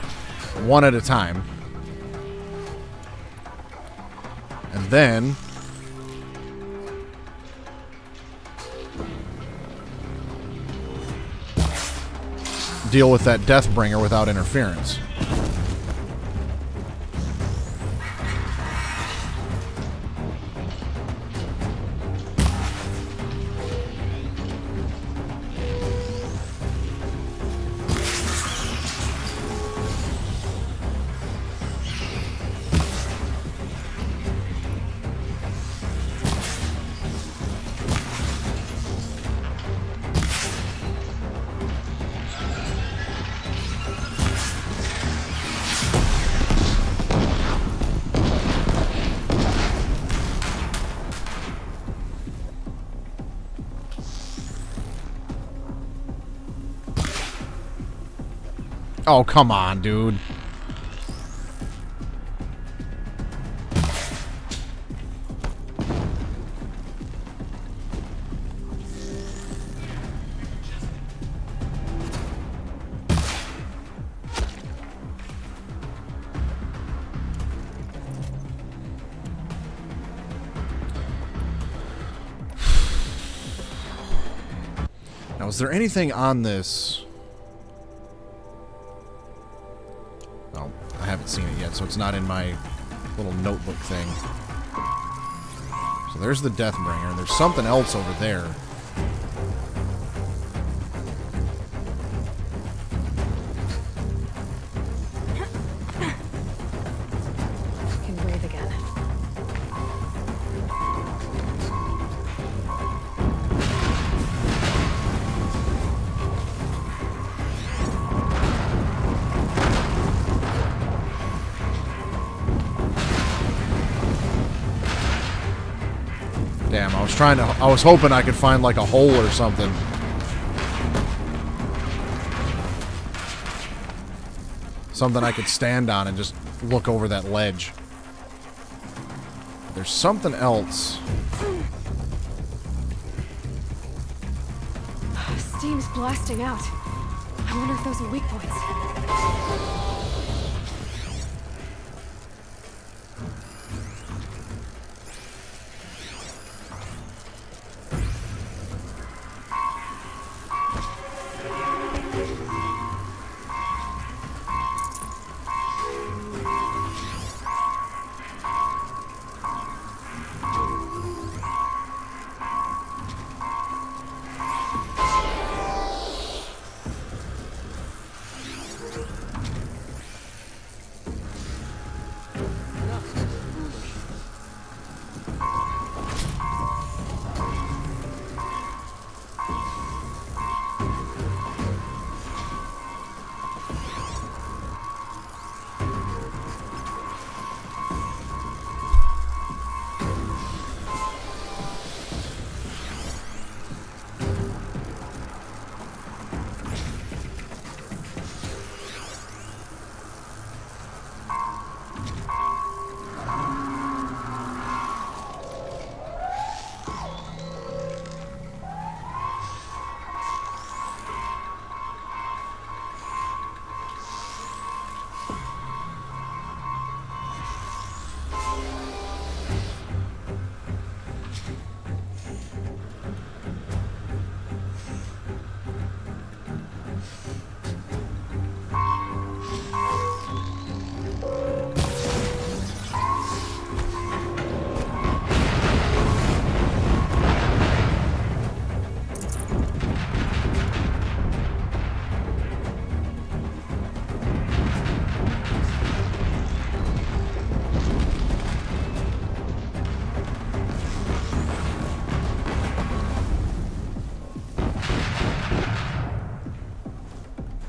Speaker 2: one at a time. And then deal with that Deathbringer without interference. Oh, come on, dude. Now, is there anything on this? Well, I haven't seen it yet, so it's not in my little notebook thing. So there's the Deathbringer, and there's something else over there.
Speaker 1: I can breathe again.
Speaker 2: Damn, I was hoping I could find like a hole or something. Something I could stand on and just look over that ledge. There's something else.
Speaker 1: Steam's blasting out. I wonder if those are weak points.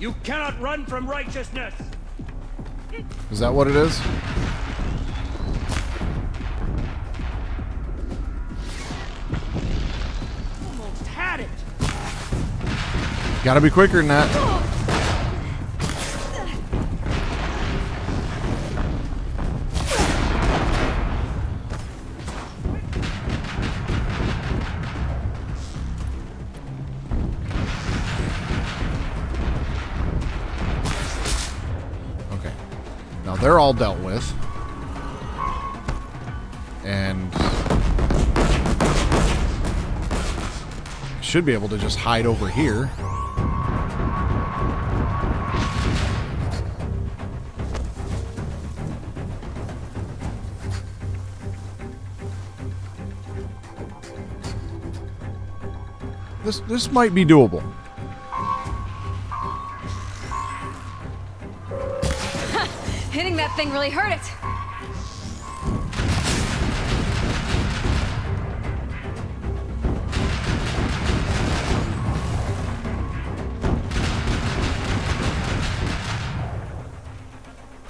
Speaker 8: You cannot run from righteousness!
Speaker 2: Is that what it is?
Speaker 8: Almost had it!
Speaker 2: Gotta be quicker than that. Okay. Now they're all dealt with. And should be able to just hide over here. This might be doable.
Speaker 1: Hitting that thing really hurt it.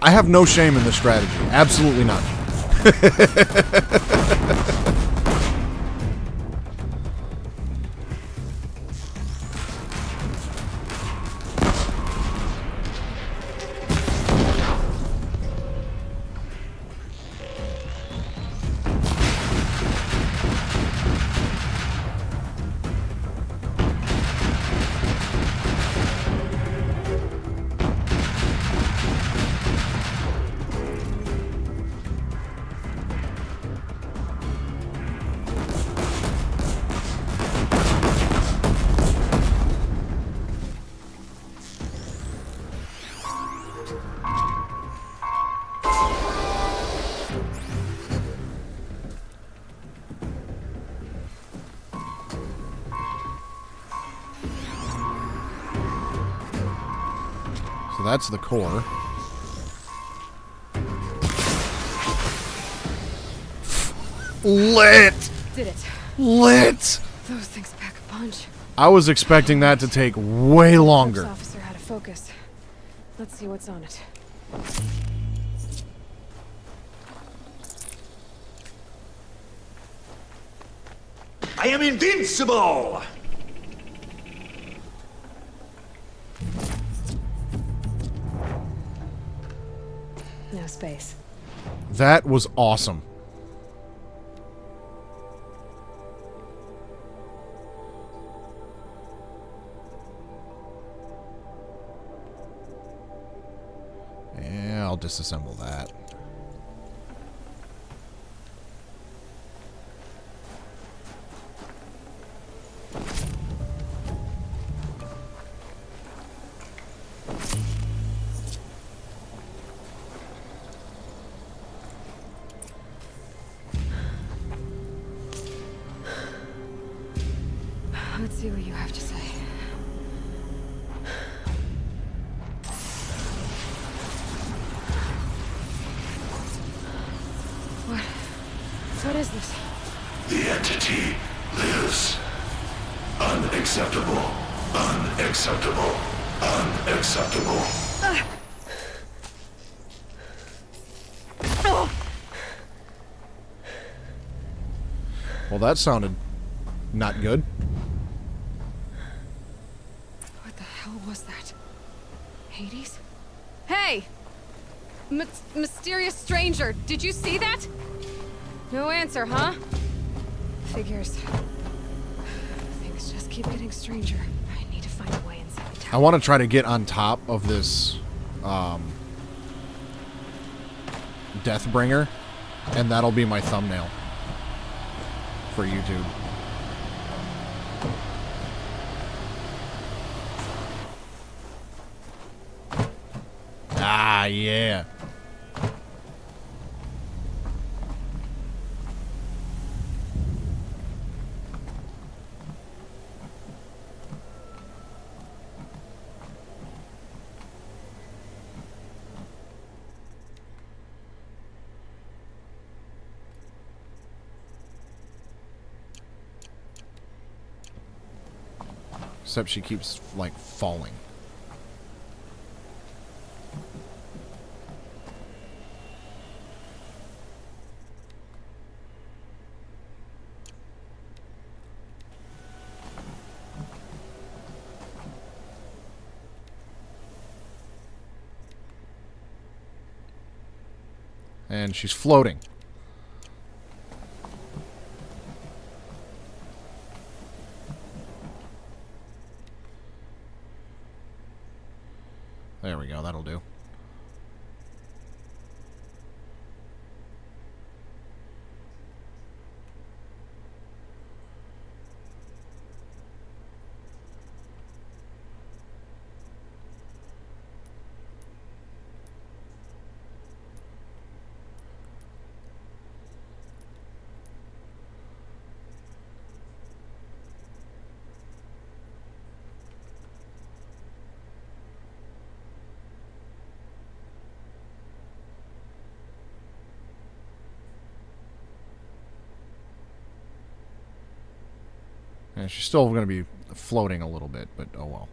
Speaker 2: I have no shame in this strategy. Absolutely none. So that's the core. Lit!
Speaker 1: Did it.
Speaker 2: Lit!
Speaker 1: Those things pack a punch.
Speaker 2: I was expecting that to take way longer.
Speaker 1: This officer had a focus. Let's see what's on it.
Speaker 8: I am invincible!
Speaker 1: No space.
Speaker 2: That was awesome. Yeah, I'll disassemble that.
Speaker 1: Let's see what you have to say. What is this?
Speaker 9: The entity lives. Unacceptable. Unacceptable. Unacceptable.
Speaker 2: Well, that sounded not good.
Speaker 1: What the hell was that? Hades? Hey! Mysterious stranger, did you see that? No answer, huh? Figures. Things just keep getting stranger. I need to find a way inside the town.
Speaker 2: I want to try to get on top of this Deathbringer, and that'll be my thumbnail for YouTube. Ah, yeah. Except she keeps, like, falling. And she's floating. There we go, that'll do. And she's still going to be floating a little bit, but oh well.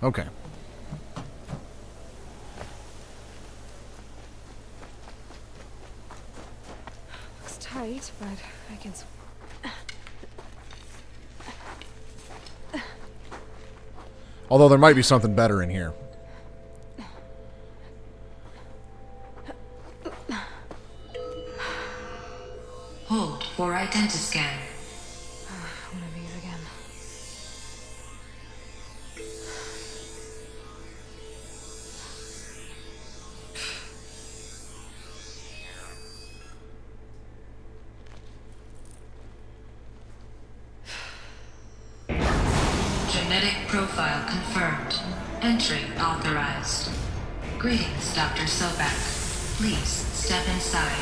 Speaker 2: Okay.
Speaker 1: Looks tight, but I can...
Speaker 2: Although there might be something better in here.
Speaker 10: Hold for identiscan.
Speaker 1: One of these again.
Speaker 10: Genetic profile confirmed. Entry authorized. Greetings, Dr. Sobek. Please step inside.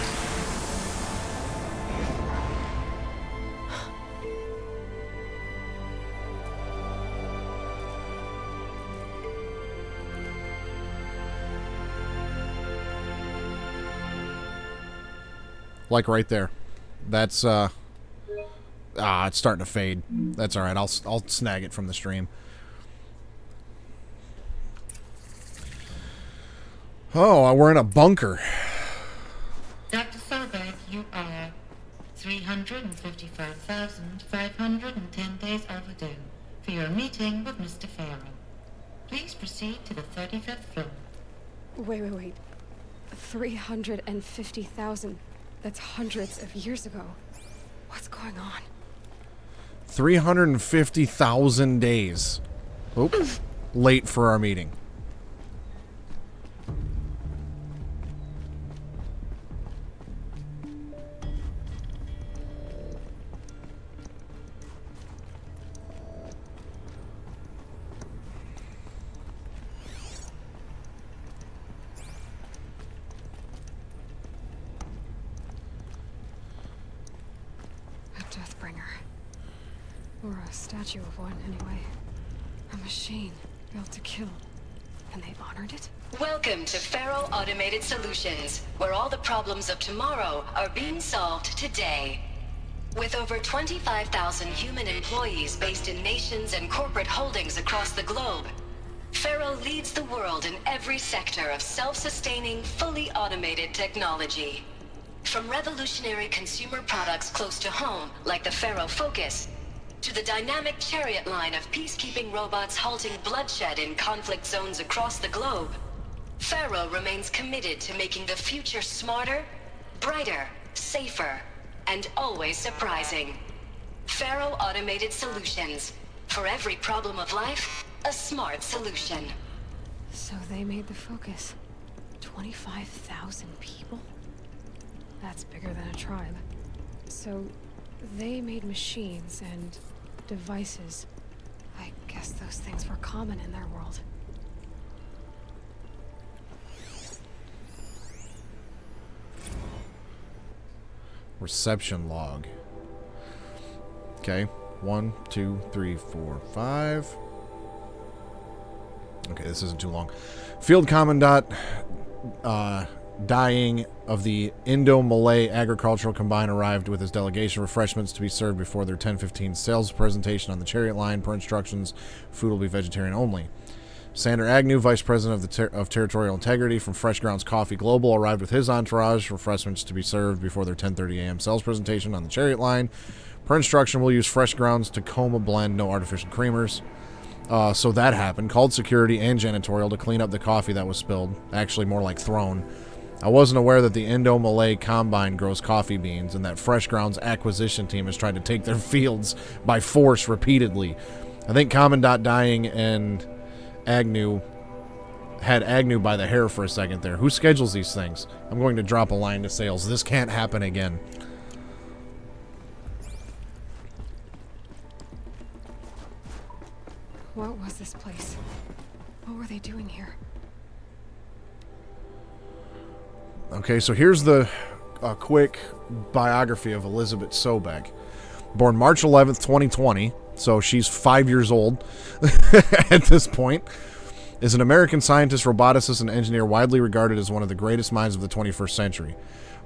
Speaker 2: Like right there. That's it's starting to fade. That's all right. I'll snag it from the stream. Oh, we're in a bunker.
Speaker 11: Dr. Sobek, you are 355,510 days overdue for your meeting with Mr. Farrell. Please proceed to the 35th floor.
Speaker 1: Wait. 350,000. That's hundreds of years ago. What's going on?
Speaker 2: 350,000 days. Oop. Late for our meeting.
Speaker 1: Or a statue of one, anyway. A machine built to kill. And they honored it?
Speaker 12: Welcome to Faro Automated Solutions, where all the problems of tomorrow are being solved today. With over 25,000 human employees based in nations and corporate holdings across the globe, Faro leads the world in every sector of self-sustaining, fully automated technology. From revolutionary consumer products close to home, like the Faro Focus, to the dynamic chariot line of peacekeeping robots halting bloodshed in conflict zones across the globe, Faro remains committed to making the future smarter, brighter, safer, and always surprising. Faro Automated Solutions. For every problem of life, a smart solution.
Speaker 1: So they made the Focus. 25,000 people? That's bigger than a tribe. So they made machines and devices. I guess those things were common in their world.
Speaker 2: Reception log. Okay. 1, 2, 3, 4, 5. Okay, this isn't too long. Field Commandant dying of the Indo-Malay Agricultural Combine arrived with his delegation. Refreshments to be served before their 10:15 sales presentation on the Chariot line. Per instructions, food will be vegetarian only. Sander Agnew, Vice President of Territorial Integrity from Fresh Grounds Coffee Global, arrived with his entourage. Refreshments to be served before their 10:30 a.m. sales presentation on the Chariot line. Per instruction, we'll use Fresh Grounds Tacoma blend, no artificial creamers. So that happened. Called security and janitorial to clean up the coffee that was spilled. Actually, more like thrown. I wasn't aware that the Indo-Malay Combine grows coffee beans and that Fresh Grounds acquisition team has tried to take their fields by force repeatedly. I think Commandant Dying and Agnew had Agnew by the hair for a second there. Who schedules these things? I'm going to drop a line to sales. This can't happen again.
Speaker 1: What was this place? What were they doing here?
Speaker 2: Okay, so here's the quick biography of Elizabeth Sobeck. Born March 11th, 2020, so she's 5 years old at this point, is an American scientist, roboticist, and engineer widely regarded as one of the greatest minds of the 21st century.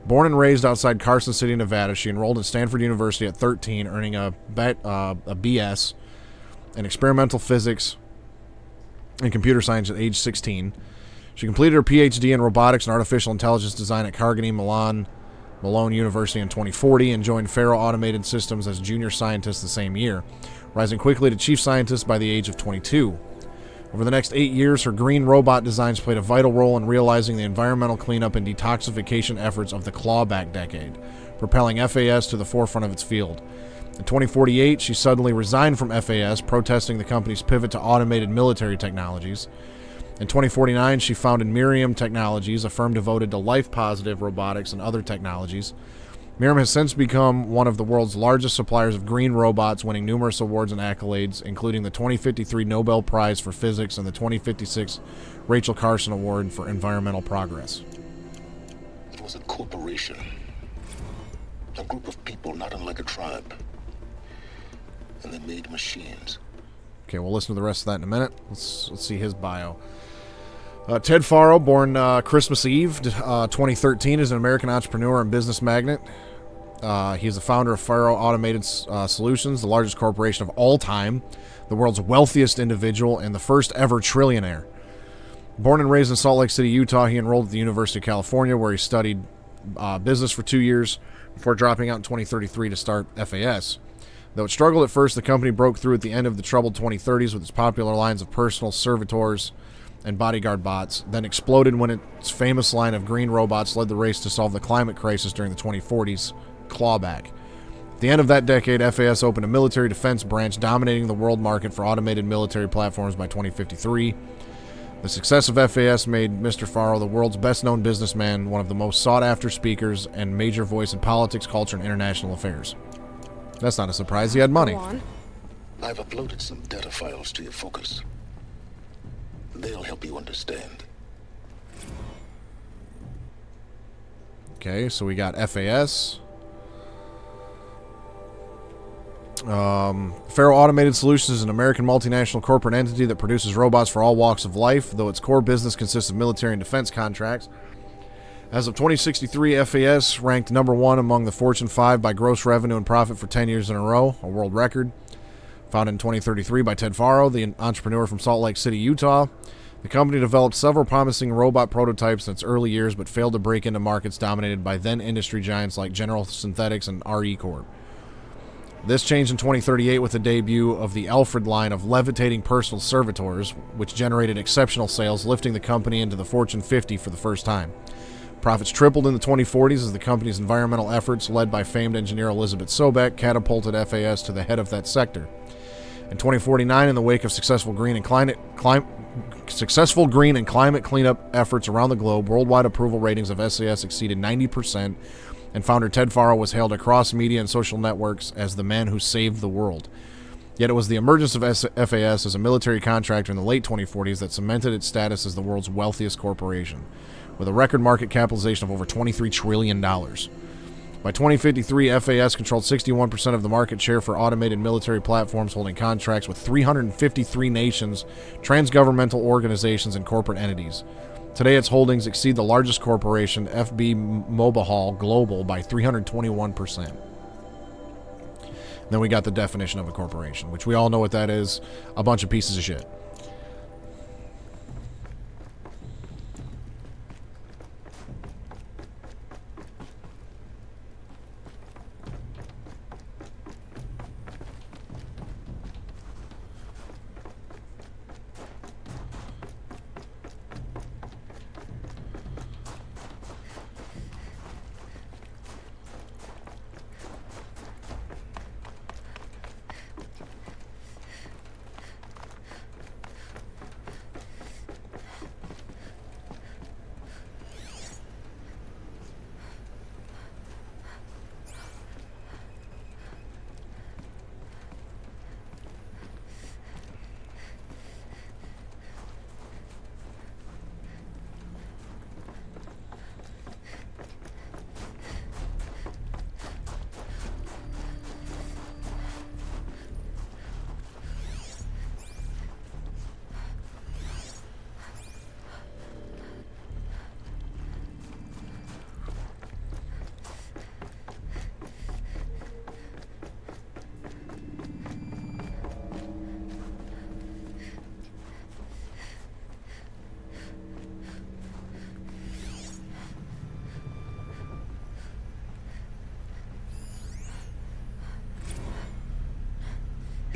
Speaker 2: Born and raised outside Carson City, Nevada, she enrolled at Stanford University at 13, earning a BS in experimental physics and computer science at age 16. She completed her PhD in robotics and artificial intelligence design at Carnegie Mellon University in 2040 and joined Faro Automated Systems as junior scientist the same year, rising quickly to chief scientist by the age of 22. Over the next 8 years, her green robot designs played a vital role in realizing the environmental cleanup and detoxification efforts of the clawback decade, propelling FAS to the forefront of its field. In 2048, she suddenly resigned from FAS, protesting the company's pivot to automated military technologies. In 2049, she founded Miriam Technologies, a firm devoted to life-positive robotics and other technologies. Miriam has since become one of the world's largest suppliers of green robots, winning numerous awards and accolades, including the 2053 Nobel Prize for Physics and the 2056 Rachel Carson Award for Environmental Progress.
Speaker 6: It was a corporation. A group of people not unlike a tribe. And they made machines.
Speaker 2: Okay, we'll listen to the rest of that in a minute. Let's see his bio. Ted Faro, born Christmas Eve, 2013, is an American entrepreneur and business magnate. He is the founder of Faro Automated Solutions, the largest corporation of all time, the world's wealthiest individual, and the first ever trillionaire. Born and raised in Salt Lake City, Utah, he enrolled at the University of California, where he studied business for 2 years before dropping out in 2033 to start FAS. Though it struggled at first, the company broke through at the end of the troubled 2030s with its popular lines of personal servitors and bodyguard bots, then exploded when its famous line of green robots led the race to solve the climate crisis during the 2040s, clawback. At the end of that decade, FAS opened a military defense branch, dominating the world market for automated military platforms by 2053. The success of FAS made Mr. Faro the world's best-known businessman, one of the most sought-after speakers, and major voice in politics, culture, and international affairs. That's not a surprise. He had money.
Speaker 1: Go on.
Speaker 6: I've uploaded some data files to your focus. They'll help you understand.
Speaker 2: Okay, so we got FAS. Faro Automated Solutions is an American multinational corporate entity that produces robots for all walks of life, though its core business consists of military and defense contracts. As of 2063, FAS ranked number 1 among the Fortune 5 by gross revenue and profit for 10 years in a row, a world record. Founded in 2033 by Ted Faro, the entrepreneur from Salt Lake City, Utah, the company developed several promising robot prototypes in its early years, but failed to break into markets dominated by then industry giants like General Synthetics and RE Corp. This changed in 2038 with the debut of the Alfred line of levitating personal servitors, which generated exceptional sales, lifting the company into the Fortune 50 for the first time. Profits tripled in the 2040s as the company's environmental efforts, led by famed engineer Elizabeth Sobeck, catapulted FAS to the head of that sector. In 2049, in the wake of successful green and climate cleanup efforts around the globe, worldwide approval ratings of SAS exceeded 90%, and founder Ted Faro was hailed across media and social networks as the man who saved the world. Yet it was the emergence of FAS as a military contractor in the late 2040s that cemented its status as the world's wealthiest corporation, with a record market capitalization of over $23 trillion. By 2053, FAS controlled 61% of the market share for automated military platforms, holding contracts with 353 nations, transgovernmental organizations, and corporate entities. Today, its holdings exceed the largest corporation, FB Mobile Global, by 321%. Then we got the definition of a corporation, which we all know what that is: a bunch of pieces of shit.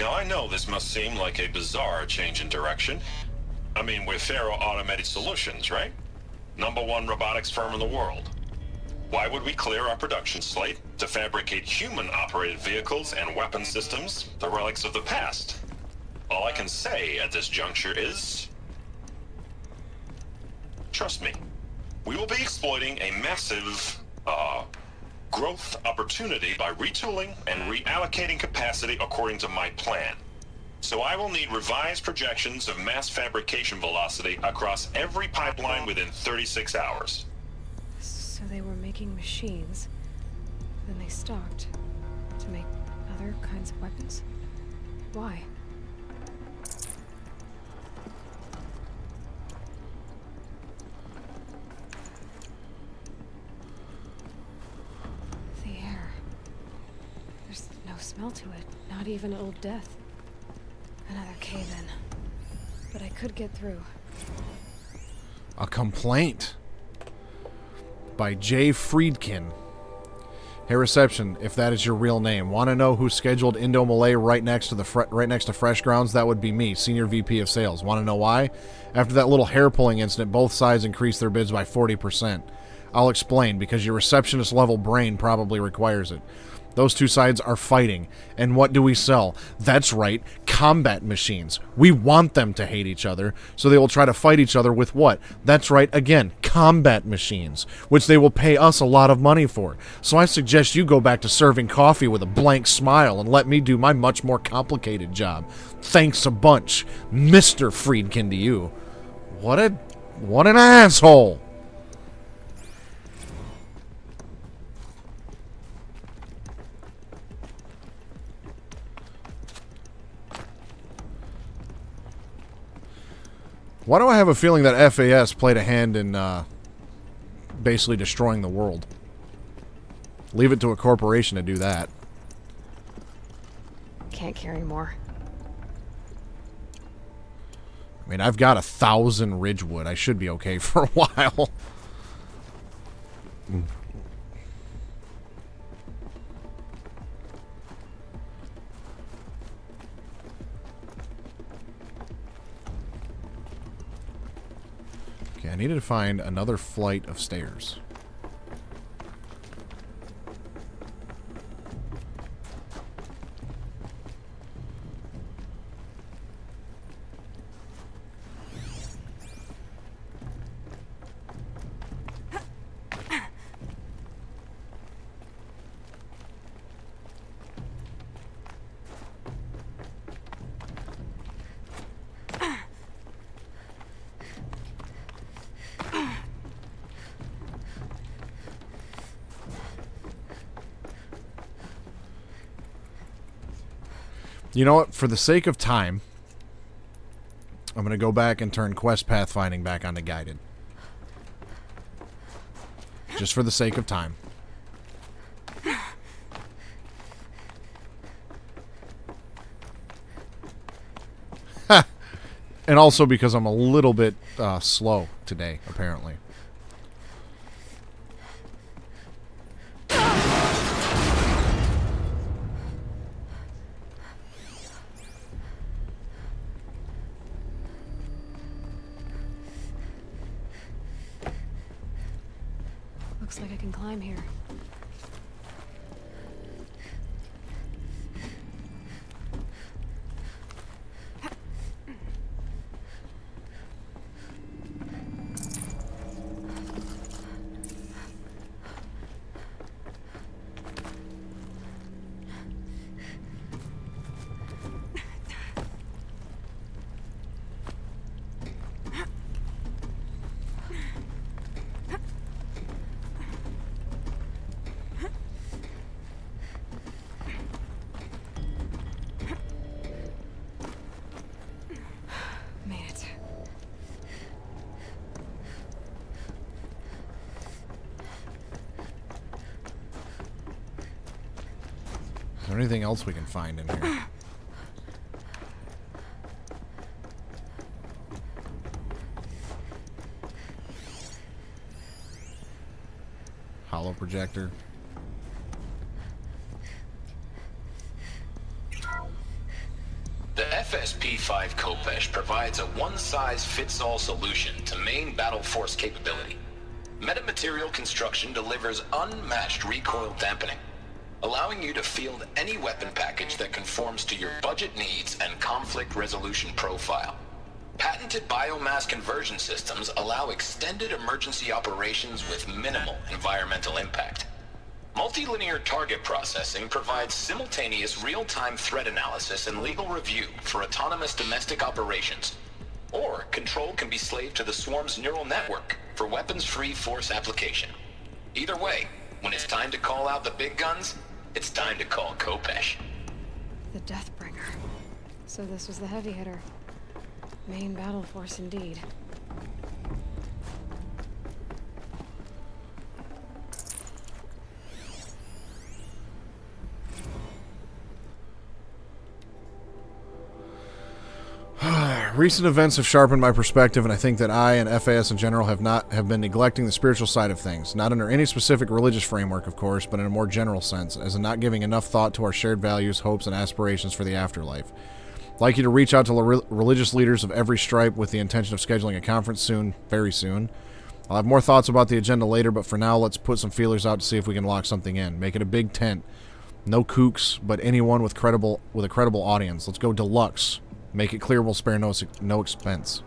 Speaker 13: Now, I know this must seem like a bizarre change in direction. I mean, we're Faro Automated Solutions, right? #1 robotics firm in the world. Why would we clear our production slate to fabricate human-operated vehicles and weapon systems, the relics of the past? All I can say at this juncture is... trust me, we will be exploiting a massive, growth opportunity by retooling and reallocating capacity according to my plan. So I will need revised projections of mass fabrication velocity across every pipeline within 36 hours.
Speaker 1: So they were making machines, then they stopped to make other kinds of weapons? Why? The air. There's no smell to it, not even Old Death. Another cave-in. But I could get through.
Speaker 2: A complaint by Jay Friedkin. Hey, reception, if that is your real name. Want to know who scheduled Indo Malay right next to Fresh Grounds? That would be me, Senior VP of Sales. Want to know why? After that little hair-pulling incident, both sides increased their bids by 40%. I'll explain, because your receptionist-level brain probably requires it. Those two sides are fighting. And what do we sell? That's right, combat machines. We want them to hate each other, so they will try to fight each other with what? That's right, again, combat machines, which they will pay us a lot of money for. So I suggest you go back to serving coffee with a blank smile and let me do my much more complicated job. Thanks a bunch, Mr. Friedkin to you. What an asshole! Why do I have a feeling that FAS played a hand in basically destroying the world? Leave it to a corporation to do that.
Speaker 1: Can't carry more.
Speaker 2: I mean, I've got 1,000 Ridgewood. I should be okay for a while. Okay, I needed to find another flight of stairs. You know what? For the sake of time, I'm going to go back and turn quest pathfinding back onto guided. Just for the sake of time. Ha! And also because I'm a little bit slow today, apparently.
Speaker 1: Looks like I can climb here.
Speaker 2: Is there anything else we can find in here? Hollow projector.
Speaker 6: FSP-5 Kopesh provides a one-size-fits-all solution to main battle force capability. Metamaterial construction delivers unmatched recoil dampening, allowing you to field any weapon package that conforms to your budget needs and conflict resolution profile. Patented biomass conversion systems allow extended emergency operations with minimal environmental impact. Multilinear target processing provides simultaneous real-time threat analysis and legal review for autonomous domestic operations. Or control can be slaved to the swarm's neural network for weapons-free force application. Either way, when it's time to call out the big guns, it's time to call Kopesh.
Speaker 1: The Deathbringer. So this was the heavy hitter. Main battle force indeed.
Speaker 2: Recent events have sharpened my perspective, and I think that I and FAS in general have been neglecting the spiritual side of things. Not under any specific religious framework, of course, but in a more general sense, as in not giving enough thought to our shared values, hopes, and aspirations for the afterlife. I'd like you to reach out to religious leaders of every stripe with the intention of scheduling a conference soon, very soon. I'll have more thoughts about the agenda later, but for now, let's put some feelers out to see if we can lock something in. Make it a big tent. No kooks, but anyone with a credible audience. Let's go deluxe. Make it clear we'll spare no expense.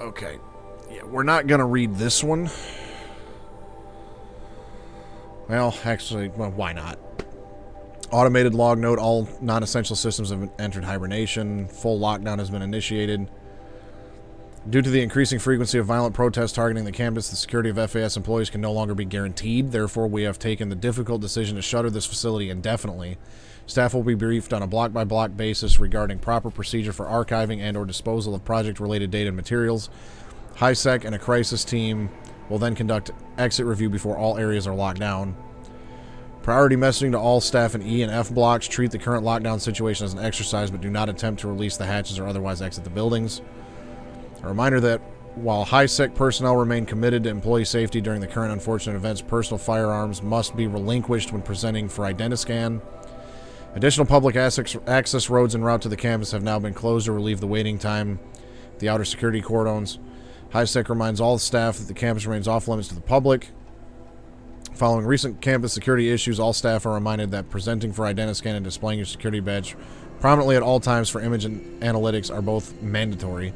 Speaker 2: Okay. Yeah, we're not going to read this one. Well, actually, why not? Automated log note, all non-essential systems have entered hibernation. Full lockdown has been initiated. Due to the increasing frequency of violent protests targeting the campus, the security of FAS employees can no longer be guaranteed. Therefore, we have taken the difficult decision to shutter this facility indefinitely. Staff will be briefed on a block-by-block basis regarding proper procedure for archiving and or disposal of project-related data and materials. HiSec and a crisis team will then conduct exit review before all areas are locked down. Priority messaging to all staff in E and F blocks. Treat the current lockdown situation as an exercise, but do not attempt to release the hatches or otherwise exit the buildings. A reminder that while HiSec personnel remain committed to employee safety during the current unfortunate events, personal firearms must be relinquished when presenting for Identiscan. Additional public access roads en route to the campus have now been closed to relieve the waiting time at the outer security cordons. HiSec reminds all staff that the campus remains off limits to the public. Following recent campus security issues, all staff are reminded that presenting for Identiscan and displaying your security badge prominently at all times for image and analytics are both mandatory.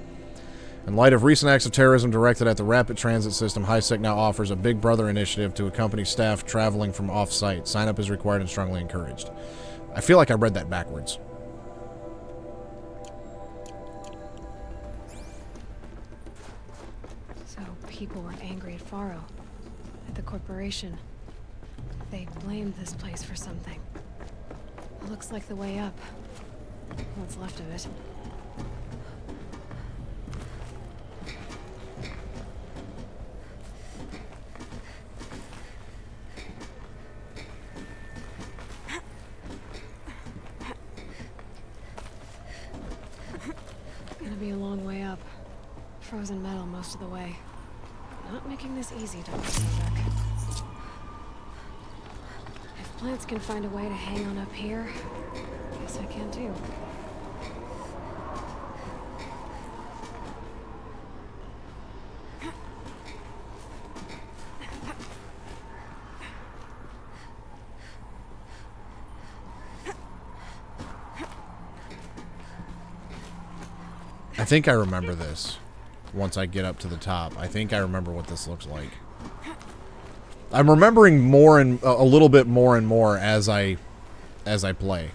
Speaker 2: In light of recent acts of terrorism directed at the rapid transit system, HiSec now offers a Big Brother initiative to accompany staff traveling from off-site. Sign up is required and strongly encouraged. I feel like I read that backwards.
Speaker 1: So people were angry at Faro, at the corporation. They blamed this place for something. It looks like the way up. What's left of it. Gonna be a long way up. Frozen metal most of the way. Not making this easy, Dr. Sobek. If plants can find a way to hang on up here, guess I can too.
Speaker 2: I think I remember this. Once I get up to the top, I think I remember what this looks like. I'm remembering more and a little bit more and more as I play.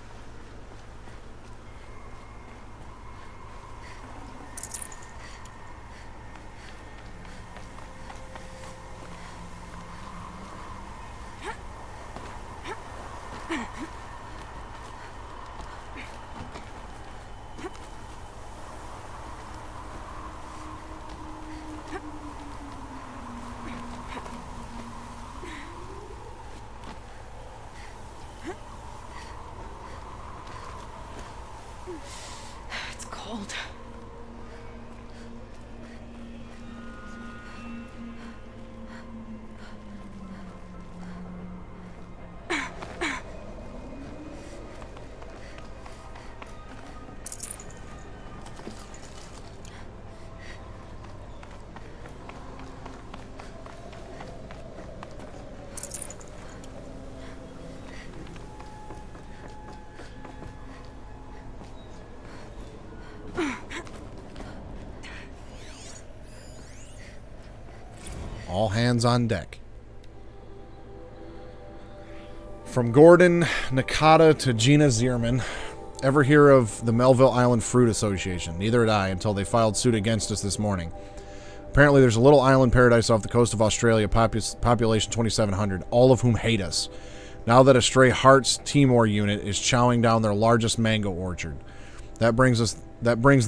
Speaker 2: All hands on deck. From Gordon Nakata to Gina Zierman. Ever hear of the Melville Island Fruit Association? Neither had I until they filed suit against us this morning. Apparently there's a little island paradise off the coast of Australia, population 2,700, all of whom hate us. Now that a stray Hearts Timor unit is chowing down their largest mango orchard. That brings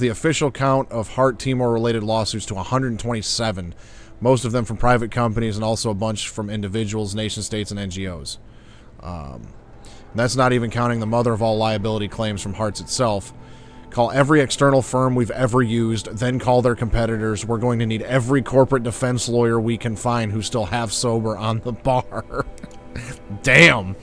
Speaker 2: the official count of Heart Timor related lawsuits to 127, most of them from private companies and also a bunch from individuals, nation states, and NGOs. That's not even counting the mother of all liability claims from Hearts itself. Call every external firm we've ever used, then call their competitors. We're going to need every corporate defense lawyer we can find who's still half sober on the bar. Damn.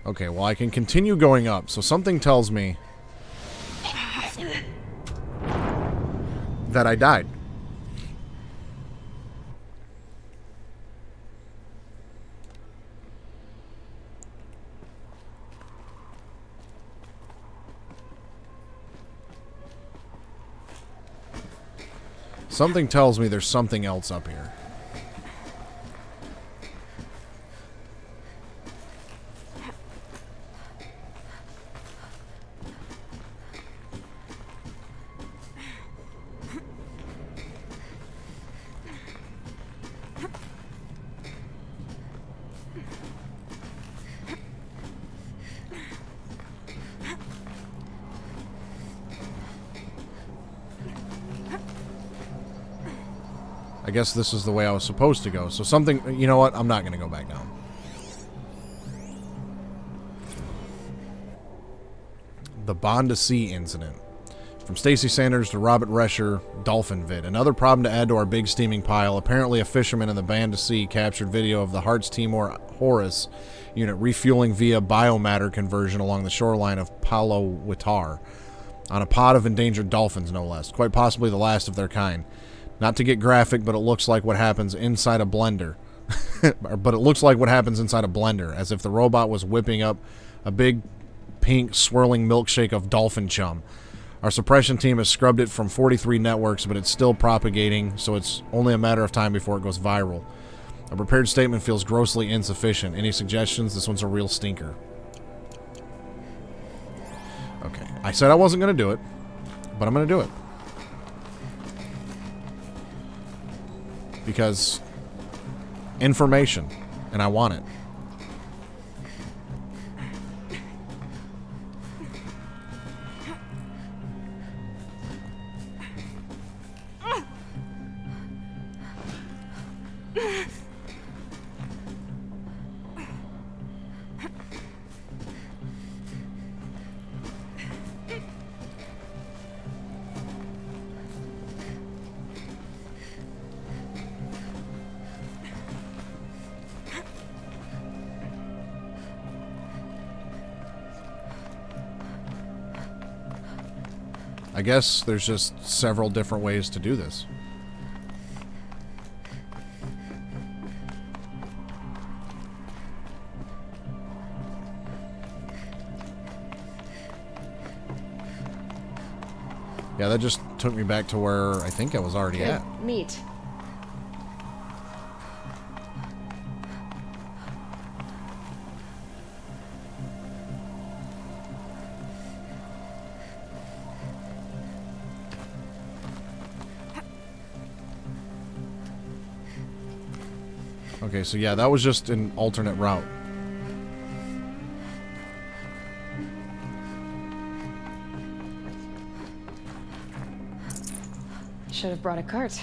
Speaker 2: Okay, well, I can continue going up, so something tells me that I died. Something tells me there's something else up here. I guess this is the way I was supposed to go. So something, you know what? I'm not going to go back down. The Bond to Sea incident. From Stacy Sanders to Robert Rescher, Dolphin Vid. Another problem to add to our big steaming pile. Apparently a fisherman in the Band to Sea captured video of the Hearts Timor Horus unit refueling via biomatter conversion along the shoreline of Palo Witar. On a pod of endangered dolphins, no less. Quite possibly the last of their kind. Not to get graphic, but it looks like what happens inside a blender. But it looks like what happens inside a blender, as if the robot was whipping up a big, pink, swirling milkshake of dolphin chum. Our suppression team has scrubbed it from 43 networks, but it's still propagating, so it's only a matter of time before it goes viral. A prepared statement feels grossly insufficient. Any suggestions? This one's a real stinker. Okay. I said I wasn't going to do it, but I'm going to do it. Because information, and I want it. I guess there's just several different ways to do this. Yeah, that just took me back to where I think I was already at.
Speaker 1: Meat.
Speaker 2: Okay, so yeah, that was just an alternate route.
Speaker 1: Should have brought a cart.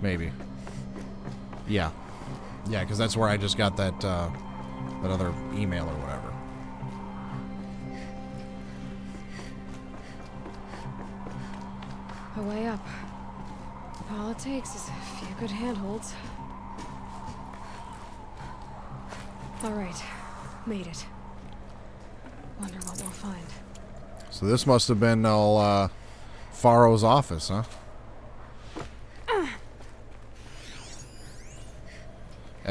Speaker 2: Maybe. Yeah. Yeah, because that's where I just got that, that other email or whatever.
Speaker 1: A way up. All it takes is a few good handholds. Alright. Made it. Wonder what we'll find.
Speaker 2: So this must have been Faro's office, huh?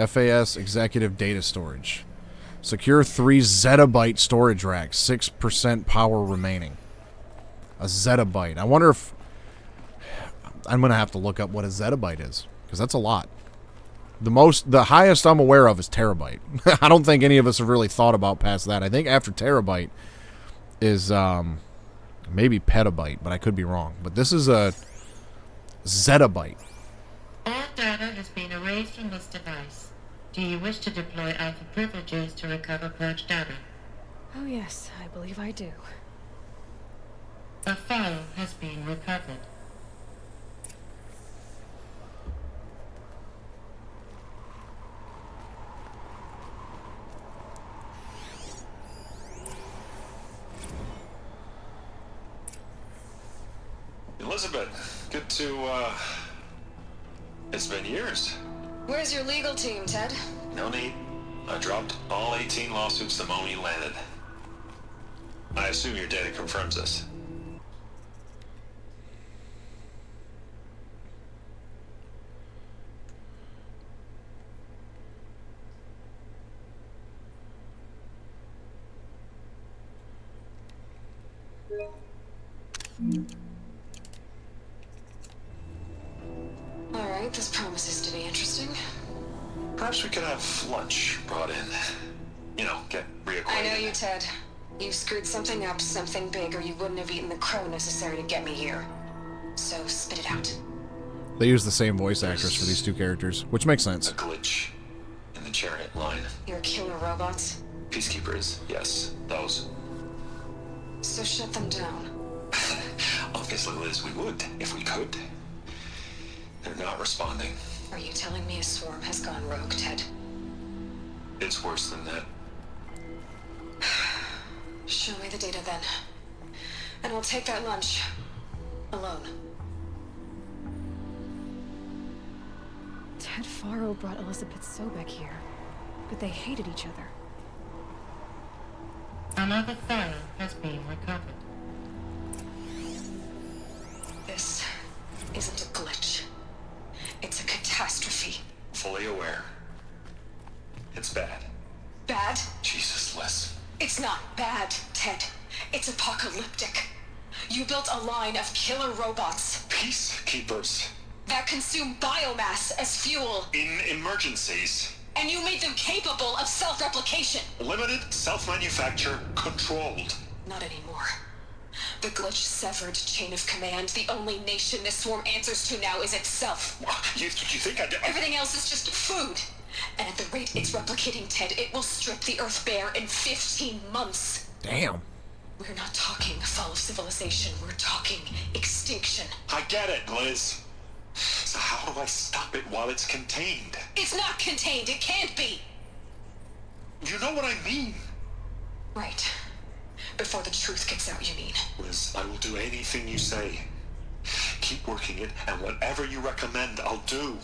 Speaker 2: FAS Executive Data Storage. Secure 3 zettabyte storage racks. 6% power remaining. A zettabyte. I wonder if... I'm going to have to look up what a zettabyte is. Because that's a lot. The highest I'm aware of is terabyte. I don't think any of us have really thought about past that. I think after terabyte is maybe petabyte, but I could be wrong. But this is a zettabyte.
Speaker 11: All data has been erased from this device. Do you wish to deploy alpha privileges to recover purged data?
Speaker 1: Oh yes, I believe I do.
Speaker 11: A file has been recovered.
Speaker 13: Elizabeth, good to, it's been years.
Speaker 12: Where's your legal team, Ted?
Speaker 13: No need. I dropped all 18 lawsuits the moment you landed. I assume your data confirms this.
Speaker 12: Alright, this promises to be interesting.
Speaker 13: Perhaps we could have lunch brought in. You know, get reacquainted.
Speaker 12: I know you, Ted. You screwed something up, something big, or you wouldn't have eaten the crow necessary to get me here. So, spit it out.
Speaker 2: They use the same voice actress for these two characters, which makes sense.
Speaker 13: A glitch in the chariot line.
Speaker 12: Your killer robots?
Speaker 13: Peacekeepers, yes, those.
Speaker 12: So shut them down.
Speaker 13: Obviously, Liz, we would, if we could. They're not responding.
Speaker 12: Are you telling me a swarm has gone rogue, Ted?
Speaker 13: It's worse than that.
Speaker 12: Show me the data then. And we'll take that lunch. Alone.
Speaker 1: Ted Faro brought Elizabeth Sobek here, but they hated each other.
Speaker 11: Another file has been recovered.
Speaker 12: This isn't a glitch. It's a catastrophe.
Speaker 13: Fully aware. It's bad.
Speaker 12: Bad?
Speaker 13: Jesus, Liz.
Speaker 12: It's not bad, Ted. It's apocalyptic. You built a line of killer robots.
Speaker 13: Peacekeepers.
Speaker 12: That consume biomass as fuel.
Speaker 13: In emergencies.
Speaker 12: And you made them capable of self-replication.
Speaker 13: Limited, self-manufacture, controlled.
Speaker 12: Not anymore. The glitch severed chain of command. The only nation this swarm answers to now is itself.
Speaker 13: You think I did?
Speaker 12: Everything else is just food. And at the rate it's replicating, Ted, it will strip the Earth bare in 15 months.
Speaker 2: Damn.
Speaker 12: We're not talking fall of civilization. We're talking extinction.
Speaker 13: I get it, Liz. So how do I stop it while it's contained?
Speaker 12: It's not contained. It can't be.
Speaker 13: You know what I mean.
Speaker 12: Right. Before the truth gets out, you mean?
Speaker 13: Liz, I will do anything you say. Keep working it, and whatever you recommend, I'll do.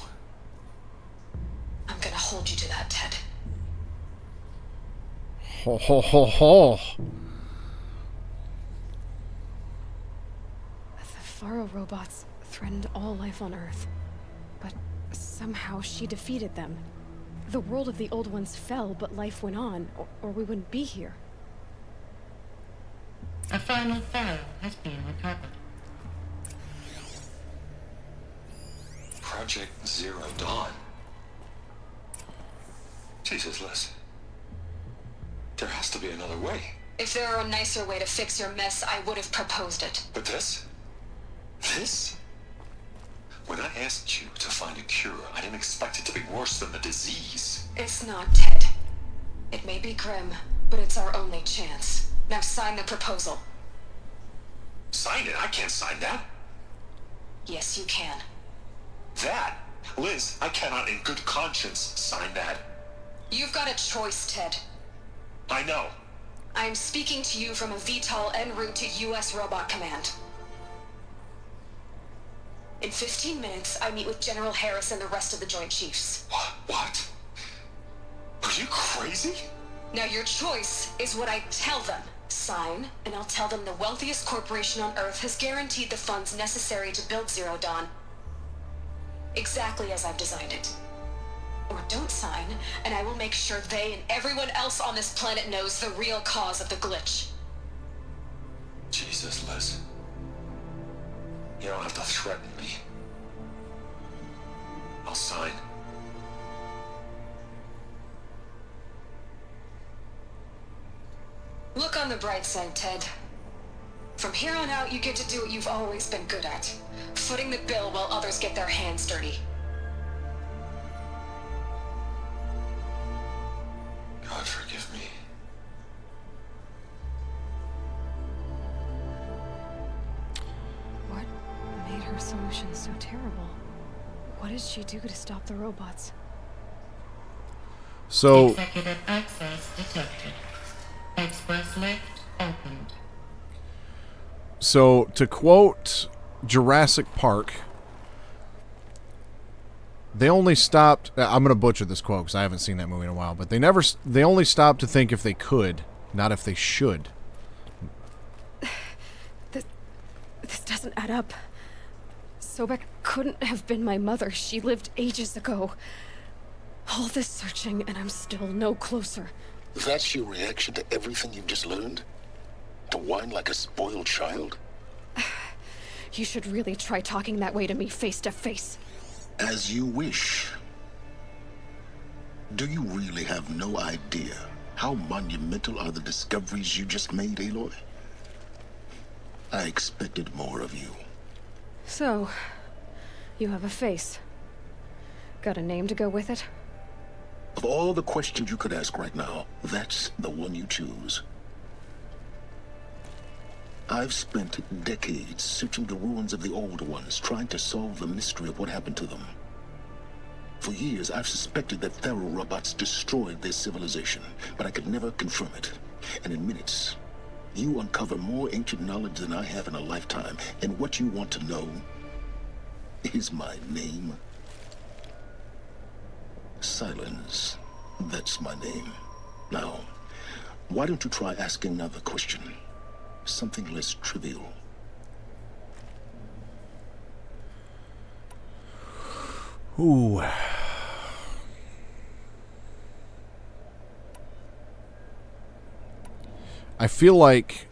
Speaker 12: I'm gonna hold you to that, Ted.
Speaker 2: Ho ho ho ho.
Speaker 1: The Faro robots threatened all life on Earth, but somehow she defeated them. The world of the old ones fell, but life went on, or we wouldn't be here.
Speaker 11: A final file has been recovered.
Speaker 13: Project Zero Dawn. Jesus, Liz. There has to be another way.
Speaker 12: If there were a nicer way to fix your mess, I would have proposed it.
Speaker 13: But this? This? When I asked you to find a cure, I didn't expect it to be worse than the disease.
Speaker 12: It's not, Ted. It may be grim, but it's our only chance. Now sign the proposal.
Speaker 13: Sign it? I can't sign that.
Speaker 12: Yes, you can.
Speaker 13: That? Liz, I cannot in good conscience sign that.
Speaker 12: You've got a choice, Ted.
Speaker 13: I know.
Speaker 12: I'm speaking to you from a VTOL en route to U.S. Robot Command. In 15 minutes, I meet with General Harris and the rest of the Joint Chiefs.
Speaker 13: What? Are you crazy?
Speaker 12: Now your choice is what I tell them. Sign, and I'll tell them the wealthiest corporation on Earth has guaranteed the funds necessary to build Zero Dawn. Exactly as I've designed it. Or don't sign, and I will make sure they and everyone else on this planet knows the real cause of the glitch.
Speaker 13: Jesus, Liz. You don't have to threaten me. I'll sign.
Speaker 12: Look on the bright side, Ted. From here on out, you get to do what you've always been good at. Footing the bill while others get their hands dirty.
Speaker 13: God forgive me.
Speaker 1: What made her solution so terrible? What did she do to stop the robots?
Speaker 2: So,
Speaker 11: Executive access detected. Express lift opened.
Speaker 2: so to quote Jurassic Park, they only stopped. I'm going to butcher this quote because I haven't seen that movie in a while. But they only stopped to think if they could, not if they should.
Speaker 1: This doesn't add up. Sobek couldn't have been my mother. She lived ages ago. All this searching, and I'm still no closer.
Speaker 6: That's your reaction to everything you've just learned? To whine like a spoiled child?
Speaker 1: You should really try talking that way to me face to face.
Speaker 6: As you wish. Do you really have no idea how monumental are the discoveries you just made, Aloy? I expected more of you.
Speaker 1: So, you have a face. Got a name to go with it?
Speaker 6: Of all the questions you could ask right now, that's the one you choose. I've spent decades searching the ruins of the old ones, trying to solve the mystery of what happened to them. For years, I've suspected that Faro robots destroyed their civilization, but I could never confirm it. And in minutes, you uncover more ancient knowledge than I have in a lifetime, and what you want to know is my name. Silence. That's my name. Now, why don't you try asking another question? Something less trivial.
Speaker 2: Ooh. I feel like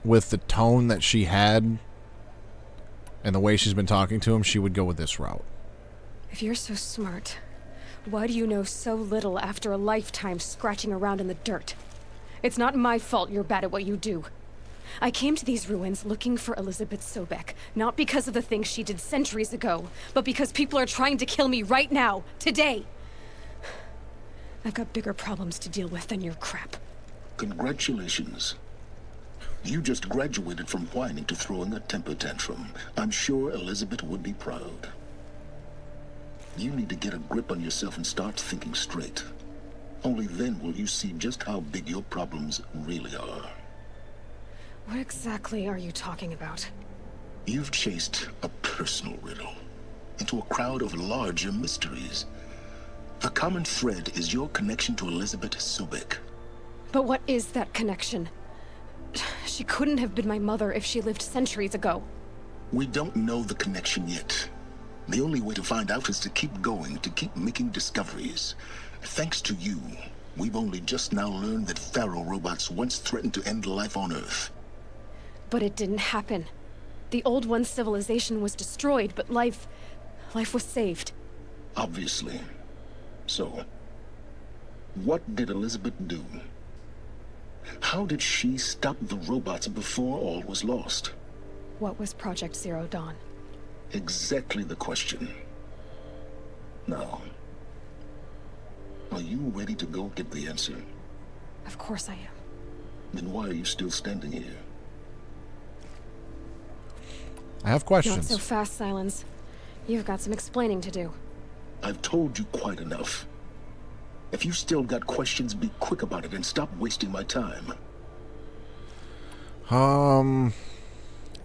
Speaker 2: with the tone that she had and the way she's been talking to him, she would go with this route.
Speaker 1: If you're so smart, why do you know so little after a lifetime scratching around in the dirt? It's not my fault you're bad at what you do. I came to these ruins looking for Elizabeth Sobek, not because of the things she did centuries ago, but because people are trying to kill me right now, today. I've got bigger problems to deal with than your crap.
Speaker 6: Congratulations. You just graduated from whining to throwing a temper tantrum. I'm sure Elizabeth would be proud. You need to get a grip on yourself and start thinking straight. Only then will you see just how big your problems really are.
Speaker 1: What exactly are you talking about?
Speaker 6: You've chased a personal riddle into a crowd of larger mysteries. The common thread is your connection to Elizabeth Sobek.
Speaker 1: But what is that connection? She couldn't have been my mother if she lived centuries ago.
Speaker 6: We don't know the connection yet. The only way to find out is to keep going, to keep making discoveries. Thanks to you, we've only just now learned that Faro robots once threatened to end life on Earth.
Speaker 1: But it didn't happen. The Old One's civilization was destroyed, but life was saved.
Speaker 6: Obviously. So, what did Elizabeth do? How did she stop the robots before all was lost?
Speaker 1: What was Project Zero Dawn?
Speaker 6: Exactly the question. Now, are you ready to go get the answer?
Speaker 1: Of course I am.
Speaker 6: Then why are you still standing here?
Speaker 2: I have questions.
Speaker 1: Not so fast, Silence. You've got some explaining to do.
Speaker 6: I've told you quite enough. If you still got questions, be quick about it and stop wasting my time.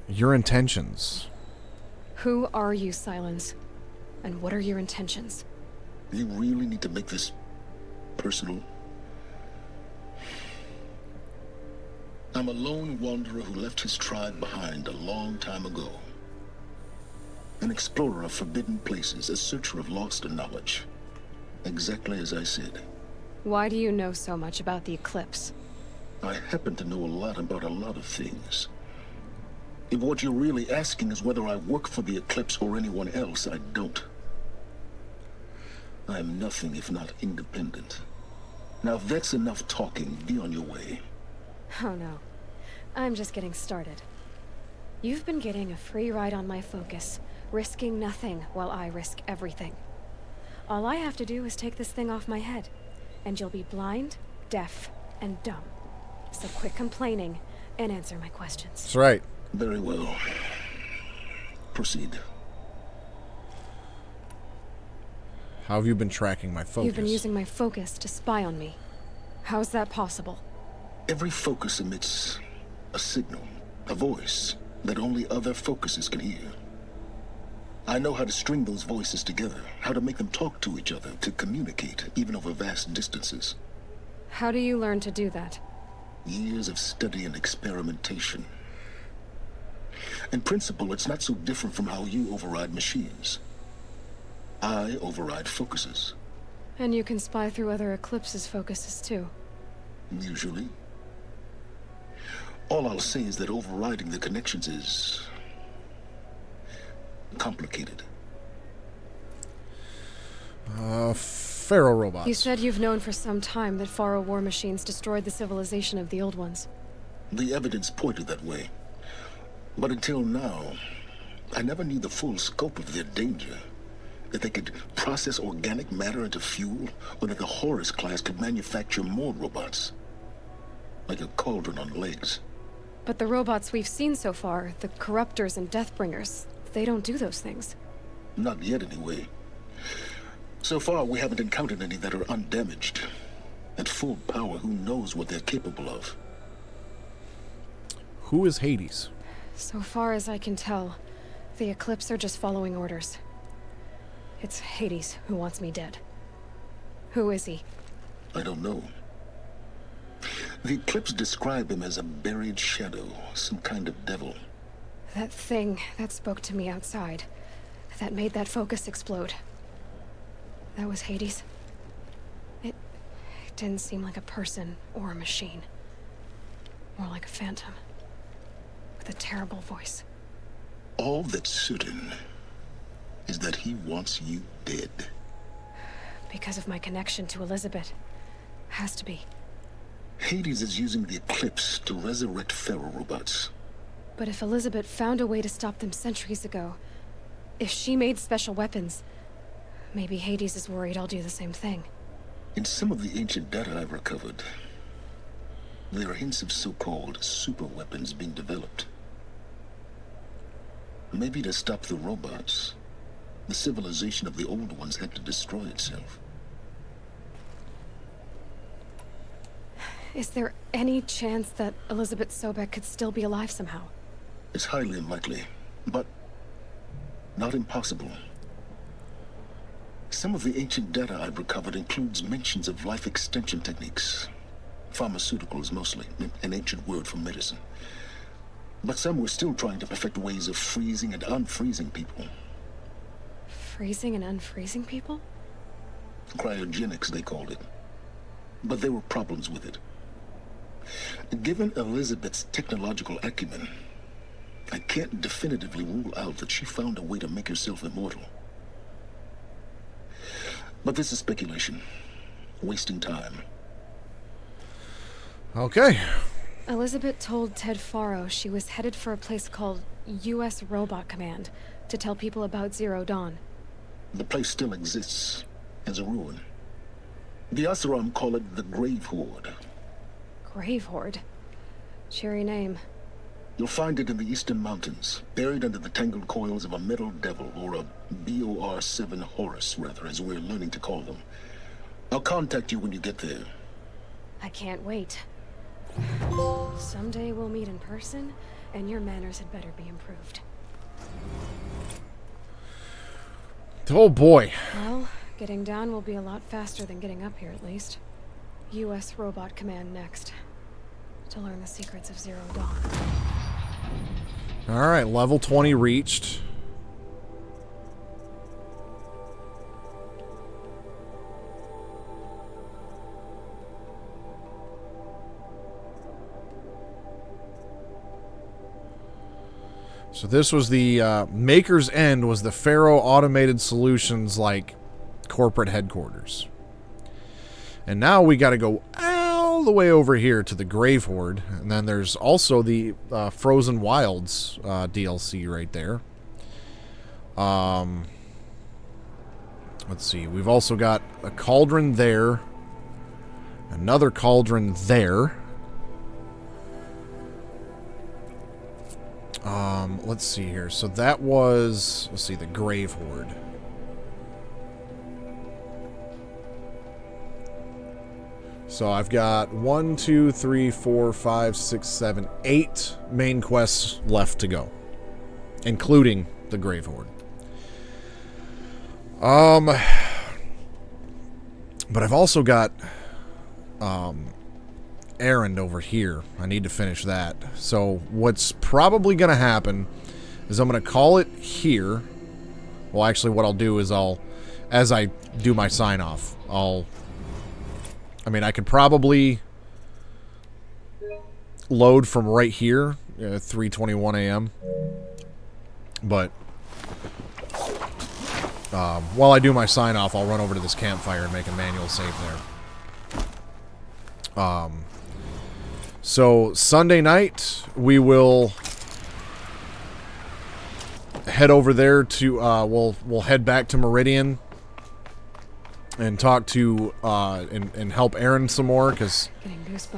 Speaker 2: Your intentions.
Speaker 1: Who are you, Silence? And what are your intentions?
Speaker 6: You really need to make this personal? I'm a lone wanderer who left his tribe behind a long time ago. An explorer of forbidden places, a searcher of lost knowledge. Exactly as I said.
Speaker 1: Why do you know so much about the eclipse?
Speaker 6: I happen to know a lot about a lot of things. If what you're really asking is whether I work for the Eclipse or anyone else, I don't. I am nothing if not independent. Now, if that's enough talking, be on your way.
Speaker 1: Oh no. I'm just getting started. You've been getting a free ride on my focus, risking nothing while I risk everything. All I have to do is take this thing off my head, and you'll be blind, deaf, and dumb. So quit complaining and answer my questions.
Speaker 2: That's right.
Speaker 6: Very well. Proceed.
Speaker 2: How have you been tracking my focus?
Speaker 1: You've been using my focus to spy on me. How's that possible?
Speaker 6: Every focus emits a signal, a voice that only other focuses can hear. I know how to string those voices together, how to make them talk to each other, to communicate, even over vast distances.
Speaker 1: How do you learn to do that?
Speaker 6: Years of study and experimentation. In principle, it's not so different from how you override machines. I override focuses.
Speaker 1: And you can spy through other Eclipse's focuses too.
Speaker 6: Usually. All I'll say is that overriding the connections is complicated.
Speaker 2: Pharaoh robots.
Speaker 1: You said you've known for some time that Pharaoh war machines destroyed the civilization of the old ones.
Speaker 6: The evidence pointed that way. But until now, I never knew the full scope of their danger. That they could process organic matter into fuel, or that the Horus class could manufacture more robots. Like a cauldron on legs.
Speaker 1: But the robots we've seen so far, the Corruptors and Deathbringers, they don't do those things.
Speaker 6: Not yet, anyway. So far, we haven't encountered any that are undamaged. At full power, who knows what they're capable of?
Speaker 2: Who is Hades?
Speaker 1: So far as I can tell, the Eclipse are just following orders. It's Hades who wants me dead. Who is he?
Speaker 6: I don't know. The Eclipse describe him as a buried shadow, some kind of devil.
Speaker 1: That thing that spoke to me outside, that made that focus explode. That was Hades. It didn't seem like a person or a machine. More like a phantom. With a terrible voice.
Speaker 6: All that's certain is that he wants you dead.
Speaker 1: Because of my connection to Elizabeth. Has to be.
Speaker 6: Hades is using the Eclipse to resurrect Pharaoh robots.
Speaker 1: But if Elizabeth found a way to stop them centuries ago, if she made special weapons, maybe Hades is worried I'll do the same thing.
Speaker 6: In some of the ancient data I've recovered, there are hints of so-called super weapons being developed. Maybe to stop the robots, the civilization of the old ones had to destroy itself.
Speaker 1: Is there any chance that Elizabeth Sobek could still be alive somehow?
Speaker 6: It's highly unlikely, but not impossible. Some of the ancient data I've recovered includes mentions of life extension techniques. Pharmaceuticals mostly, an ancient word for medicine. But some were still trying to perfect ways of freezing and unfreezing people.
Speaker 1: Freezing and unfreezing people?
Speaker 6: Cryogenics, they called it. But there were problems with it. Given Elizabeth's technological acumen, I can't definitively rule out that she found a way to make herself immortal. But this is speculation. Wasting time.
Speaker 2: Okay.
Speaker 1: Elizabeth told Ted Faro she was headed for a place called U.S. Robot Command to tell people about Zero Dawn.
Speaker 6: The place still exists as a ruin. The Asaram call it the Grave Horde.
Speaker 1: Grave Horde? Cheery name.
Speaker 6: You'll find it in the Eastern Mountains, buried under the tangled coils of a metal devil, or a BOR-7 Horus, rather, as we're learning to call them. I'll contact you when you get there.
Speaker 1: I can't wait. Someday we'll meet in person, and your manners had better be improved.
Speaker 2: Oh boy.
Speaker 1: Well, Getting down will be a lot faster than getting up here, at least. U.S. Robot Command next. To learn the secrets of Zero Dawn.
Speaker 2: Alright, level 20 reached. So this was the Maker's End was the Faro Automated Solutions like corporate headquarters. And now we got to go all the way over here to the Grave Horde. And then there's also the Frozen Wilds DLC right there. Let's see. We've also got a cauldron there. Another cauldron there. Let's see here. So that was, let's see, the Grave Horde. So I've got 1, 2, 3, 4, 5, 6, 7, 8 main quests left to go, including the Grave Horde. But I've also got errand over here. I need to finish that. So what's probably going to happen is I'm going to call it here. Well, actually, what I'll do is as I do my sign off, I mean, I could probably load from right here, 3:21 a.m. But while I do my sign off, I'll run over to this campfire and make a manual save there. So Sunday night we will head over there to we'll head back to Meridian and talk to and help Aaron some more because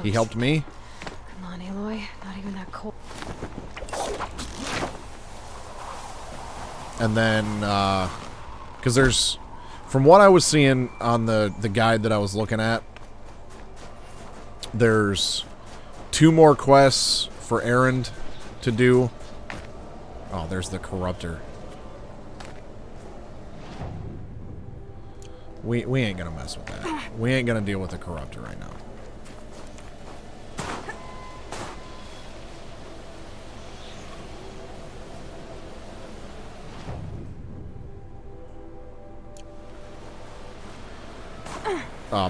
Speaker 2: he helped me.
Speaker 1: Come on, Aloy. Not even that cold.
Speaker 2: And then because there's, from what I was seeing on the guide that I was looking at, there's 2 more quests for Erend to do. Oh, there's the Corruptor. We ain't gonna mess with that. We ain't gonna deal with the Corruptor right now.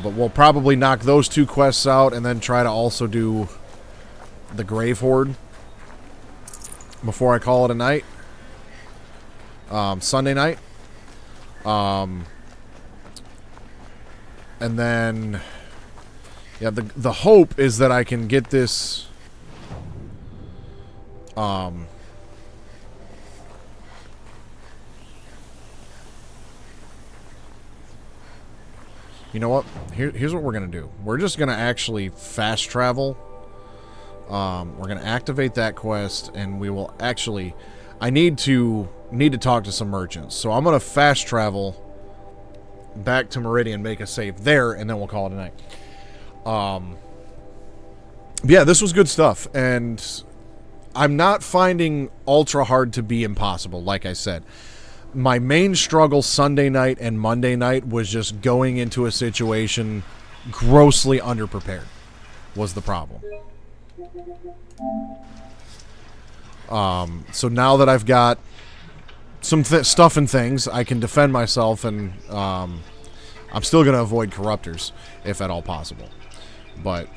Speaker 2: But we'll probably knock those 2 quests out and then try to also do the Grave Horde before I call it a night. Sunday night. And then, yeah, the hope is that I can get this, you know what? Here's what we're going to do. We're just going to actually fast travel. We're going to activate that quest, and we will actually, I need to talk to some merchants. So I'm going to fast travel back to Meridian, make a save there, and then we'll call it a night. Yeah, this was good stuff, and I'm not finding ultra hard to be impossible, like I said. My main struggle Sunday night and Monday night was just going into a situation grossly underprepared was the problem. So now that I've got some stuff and things, I can defend myself, and I'm still going to avoid corruptors if at all possible. But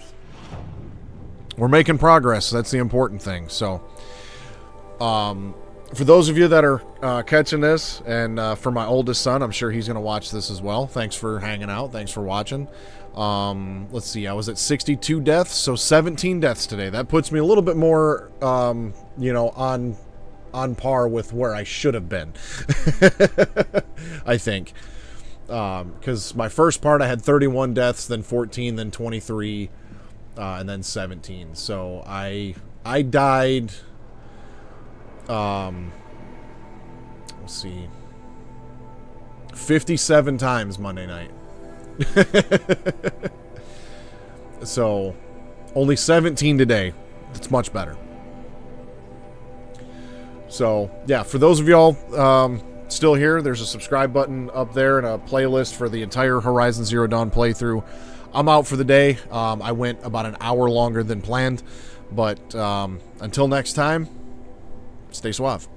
Speaker 2: we're making progress. That's the important thing. So for those of you that are catching this, and for my oldest son, I'm sure he's going to watch this as well. Thanks for hanging out. Thanks for watching. Let's see. I was at 62 deaths, so 17 deaths today. That puts me a little bit more, you know, on par with where I should have been. I think. Because my first part I had 31 deaths, then 14, then 23, and then 17. So I died, let's see, 57 times Monday night. So only 17 today. That's much better. So yeah, for those of y'all still here, there's a subscribe button up there and a playlist for the entire Horizon Zero Dawn playthrough. I'm out for the day. I went about an hour longer than planned. But until next time, stay suave.